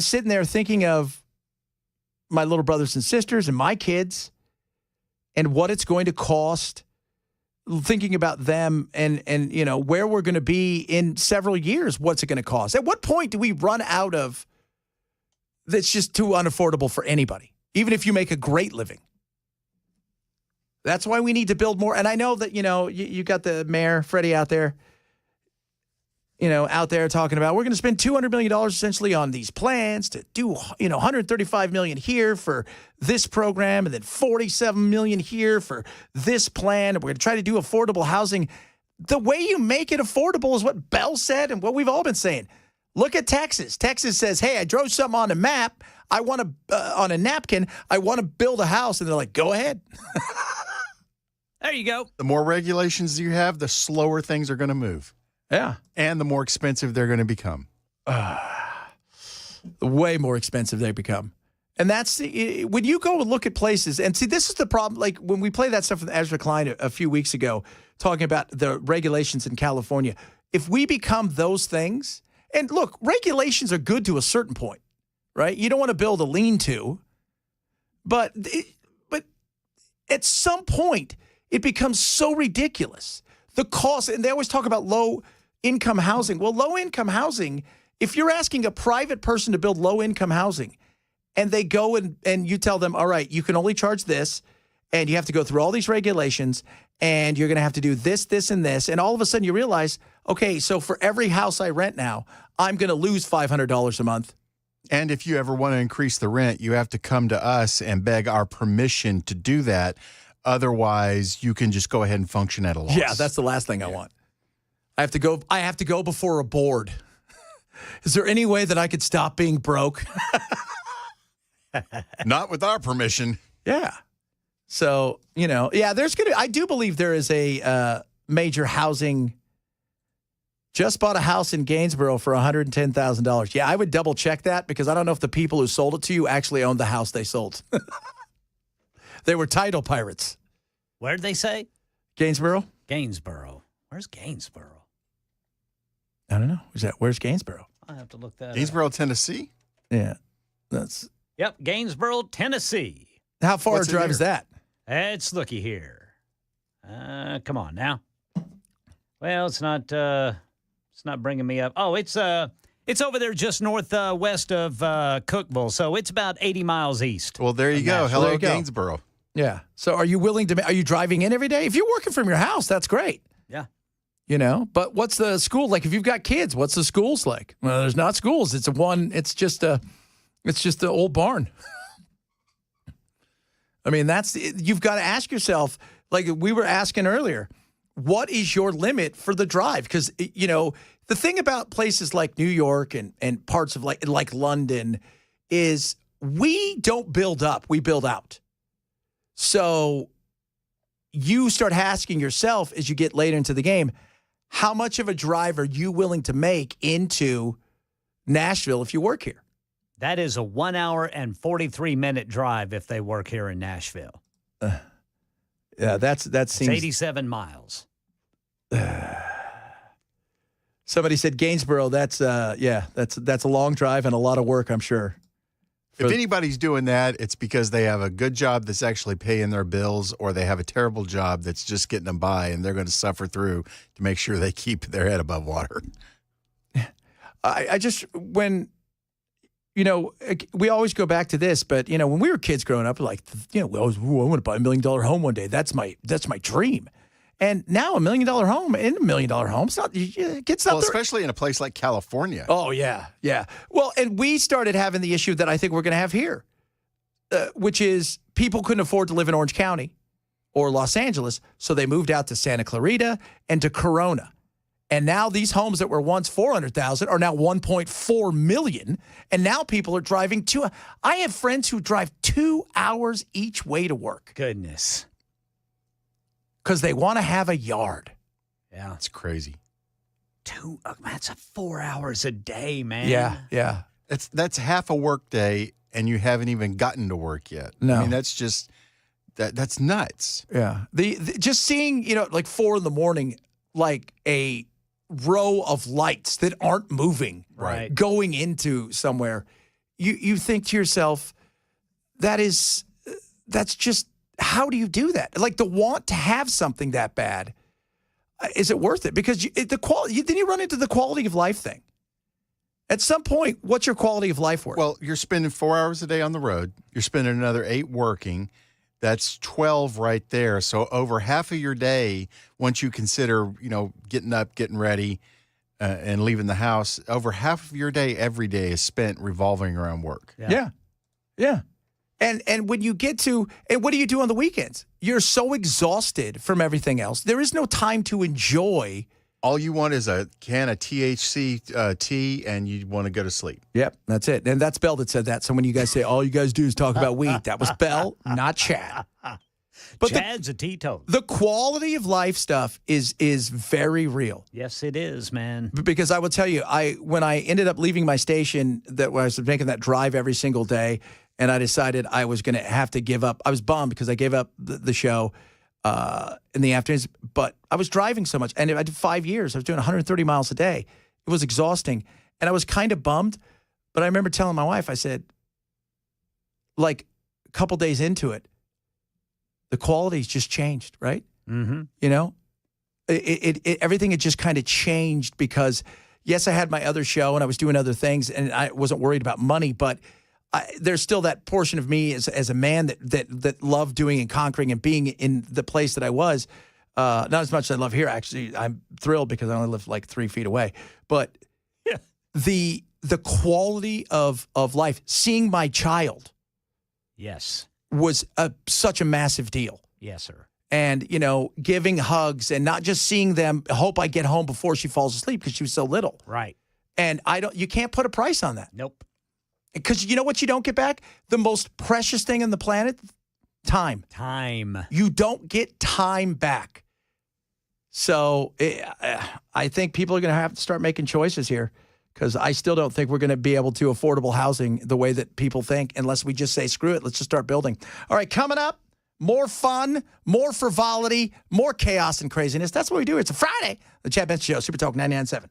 sitting there thinking of my little brothers and sisters and my kids and what it's going to cost, thinking about them and where we're going to be in several years. What's it going to cost? At what point do we run out of that's just too unaffordable for anybody, even if you make a great living? That's why we need to build more. And I know that, you got the mayor, Freddie, out there talking about we're going to spend $200 million essentially on these plans to do, $135 million here for this program and then $47 million here for this plan. And we're going to try to do affordable housing. The way you make it affordable is what Bell said and what we've all been saying. Look at Texas. Texas says, hey, I drew something on a map. I want to, on a napkin, I want to build a house. And they're like, go ahead. There you go. The more regulations you have, the slower things are going to move. Yeah. And the more expensive they're going to become. Way more expensive they become. And that's when you go and look at places. And see, this is the problem. Like when we play that stuff with Ezra Klein a few weeks ago, talking about the regulations in California, if we become those things, and look, regulations are good to a certain point, right? You don't want to build a lean-to, but at some point, it becomes so ridiculous. The cost, and they always talk about low-income housing. Well, low-income housing, if you're asking a private person to build low-income housing, and they go and you tell them, all right, you can only charge this, and you have to go through all these regulations, and you're going to have to do this, this, and this, and all of a sudden you realize, okay, so for every house I rent now, I'm going to lose $500 a month. And if you ever want to increase the rent, you have to come to us and beg our permission to do that. Otherwise, you can just go ahead and function at a loss. Yeah, that's the last thing I want. I have to go before a board. Is there any way that I could stop being broke? Not with our permission. Yeah. So, I do believe there is a major housing. Just bought a house in Gainesboro for $110,000. Yeah, I would double check that because I don't know if the people who sold it to you actually owned the house they sold. They were title pirates. Where did they say? Gainesboro. Gainesboro. Where's Gainesboro? I don't know. Where's Gainesboro? I have to look that Gainesboro, up. Tennessee? Yeah. Yep, Gainesboro, Tennessee. How far a drive is that? It's looky here. Come on now. Well, it's not bringing me up. Oh, it's over there just northwest of Cookville, so it's about 80 miles east. Well, there you go. Hello, Gainesboro. Yeah. So are you driving in every day? If you're working from your house, that's great. Yeah. But what's the school like? If you've got kids, what's the schools like? Well, there's not schools. It's just the old barn. I mean, you've got to ask yourself, like we were asking earlier, what is your limit for the drive? Because, the thing about places like New York and parts of like London is we don't build up, we build out. So you start asking yourself as you get later into the game, how much of a drive are you willing to make into Nashville if you work here? That is a 1 hour and 43-minute drive if they work here in Nashville. Yeah, that It's seems 87 miles. Somebody said Gainsboro. That's a long drive and a lot of work, I'm sure. If anybody's doing that, it's because they have a good job that's actually paying their bills, or they have a terrible job that's just getting them by, and they're going to suffer through to make sure they keep their head above water. I just, when, we always go back to this, but, when we were kids growing up, like, we always, I want to buy $1 million home one day. That's my dream. And now $1 million home in $1 million home, it gets up there. Especially in a place like California. Oh, yeah. Well, and we started having the issue that I think we're going to have here, which is people couldn't afford to live in Orange County or Los Angeles, so they moved out to Santa Clarita and to Corona. And now these homes that were once $400,000 are now $1.4 million. And now people are driving I have friends who drive 2 hours each way to work. Goodness. Because they want to have a yard. Yeah. It's crazy. That's 4 hours a day, man. Yeah. That's half a work day, and you haven't even gotten to work yet. No. I mean, that's just, that's nuts. Yeah. The just seeing, like 4 a.m, like a row of lights that aren't moving, right, going into somewhere, you think to yourself, that's just, how do you do that? Like, the want to have something that bad, is it worth it? Because the quality, then you run into the quality of life thing. At some point, what's your quality of life worth? Well, you're spending 4 hours a day on the road. You're spending another 8 working. That's 12 right there. So over half of your day, once you consider, getting up, getting ready, and leaving the house, over half of your day every day is spent revolving around work. Yeah. And when you get to, and what do you do on the weekends? You're so exhausted from everything else. There is no time to enjoy. All you want is a can of THC tea, and you want to go to sleep. Yep, that's it. And that's Bell that said that. So when you guys say, all you guys do is talk about weed, that was Bell, not Chad. But Chad's a teetotal. The quality of life stuff is very real. Yes, it is, man. Because I will tell you, when I ended up leaving my station, when I was making that drive every single day, and I decided I was going to have to give up. I was bummed because I gave up the show in the afternoons, but I was driving so much. And I did 5 years. I was doing 130 miles a day. It was exhausting. And I was kind of bummed. But I remember telling my wife, I said, like a couple days into it, the quality's just changed, right? Mm-hmm. Everything had just kind of changed because, yes, I had my other show and I was doing other things and I wasn't worried about money, but there's still that portion of me as a man that loved doing and conquering and being in the place that I was. Not as much as I love here, actually. I'm thrilled because I only live like 3 feet away. But the quality of life, seeing my child, yes, was such a massive deal. Yes, sir. And, giving hugs and not just seeing them, hope I get home before she falls asleep because she was so little. Right. And you can't put a price on that. Nope. Because you know what you don't get back? The most precious thing on the planet? Time. You don't get time back. So I think people are going to have to start making choices here because I still don't think we're going to be able to affordable housing the way that people think unless we just say, screw it, let's just start building. All right, coming up, more fun, more frivolity, more chaos and craziness. That's what we do. It's a Friday. The Chad Benson Show, Super Talk 99.7.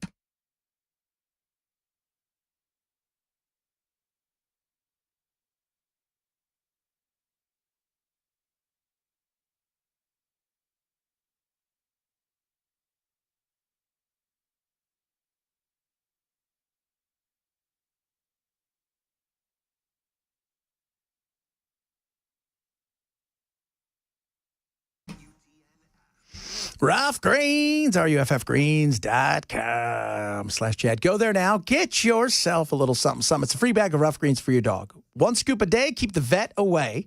Rough Greens, ruffgreens.com/Chad. Go there now. Get yourself a little something. It's a free bag of Rough Greens for your dog. 1 scoop a day. Keep the vet away.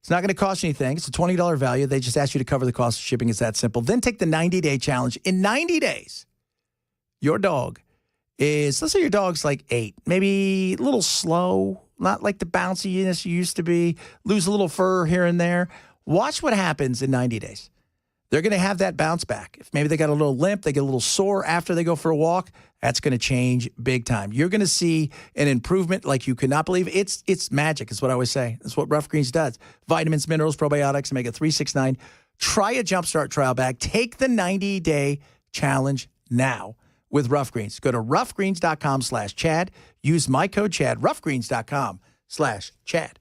It's not going to cost you anything. It's a $20 value. They just ask you to cover the cost of shipping. It's that simple. Then take the 90-day challenge. In 90 days, your dog is, let's say your dog's like 8, maybe a little slow, not like the bounciness you used to be, lose a little fur here and there. Watch what happens in 90 days. they're going to have that bounce back. If maybe they got a little limp, they get a little sore after they go for a walk, that's going to change big time. You're going to see an improvement like you could not believe. It's magic, is what I always say. That's what Rough Greens does. Vitamins, minerals, probiotics, omega 369. Try a Jumpstart trial bag. Take the 90-day challenge now with Rough Greens. Go to roughgreens.com/Chad. Use my code Chad, roughgreens.com/Chad.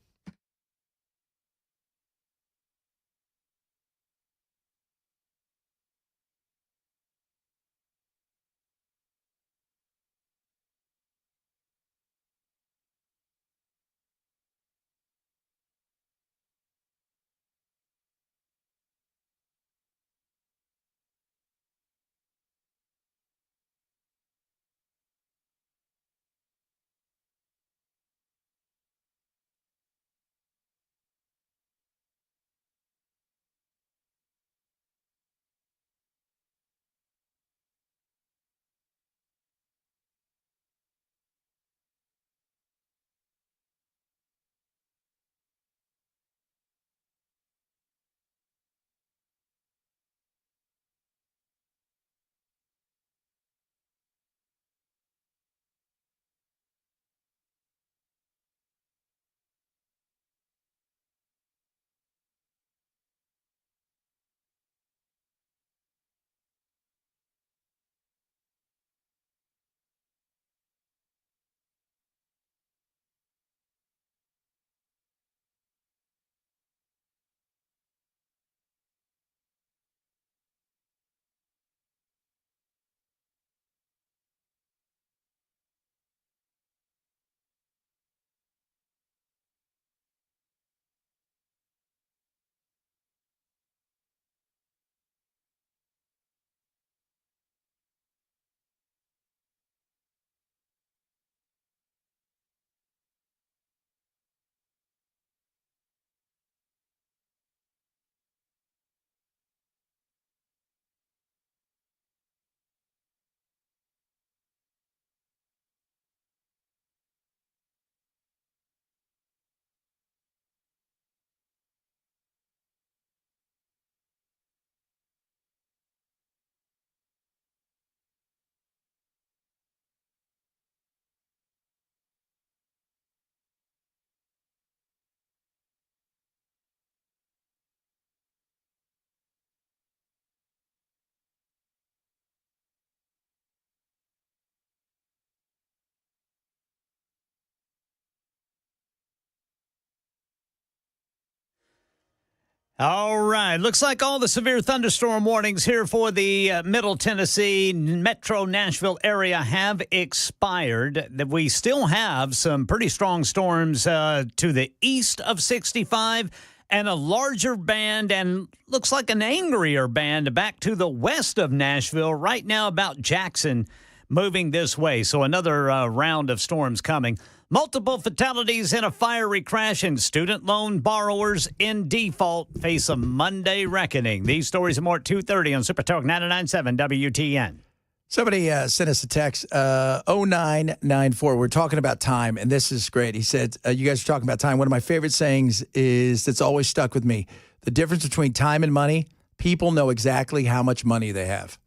All right. Looks like all the severe thunderstorm warnings here for the Middle Tennessee, Metro Nashville area have expired. We still have some pretty strong storms to the east of 65 and a larger band and looks like an angrier band back to the west of Nashville right now about Jackson moving this way. So another round of storms coming. Multiple fatalities in a fiery crash, and student loan borrowers in default face a Monday reckoning. These stories and more at 2:30 on Super Talk 99.7 WTN. Somebody sent us a text, 0994. We're talking about time, and this is great. He said, you guys are talking about time. One of my favorite sayings is that's always stuck with me. The difference between time and money, people know exactly how much money they have.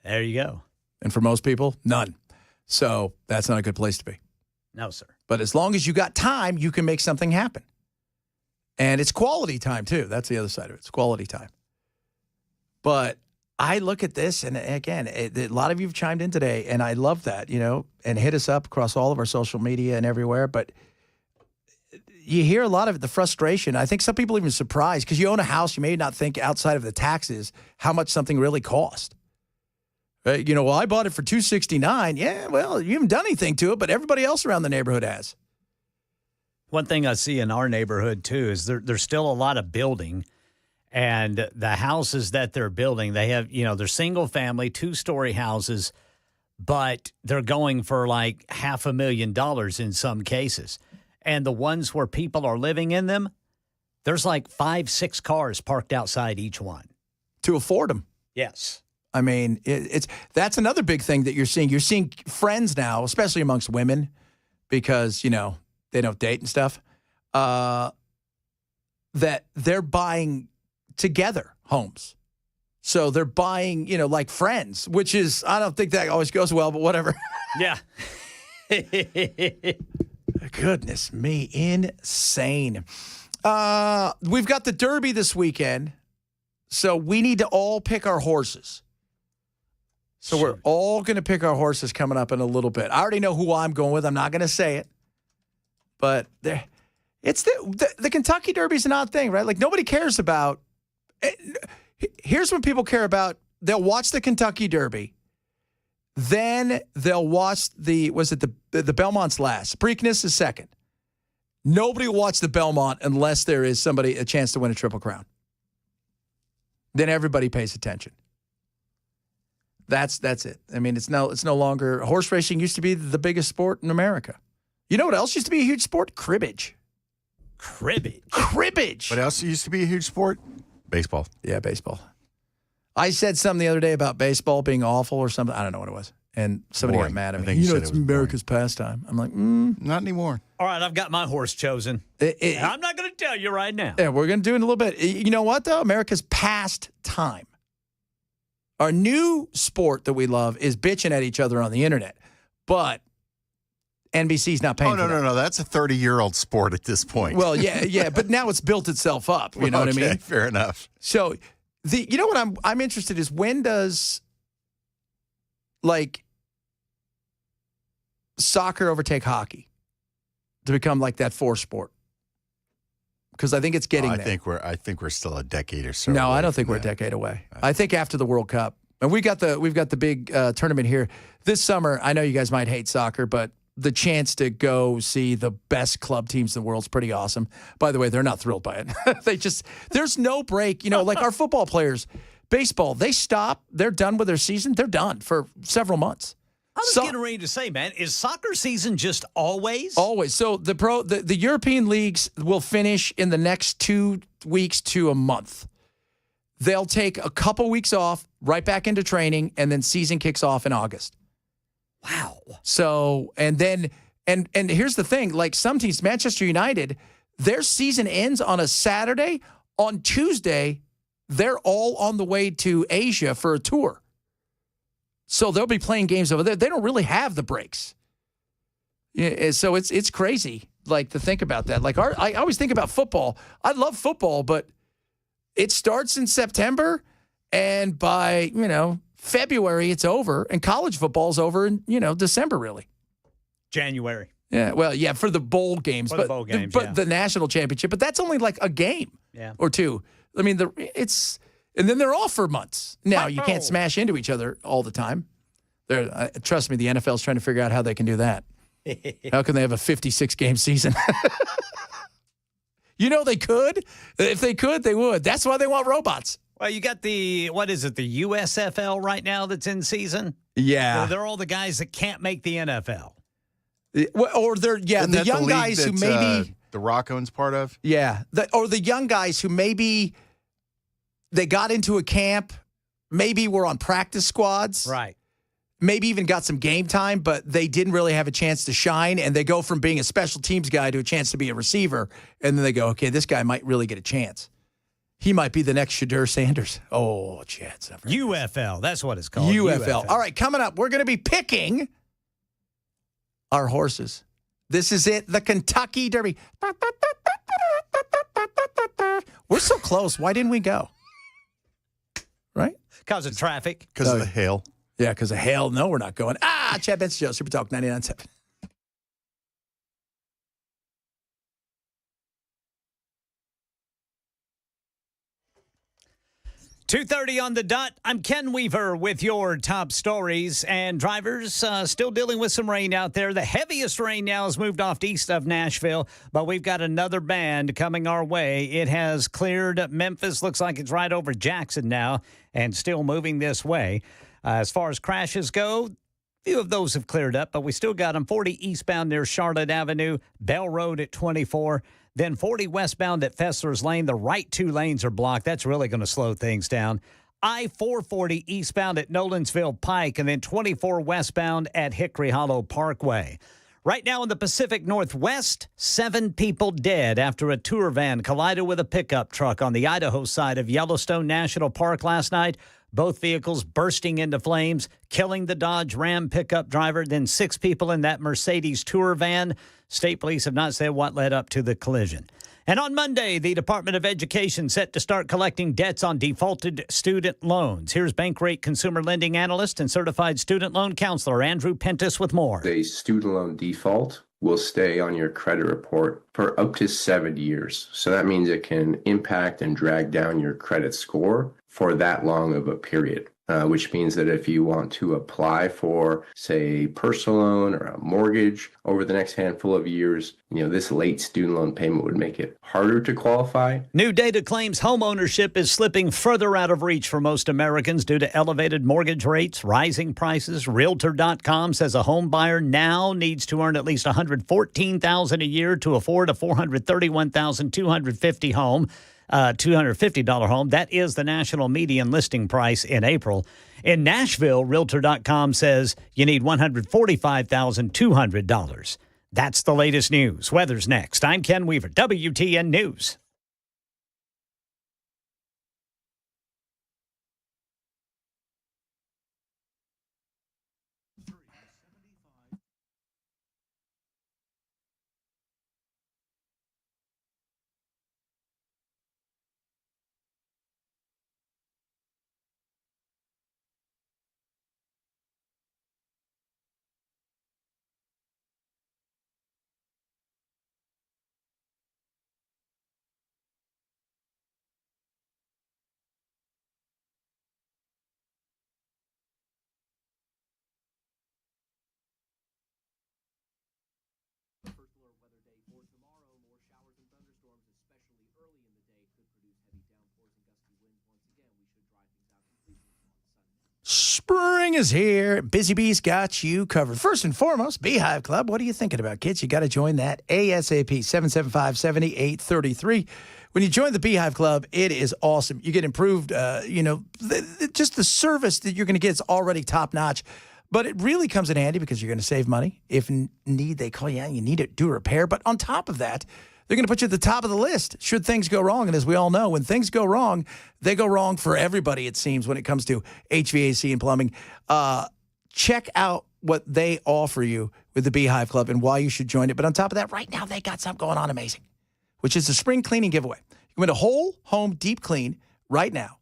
There you go. And for most people, none. So that's not a good place to be. No, sir. But as long as you got time, you can make something happen. And it's quality time, too. That's the other side of it. It's quality time. But I look at this, and again, a lot of you have chimed in today, and I love that, and hit us up across all of our social media and everywhere. But you hear a lot of the frustration. I think some people even surprised because you own a house, you may not think outside of the taxes how much something really cost. Well, I bought it for $269. Yeah, well, you haven't done anything to it, but everybody else around the neighborhood has. One thing I see in our neighborhood, too, is there's still a lot of building. And the houses that they're building, they have, they're single family, 2-story houses, but they're going for like $500,000 in some cases. And the ones where people are living in them, there's like 5-6 cars parked outside each one. To afford them. Yes. I mean, that's another big thing that you're seeing. You're seeing friends now, especially amongst women, because, they don't date and stuff, that they're buying together homes. So they're buying, like Friends, which is, I don't think that always goes well, but whatever. Yeah. Goodness me, insane. We've got the Derby this weekend, so we need to all pick our horses. So we're all going to pick our horses coming up in a little bit. I already know who I'm going with. I'm not going to say it. But it's the Kentucky Derby is an odd thing, right? Like, nobody cares about here's what people care about. They'll watch the Kentucky Derby. Then they'll watch the Belmont's last. Preakness is second. Nobody will watch the Belmont unless there is a chance to win a Triple Crown. Then everybody pays attention. That's it. I mean, it's no longer, horse racing used to be the biggest sport in America. You know what else used to be a huge sport? Cribbage. Cribbage. What else used to be a huge sport? Baseball. Yeah, baseball. I said something the other day about baseball being awful or something. I don't know what it was. And somebody got mad at me. It's America's pastime. I'm like, not anymore. All right, I've got my horse chosen. I'm not going to tell you right now. Yeah, we're going to do it in a little bit. You know what, though? America's pastime. Our new sport that we love is bitching at each other on the internet. But NBC's not paying for that. No. That's a 30-year-old sport at this point. Well, yeah. But now it's built itself up. You know what I mean? Fair enough. So, you know what I'm interested is, when does, like, soccer overtake hockey to become like that fourth sport? Because I think it's getting there. I think we're still a decade or so. No, I don't think we're a decade away. I think after the World Cup, and we've got the big tournament here this summer. I know you guys might hate soccer, but the chance to go see the best club teams in the world is pretty awesome. By the way, they're not thrilled by it. There's no break. Like our football players, baseball, they stop. They're done with their season. They're done for several months. I was getting ready to say, man, is soccer season just always? Always. So the European leagues will finish in the next 2 weeks to a month. They'll take a couple weeks off, right back into training, and then season kicks off in August. Wow. So, and here's the thing, like some teams, Manchester United, their season ends on a Saturday. On Tuesday, they're all on the way to Asia for a tour. So they'll be playing games over there. They don't really have the breaks. Yeah, so it's crazy, like, to think about that. Like, I always think about football. I love football, but it starts in September, and by, February it's over, and college football's over in, December, really. January. Yeah, well, yeah, for the bowl games. For the bowl games, but the national championship. But that's only like a game or two. I mean, and then they're off for months. Now, you can't smash into each other all the time. Trust me, the NFL's trying to figure out how they can do that. How can they have a 56-game season? They could. If they could, they would. That's why they want robots. Well, you got the USFL right now that's in season? Yeah. They're all the guys that can't make the NFL. Or they're, the young guys who maybe... The Rock owns part of? Yeah. Or the young guys who maybe they got into a camp, maybe were on practice squads. Right. Maybe even got some game time, but they didn't really have a chance to shine, and they go from being a special teams guy to a chance to be a receiver, and then they go, okay, this guy might really get a chance. He might be the next Shadur Sanders. Oh, Chad's not very UFL, that's what it's called. UFL. All right, coming up, we're going to be picking our horses. This is it, the Kentucky Derby. We're so close. Why didn't we go? Right? Because of traffic. Because of the hail. Yeah, because of hail. No, we're not going. Chad Benson Show, Super Talk 99.7. $2:30 on the dot. I'm Ken Weaver with your top stories. And drivers still dealing with some rain out there. The heaviest rain now has moved off east of Nashville, but we've got another band coming our way. It has cleared Memphis. Looks like it's right over Jackson now and still moving this way. As far as crashes go, few of those have cleared up, but we still got them. 40 eastbound near Charlotte Avenue, Bell Road at 24. Then 40 westbound at Fessler's Lane. The right 2 lanes are blocked. That's really going to slow things down. I-440 eastbound at Nolensville Pike, and then 24 westbound at Hickory Hollow Parkway. Right now in the Pacific Northwest, 7 people dead after a tour van collided with a pickup truck on the Idaho side of Yellowstone National Park last night. Both vehicles bursting into flames, killing the Dodge Ram pickup driver, then 6 people in that Mercedes tour van. State police have not said what led up to the collision. And on Monday, the Department of Education set to start collecting debts on defaulted student loans. Here's Bankrate consumer lending analyst and certified student loan counselor Andrew Pentis with more. A student loan default will stay on your credit report for up to 7 years. So that means it can impact and drag down your credit score for that long of a period. Which means that if you want to apply for, say, a personal loan or a mortgage over the next handful of years, this late student loan payment would make it harder to qualify. New data claims home ownership is slipping further out of reach for most Americans due to elevated mortgage rates, rising prices. Realtor.com says a home buyer now needs to earn at least $114,000 a year to afford a $431,250 home. $250 home. That is the national median listing price in April. In Nashville, Realtor.com says you need $145,200. That's the latest news. Weather's next. I'm Ken Weaver, WTN News. Spring is here. Busy Bee's got you covered. First and foremost, Beehive Club. What are you thinking about, kids? You got to join that ASAP, 775-7833. When you join the Beehive Club, it is awesome. You get improved, just the service that you're going to get is already top-notch. But it really comes in handy because you're going to save money. If need, they call you out, you need to do a repair. But on top of that, they're going to put you at the top of the list should things go wrong. And as we all know, when things go wrong, they go wrong for everybody, it seems, when it comes to HVAC and plumbing. Check out what they offer you with the Beehive Club and why you should join it. But on top of that, right now, they got something going on amazing, which is the spring cleaning giveaway. You can win a whole home deep clean right now.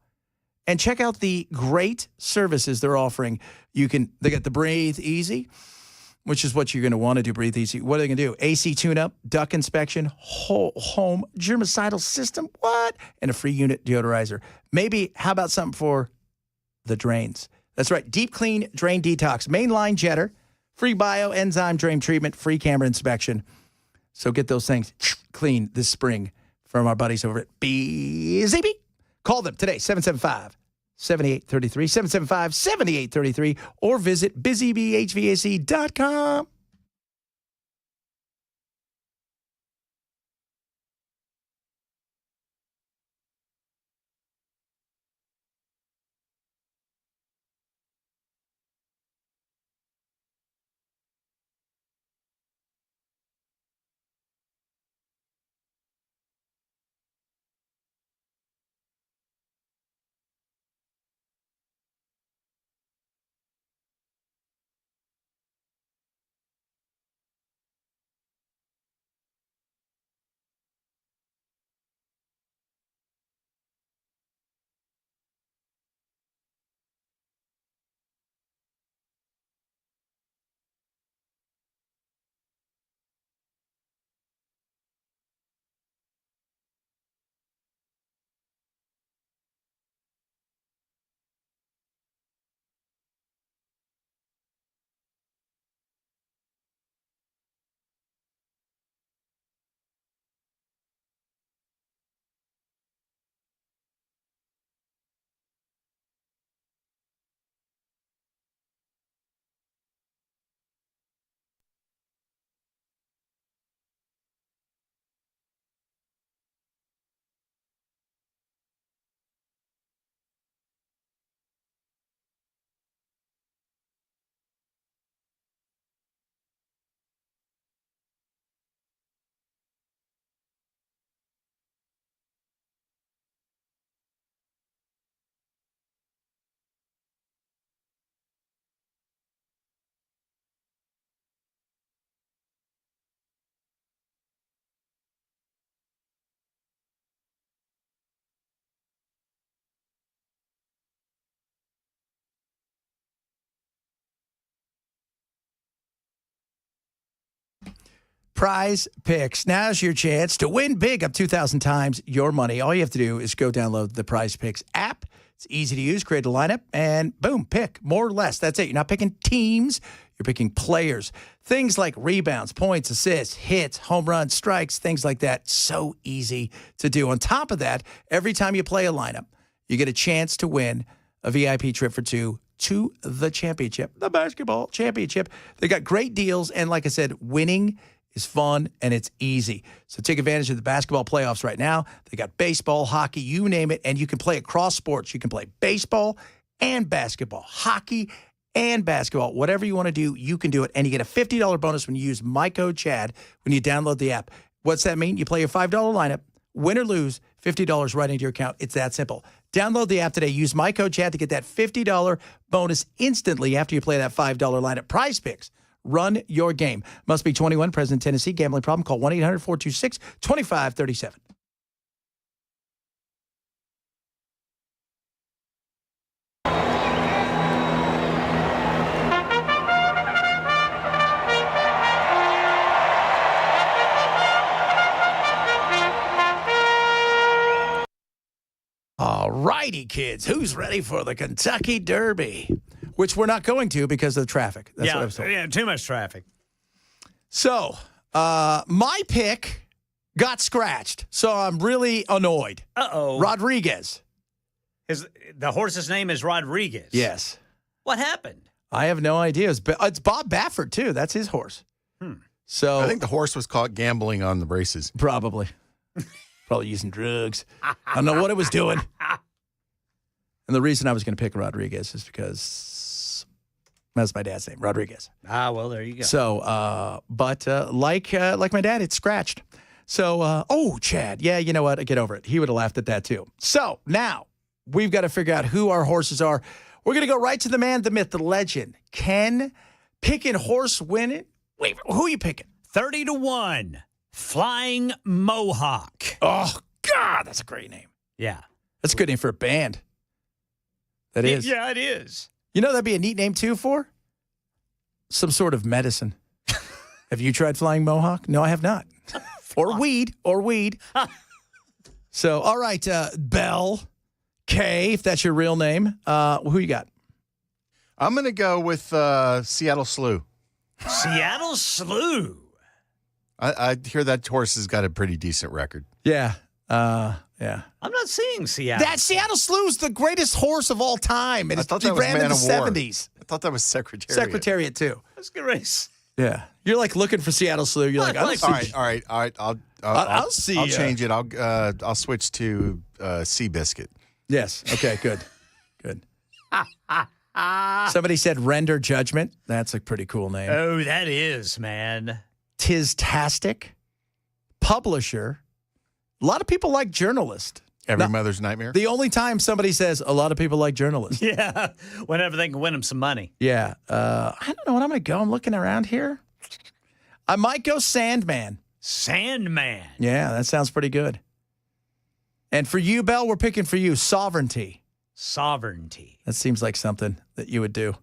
And check out the great services they're offering. They got the Breathe Easy, which is what you're going to want to do, Breathe Easy. What are they going to do? AC tune-up, duct inspection, whole home germicidal system, what? And a free unit deodorizer. Maybe, how about something for the drains? That's right, deep clean drain detox, mainline jetter, free bioenzyme drain treatment, free camera inspection. So get those things clean this spring from our buddies over at BZB. Call them today, 775-7833, 775-7833, or visit busybhvac.com. Prize Picks. Now's your chance to win big, up 2,000 times your money. All you have to do is go download the Prize Picks app. It's easy to use. Create a lineup and boom, pick more or less. That's it. You're not picking teams. You're picking players. Things like rebounds, points, assists, hits, home runs, strikes, things like that. So easy to do. On top of that, every time you play a lineup, you get a chance to win a VIP trip for two to the championship, the basketball championship. They got great deals, and like I said, winning is fun and it's easy. So take advantage of the basketball playoffs right now. They got baseball, hockey, you name it, and you can play across sports. You can play baseball and basketball, hockey and basketball. Whatever you want to do, you can do it, and you get a $50 bonus when you use my code Chad when you download the app. What's that mean? You play your $5 lineup, win or lose, $50 right into your account. It's that simple. Download the app today. Use my code Chad to get that $50 bonus instantly after you play that $5 lineup. Prize Picks. Run your game. Must be 21, present in Tennessee. Gambling problem? Call 1-800-426-2537. All righty, kids. Who's ready for the Kentucky Derby? Which we're not going to because of the traffic. That's what I was told. Yeah, too much traffic. So, my pick got scratched, so I'm really annoyed. Uh-oh. Rodriguez. The horse's name is Rodriguez. Yes. What happened? I have no idea. It's Bob Baffert, too. That's his horse. So I think the horse was caught gambling on the races. Probably. Probably using drugs. I don't know what it was doing. And the reason I was going to pick Rodriguez is because that's my dad's name, Rodriguez. Ah, well, there you go. So, but like my dad, it's scratched. So, Chad, yeah, you know what? Get over it. He would have laughed at that too. So now we've got to figure out who our horses are. We're going to go right to the man, the myth, the legend. Ken, picking horse winning. Wait, who are you picking? 30-1. Flying Mohawk. Oh, God, that's a great name. Yeah. That's a good name for a band. That is. Yeah, it is. You know, that'd be a neat name, too, for some sort of medicine. Have you tried Flying Mohawk? No, I have not. Or weed. So, all right, Bell K, if that's your real name. Who you got? I'm going to go with Seattle Slew. Seattle Slew. I hear that horse has got a pretty decent record. Yeah. Yeah. I'm not seeing Seattle. That Seattle Slew's the greatest horse of all time. And I thought that was ran in the 70s. I thought that was Secretariat. Secretariat, too. That's a good race. Yeah. You're like looking for Seattle Slew. You're like, I don't see. All right. I'll see. I'll change it. I'll switch to Seabiscuit. Yes. Okay, good. Somebody said Render Judgment. That's a pretty cool name. Oh, that is, man. Tistastic. Publisher. A lot of people like journalist. Every mother's nightmare. The only time somebody says a lot of people like journalists. Yeah. Whenever they can win them some money. Yeah. I don't know what I'm going to go. I'm looking around here. I might go Sandman. Sandman. Yeah, that sounds pretty good. And for you, Bell, we're picking for you Sovereignty. Sovereignty. That seems like something that you would do.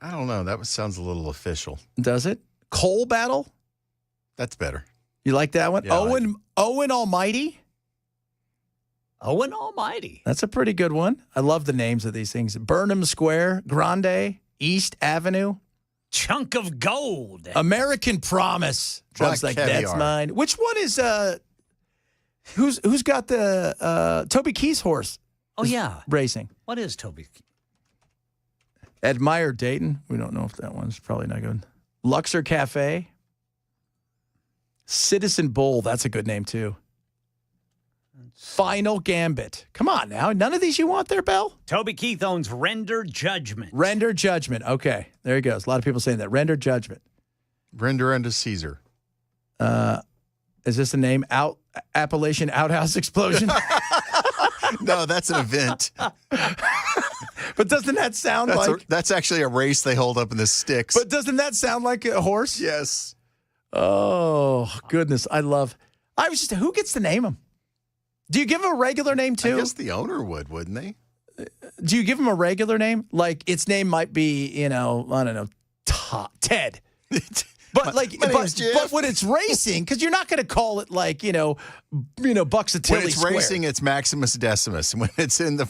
I don't know. That sounds a little official. Does it? Coal Battle? That's better. You like that one? Yeah, Owen Almighty? Owen Almighty. That's a pretty good one. I love the names of these things. Burnham Square, Grande, East Avenue. Chunk of Gold. American Promise. Trump's like, that's mine. Which one is, who's got the, Toby Keith's horse? Oh, yeah. Racing. What is Toby Keith? Admire Dayton. We don't know if that one's probably not good. Luxor Cafe. Citizen Bull. That's a good name, too. Final Gambit. Come on now. None of these you want there, Bell? Toby Keith owns Render Judgment. Render Judgment. Okay. There he goes. A lot of people saying that. Render Judgment. Render unto Caesar. Is this a name? Appalachian Outhouse Explosion? No, that's an event. But doesn't that sound that's actually a race they hold up in the sticks. But doesn't that sound like a horse? Yes. Oh, goodness. Who gets to name him? Do you give him a regular name, too? I guess the owner would, wouldn't they? Do you give him a regular name? Like, its name might be, I don't know, Ted. But But but when it's racing, because you're not going to call it like Bucks of Tilly When it's Square. racing, it's Maximus Decimus. When it's in the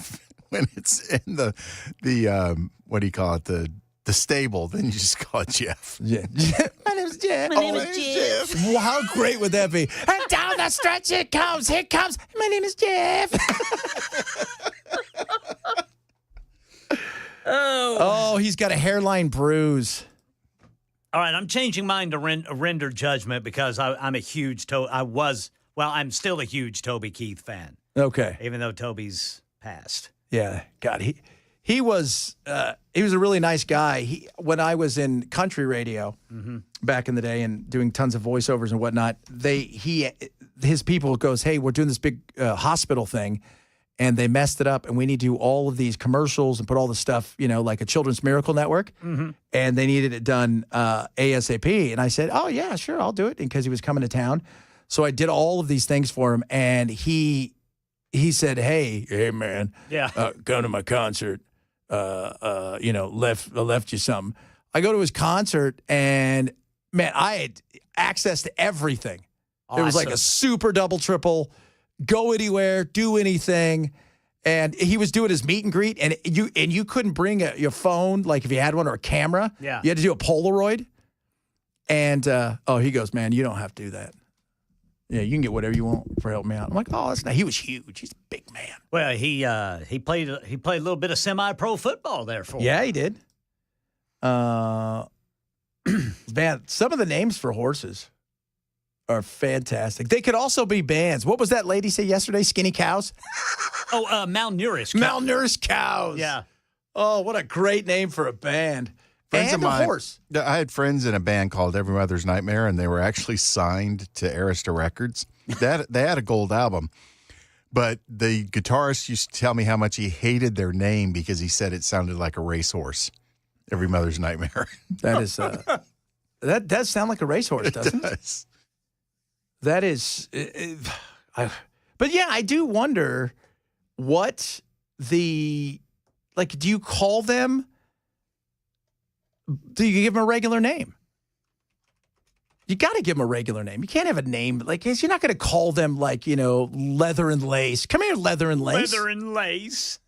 what do you call it, the stable, then you just call it Jeff. Yeah. My name is Jeff. My name is Jeff. Well, how great would that be? And down the stretch it comes. Here it comes. My name is Jeff. Oh, he's got a hairline bruise. All right, I'm changing mine to render judgment because I'm a huge I'm still a huge Toby Keith fan. Okay. Even though Toby's passed. Yeah. God, he was a really nice guy. When I was in country radio back in the day and doing tons of voiceovers and whatnot, his people goes, hey, we're doing this big hospital thing, and they messed it up, and we need to do all of these commercials and put all the stuff, like a Children's Miracle Network, and they needed it done ASAP. And I said, oh, yeah, sure, I'll do it, because he was coming to town. So I did all of these things for him, and he said, hey, man, come to my concert. Left you something. I go to his concert, and man, I had access to everything. Awesome. It was like a super double triple, go anywhere, do anything. And he was doing his meet and greet, and you couldn't bring your phone, like if you had one, or a camera. Yeah. You had to do a Polaroid. And he goes, man, you don't have to do that. Yeah, you can get whatever you want for helping me out. I'm like, oh, that's not. He was huge. He's a big man. Well, he played a little bit of semi-pro football there for. Yeah, he did. Man, some of the names for horses are fantastic. They could also be bands. What was that lady say yesterday? Skinny cows? Malnourished. Malnourished cows. Yeah. Oh, what a great name for a band. Friends and of mine, a horse. I had friends in a band called Every Mother's Nightmare, and they were actually signed to Arista Records. They had a gold album, but the guitarist used to tell me how much he hated their name because he said it sounded like a racehorse. Every Mother's Nightmare. That is that does sound like a racehorse, doesn't it? That is. But yeah, I do wonder what do you call them? Do you give them a regular name? You got to give them a regular name. You can't have a name like you're not going to call them Leather and Lace. Come here, Leather and Lace. Leather and Lace.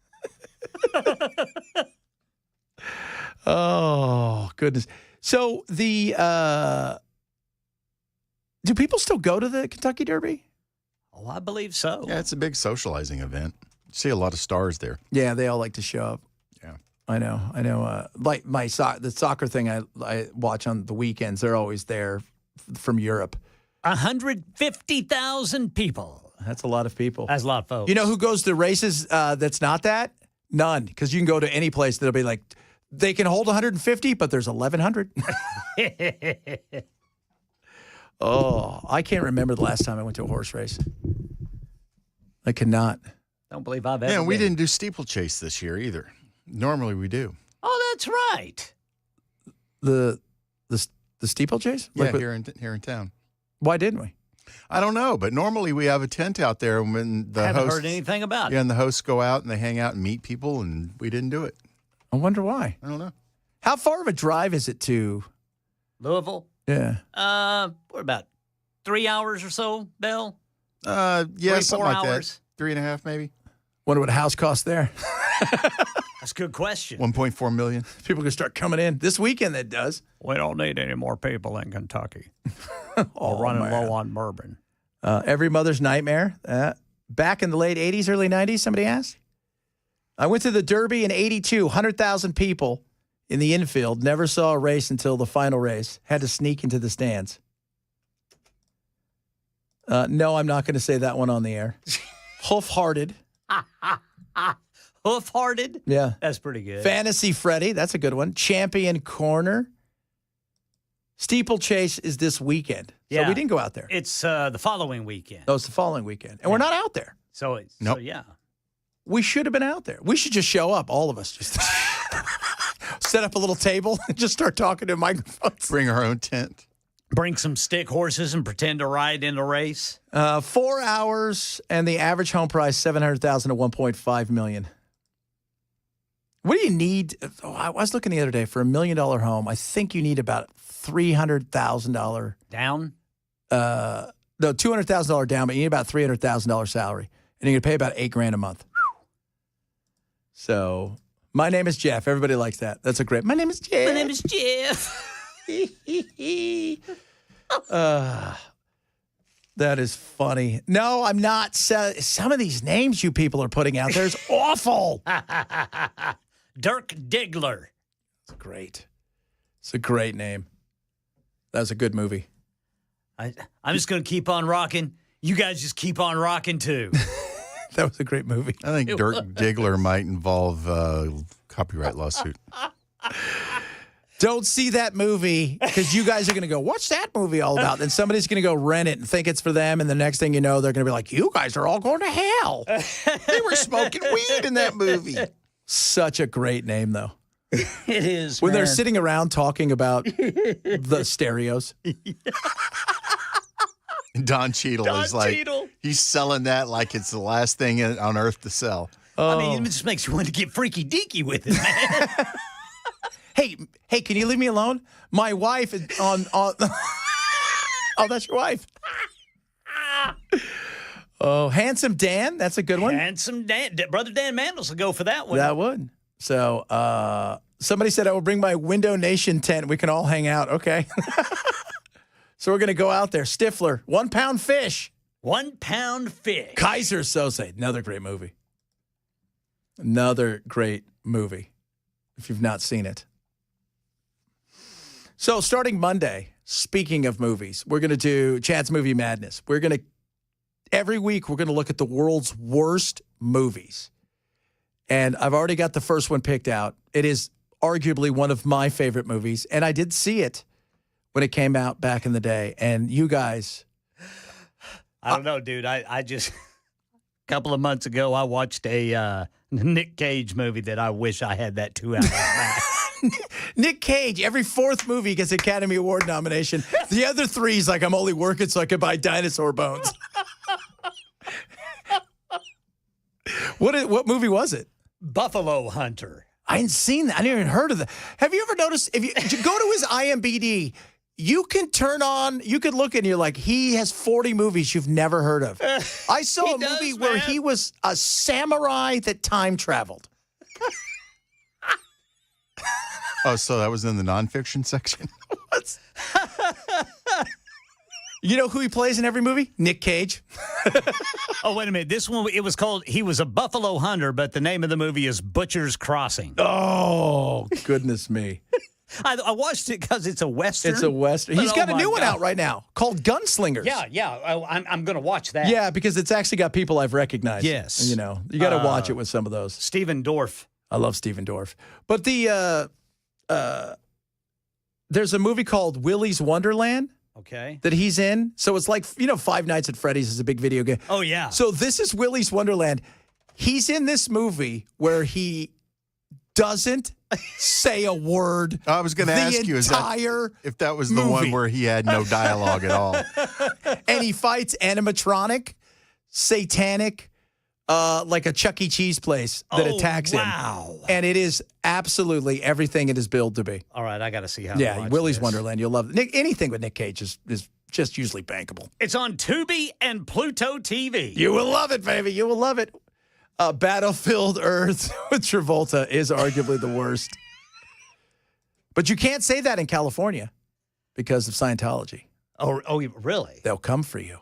Oh, goodness. So do people still go to the Kentucky Derby? Oh, I believe so. Yeah, it's a big socializing event. You see a lot of stars there. Yeah, they all like to show up. Yeah. I know. Like the soccer thing I watch on the weekends, they're always there from Europe. 150,000 people. That's a lot of people. That's a lot of folks. You know who goes to races that's not that? None. Because you can go to any place that'll be like, they can hold 150, but there's 1,100. Oh, I can't remember the last time I went to a horse race. I cannot. Don't believe I've ever. Yeah, we been. didn't do steeplechase this year either. Normally we do. Oh, that's right. The steeplechase? Yeah, here in town. Why didn't we? I don't know, but normally we have a tent out there when the Haven't hosts heard anything about it. Yeah, and the hosts go out and they hang out and meet people, and we didn't do it. I wonder why. I don't know. How far of a drive is it to Louisville? Yeah. We're about 3 hours or so, Bill. Yeah, 3, something 4 like hours. that. 3.5 maybe. Wonder what a house costs there. That's a good question. 1.4 million. People can start coming in this weekend. That does. We don't need any more people in Kentucky. We're running low on bourbon. Every Mother's Nightmare. Back in the late 80s, early 90s, somebody asked. I went to the Derby in 82, 100,000 people in the infield. Never saw a race until the final race. Had to sneak into the stands. No, I'm not going to say that one on the air. Hoof-hearted. Hoof-hearted? Yeah. That's pretty good. Fantasy Freddy. That's a good one. Champion Corner. Steeplechase is this weekend. Yeah. So we didn't go out there. It's the following weekend. No, it's the following weekend. And we're not out there. So yeah. We should have been out there. We should just show up, all of us. Just set up a little table and just start talking to microphones. Bring our own tent. Bring some stick horses and pretend to ride in the race. 4 hours and the average home price, $700,000 to $1.5 million. What do you need? Oh, I was looking the other day for $1 million home. I think you need about $300,000 down. No, $200,000 down, but you need about $300,000 salary, and you're gonna pay about $8,000 a month. So, my name is Jeff. Everybody likes that. That's a great. My name is Jeff. My name is Jeff. That is funny. No, I'm not. Some of these names you people are putting out there is awful. Dirk Diggler. It's great. It's a great name. That was a good movie. I'm just going to keep on rocking. You guys just keep on rocking, too. That was a great movie. I think Dirk Diggler might involve a copyright lawsuit. Don't see that movie because you guys are going to go, what's that movie all about? Then somebody's going to go rent it and think it's for them. And the next thing you know, they're going to be like, you guys are all going to hell. They were smoking weed in that movie. Such a great name, though. It is. When they're man. sitting around talking about the stereos. Don Cheadle is like, he's selling that like it's the last thing on earth to sell. I mean, it just makes you want to get freaky deaky with it, man. Hey, can you leave me alone? My wife is on oh, that's your wife. Oh, Handsome Dan. That's a good one. Handsome Dan. Brother Dan Mandels will go for that one. That would. So, somebody said I will bring my Window Nation tent. We can all hang out. Okay. So we're going to go out there. Stifler, 1 pound fish. 1 pound fish. Kaiser Sose, another great movie. Another great movie, if you've not seen it. So starting Monday, speaking of movies, we're going to do Chad's Movie Madness. Every week, we're going to look at the world's worst movies. And I've already got the first one picked out. It is arguably one of my favorite movies. And I did see it when it came out back in the day. And you guys. I don't know, dude. I just, a couple of months ago, I watched a Nick Cage movie that I wish I had that 2 hours back. Nick Cage, every fourth movie gets Academy Award nomination. The other three is like, I'm only working so I can buy dinosaur bones. What movie was it? Buffalo Hunter. I hadn't seen that. I didn't even heard of that. Have you ever noticed, if you go to his IMDb, you could look and you're like, he has 40 movies you've never heard of. I saw a movie where he was a samurai that time traveled. Oh, so that was in the nonfiction section? What? You know who he plays in every movie? Nick Cage. Oh, wait a minute. This one, it was called, he was a Buffalo Hunter, but the name of the movie is Butcher's Crossing. Oh, goodness me. I watched it because it's a Western. It's a Western. He's got a new one out right now called Gunslingers. Yeah. I'm going to watch that. Yeah, because it's actually got people I've recognized. Yes. You know, you got to watch it with some of those. Steven Dorff. I love Steven Dorff. But there's a movie called Willy's Wonderland. Okay. That he's in. So it's like, Five Nights at Freddy's is a big video game. Oh, yeah. So this is Willy's Wonderland. He's in this movie where he doesn't say a word. I was going to ask you if that was the one where he had no dialogue at all. And he fights animatronic, satanic, like a Chuck E. Cheese place that attacks him. Wow. And it is absolutely everything it is billed to be. All right, I got to see how. Yeah, Willy's Wonderland. You'll love it. Anything with Nick Cage is just usually bankable. It's on Tubi and Pluto TV. You will love it, baby. You will love it. Battlefield Earth with Travolta is arguably the worst. But you can't say that in California because of Scientology. Oh, really? They'll come for you.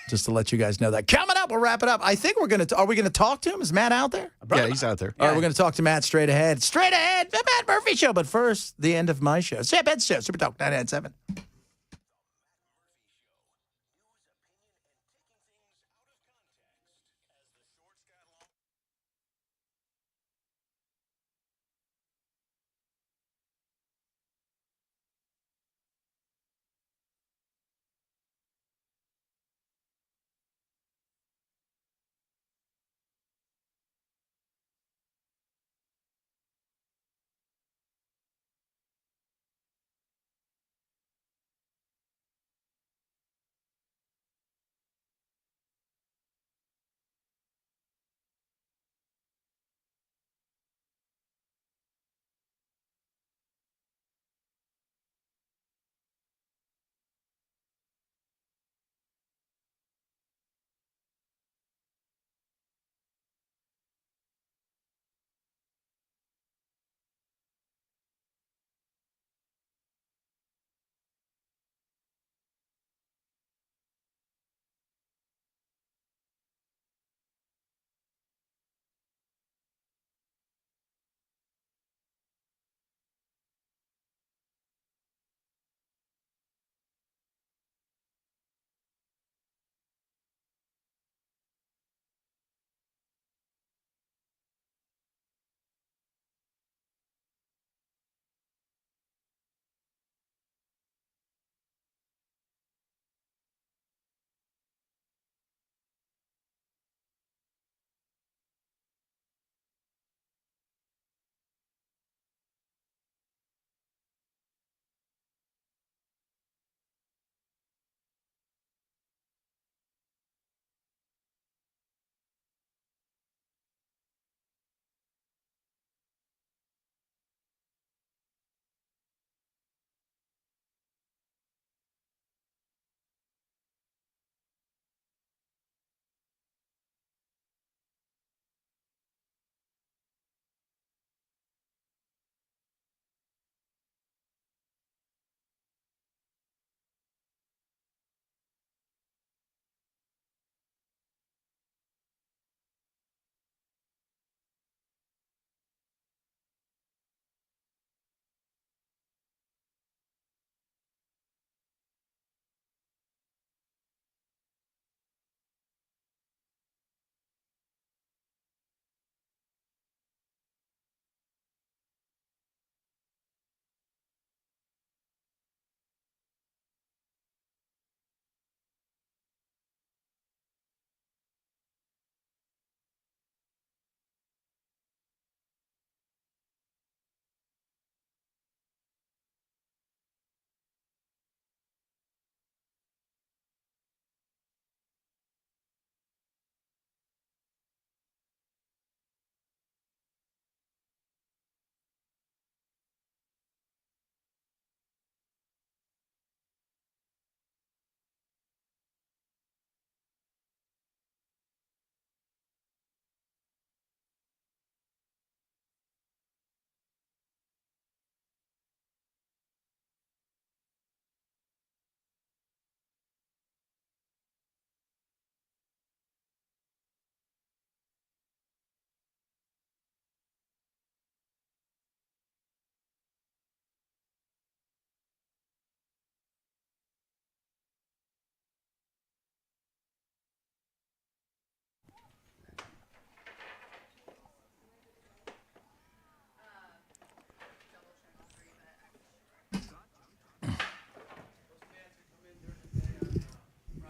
Just to let you guys know that. Coming up, we'll wrap it up. I think are we going to talk to him? Is Matt out there? Yeah, he's out there. All right, we're going to talk to Matt straight ahead. Straight ahead, the Matt Murphy Show. But first, the end of my show. Sam Ben's Show, Super Talk 997.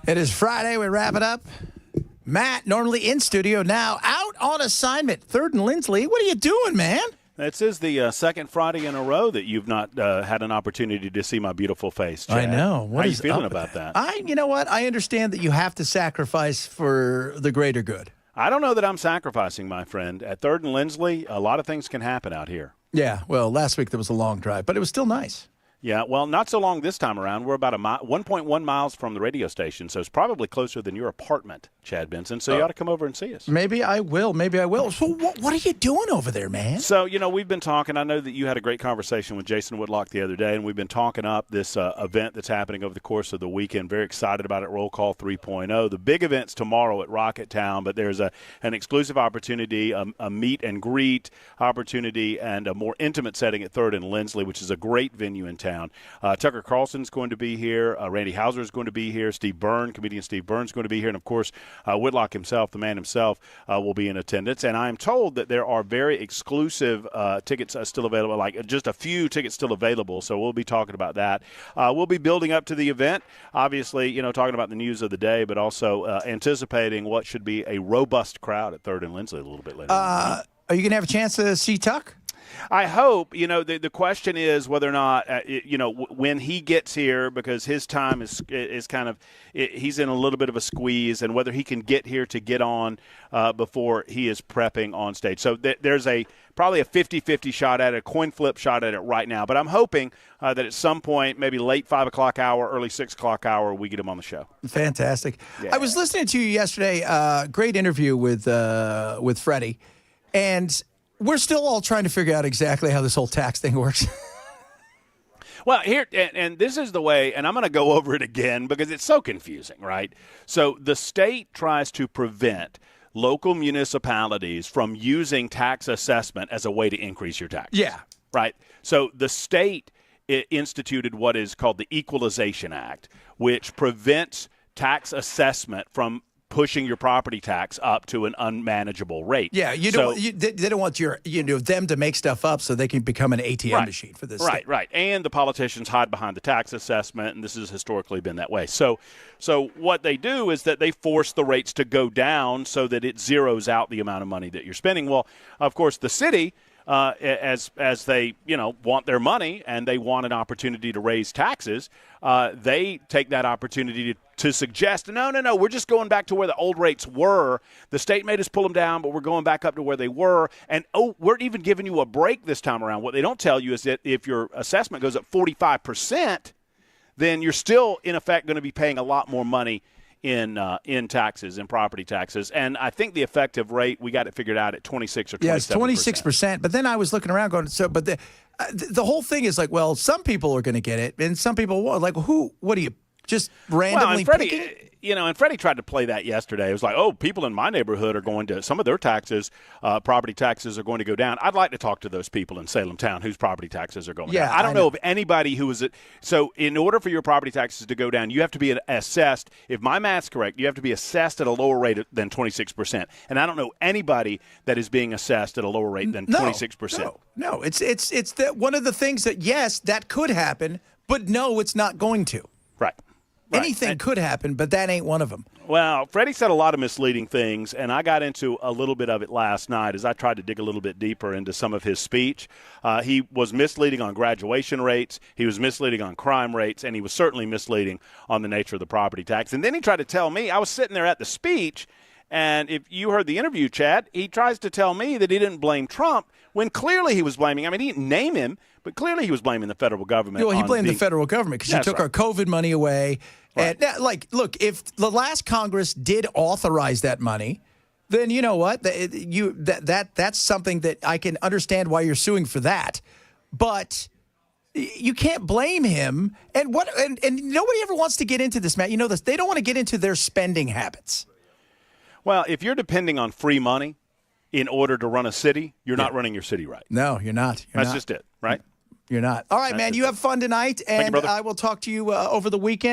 It is Friday. We wrap it up. Matt, normally in studio, now out on assignment. Third and Lindsley. What are you doing, man? This is the second Friday in a row that you've not had an opportunity to see my beautiful face, Chad. I know. How are you feeling about that? You know what? I understand that you have to sacrifice for the greater good. I don't know that I'm sacrificing, my friend. At Third and Lindsley, a lot of things can happen out here. Yeah, well, last week there was a long drive, but it was still nice. Yeah, well, not so long this time around. We're about 1.1 miles from the radio station, so it's probably closer than your apartment, Chad Benson. So you ought to come over and see us. Maybe I will. So what are you doing over there, man? So, we've been talking. I know that you had a great conversation with Jason Whitlock the other day, and we've been talking up this event that's happening over the course of the weekend. Very excited about it, Roll Call 3.0. The big event's tomorrow at Rocket Town, but there's an exclusive opportunity, a meet and greet opportunity, and a more intimate setting at Third and Lindsley, which is a great venue in town. Tucker Carlson's going to be here. Randy Hauser is going to be here. Comedian Steve Byrne's going to be here. And, of course, Whitlock himself, the man himself, will be in attendance. And I am told that there are very exclusive tickets still available, like just a few tickets still available. So we'll be talking about that. We'll be building up to the event, obviously, talking about the news of the day, but also anticipating what should be a robust crowd at Third and Lindsley a little bit later. Are you going to have a chance to see Tuck? I hope. The question is whether or not, when he gets here, because his time is kind of, he's in a little bit of a squeeze, and whether he can get here to get on before he is prepping on stage. So there's probably a 50-50 shot at it, a coin flip shot at it right now. But I'm hoping that at some point, maybe late 5 o'clock hour, early 6 o'clock hour, we get him on the show. Fantastic. Yeah. I was listening to you yesterday. Great interview with Freddie, and we're still all trying to figure out exactly how this whole tax thing works. Well, here, and this is the way, and I'm going to go over it again because it's so confusing, right? So the state tries to prevent local municipalities from using tax assessment as a way to increase your taxes. Yeah. Right? So the state instituted what is called the Equalization Act, which prevents tax assessment from pushing your property tax up to an unmanageable rate. Yeah, they don't want them to make stuff up so they can become an ATM machine for this. Right. And the politicians hide behind the tax assessment, and this has historically been that way. So what they do is that they force the rates to go down so that it zeroes out the amount of money that you're spending. Well, of course, the city, as they want their money and they want an opportunity to raise taxes, they take that opportunity to suggest, no, we're just going back to where the old rates were. The state made us pull them down, but we're going back up to where they were. And, we're even giving you a break this time around. What they don't tell you is that if your assessment goes up 45%, then you're still, in effect, going to be paying a lot more money in taxes, in property taxes. And I think the effective rate, we got it figured out at 26 or 27%. Yeah, it's 26%. But then I was looking around going, but the whole thing is like, well, some people are going to get it and some people won't. Like, what do you just randomly picking? And Freddie tried to play that yesterday. It was like, people in my neighborhood are going to, some of their taxes, property taxes are going to go down. I'd like to talk to those people in Salem Town whose property taxes are going down. I don't know of anybody who is, so in order for your property taxes to go down, you have to be assessed, if my math's correct, you have to be assessed at a lower rate than 26%. And I don't know anybody that is being assessed at a lower rate than 26%. No, it's that one of the things that, yes, that could happen, but no, it's not going to. Right. Anything could happen, but that ain't one of them. Well, Freddie said a lot of misleading things, and I got into a little bit of it last night as I tried to dig a little bit deeper into some of his speech. He was misleading on graduation rates, he was misleading on crime rates, and he was certainly misleading on the nature of the property tax. And then he tried to tell me, I was sitting there at the speech, and if you heard the interview, Chad, he tries to tell me that he didn't blame Trump when clearly he was blaming, he didn't name him, but clearly he was blaming the federal government. Well, he blamed the federal government because you took our COVID money away. Right. And look, if the last Congress did authorize that money, then you know what? That's something that I can understand why you're suing for that. But you can't blame him. And nobody ever wants to get into this, Matt. You know this. They don't want to get into their spending habits. Well, if you're depending on free money in order to run a city, you're not running your city right. No, you're not. That's just it, right? You're not. All right, man. You have fun tonight, and I will talk to you over the weekend.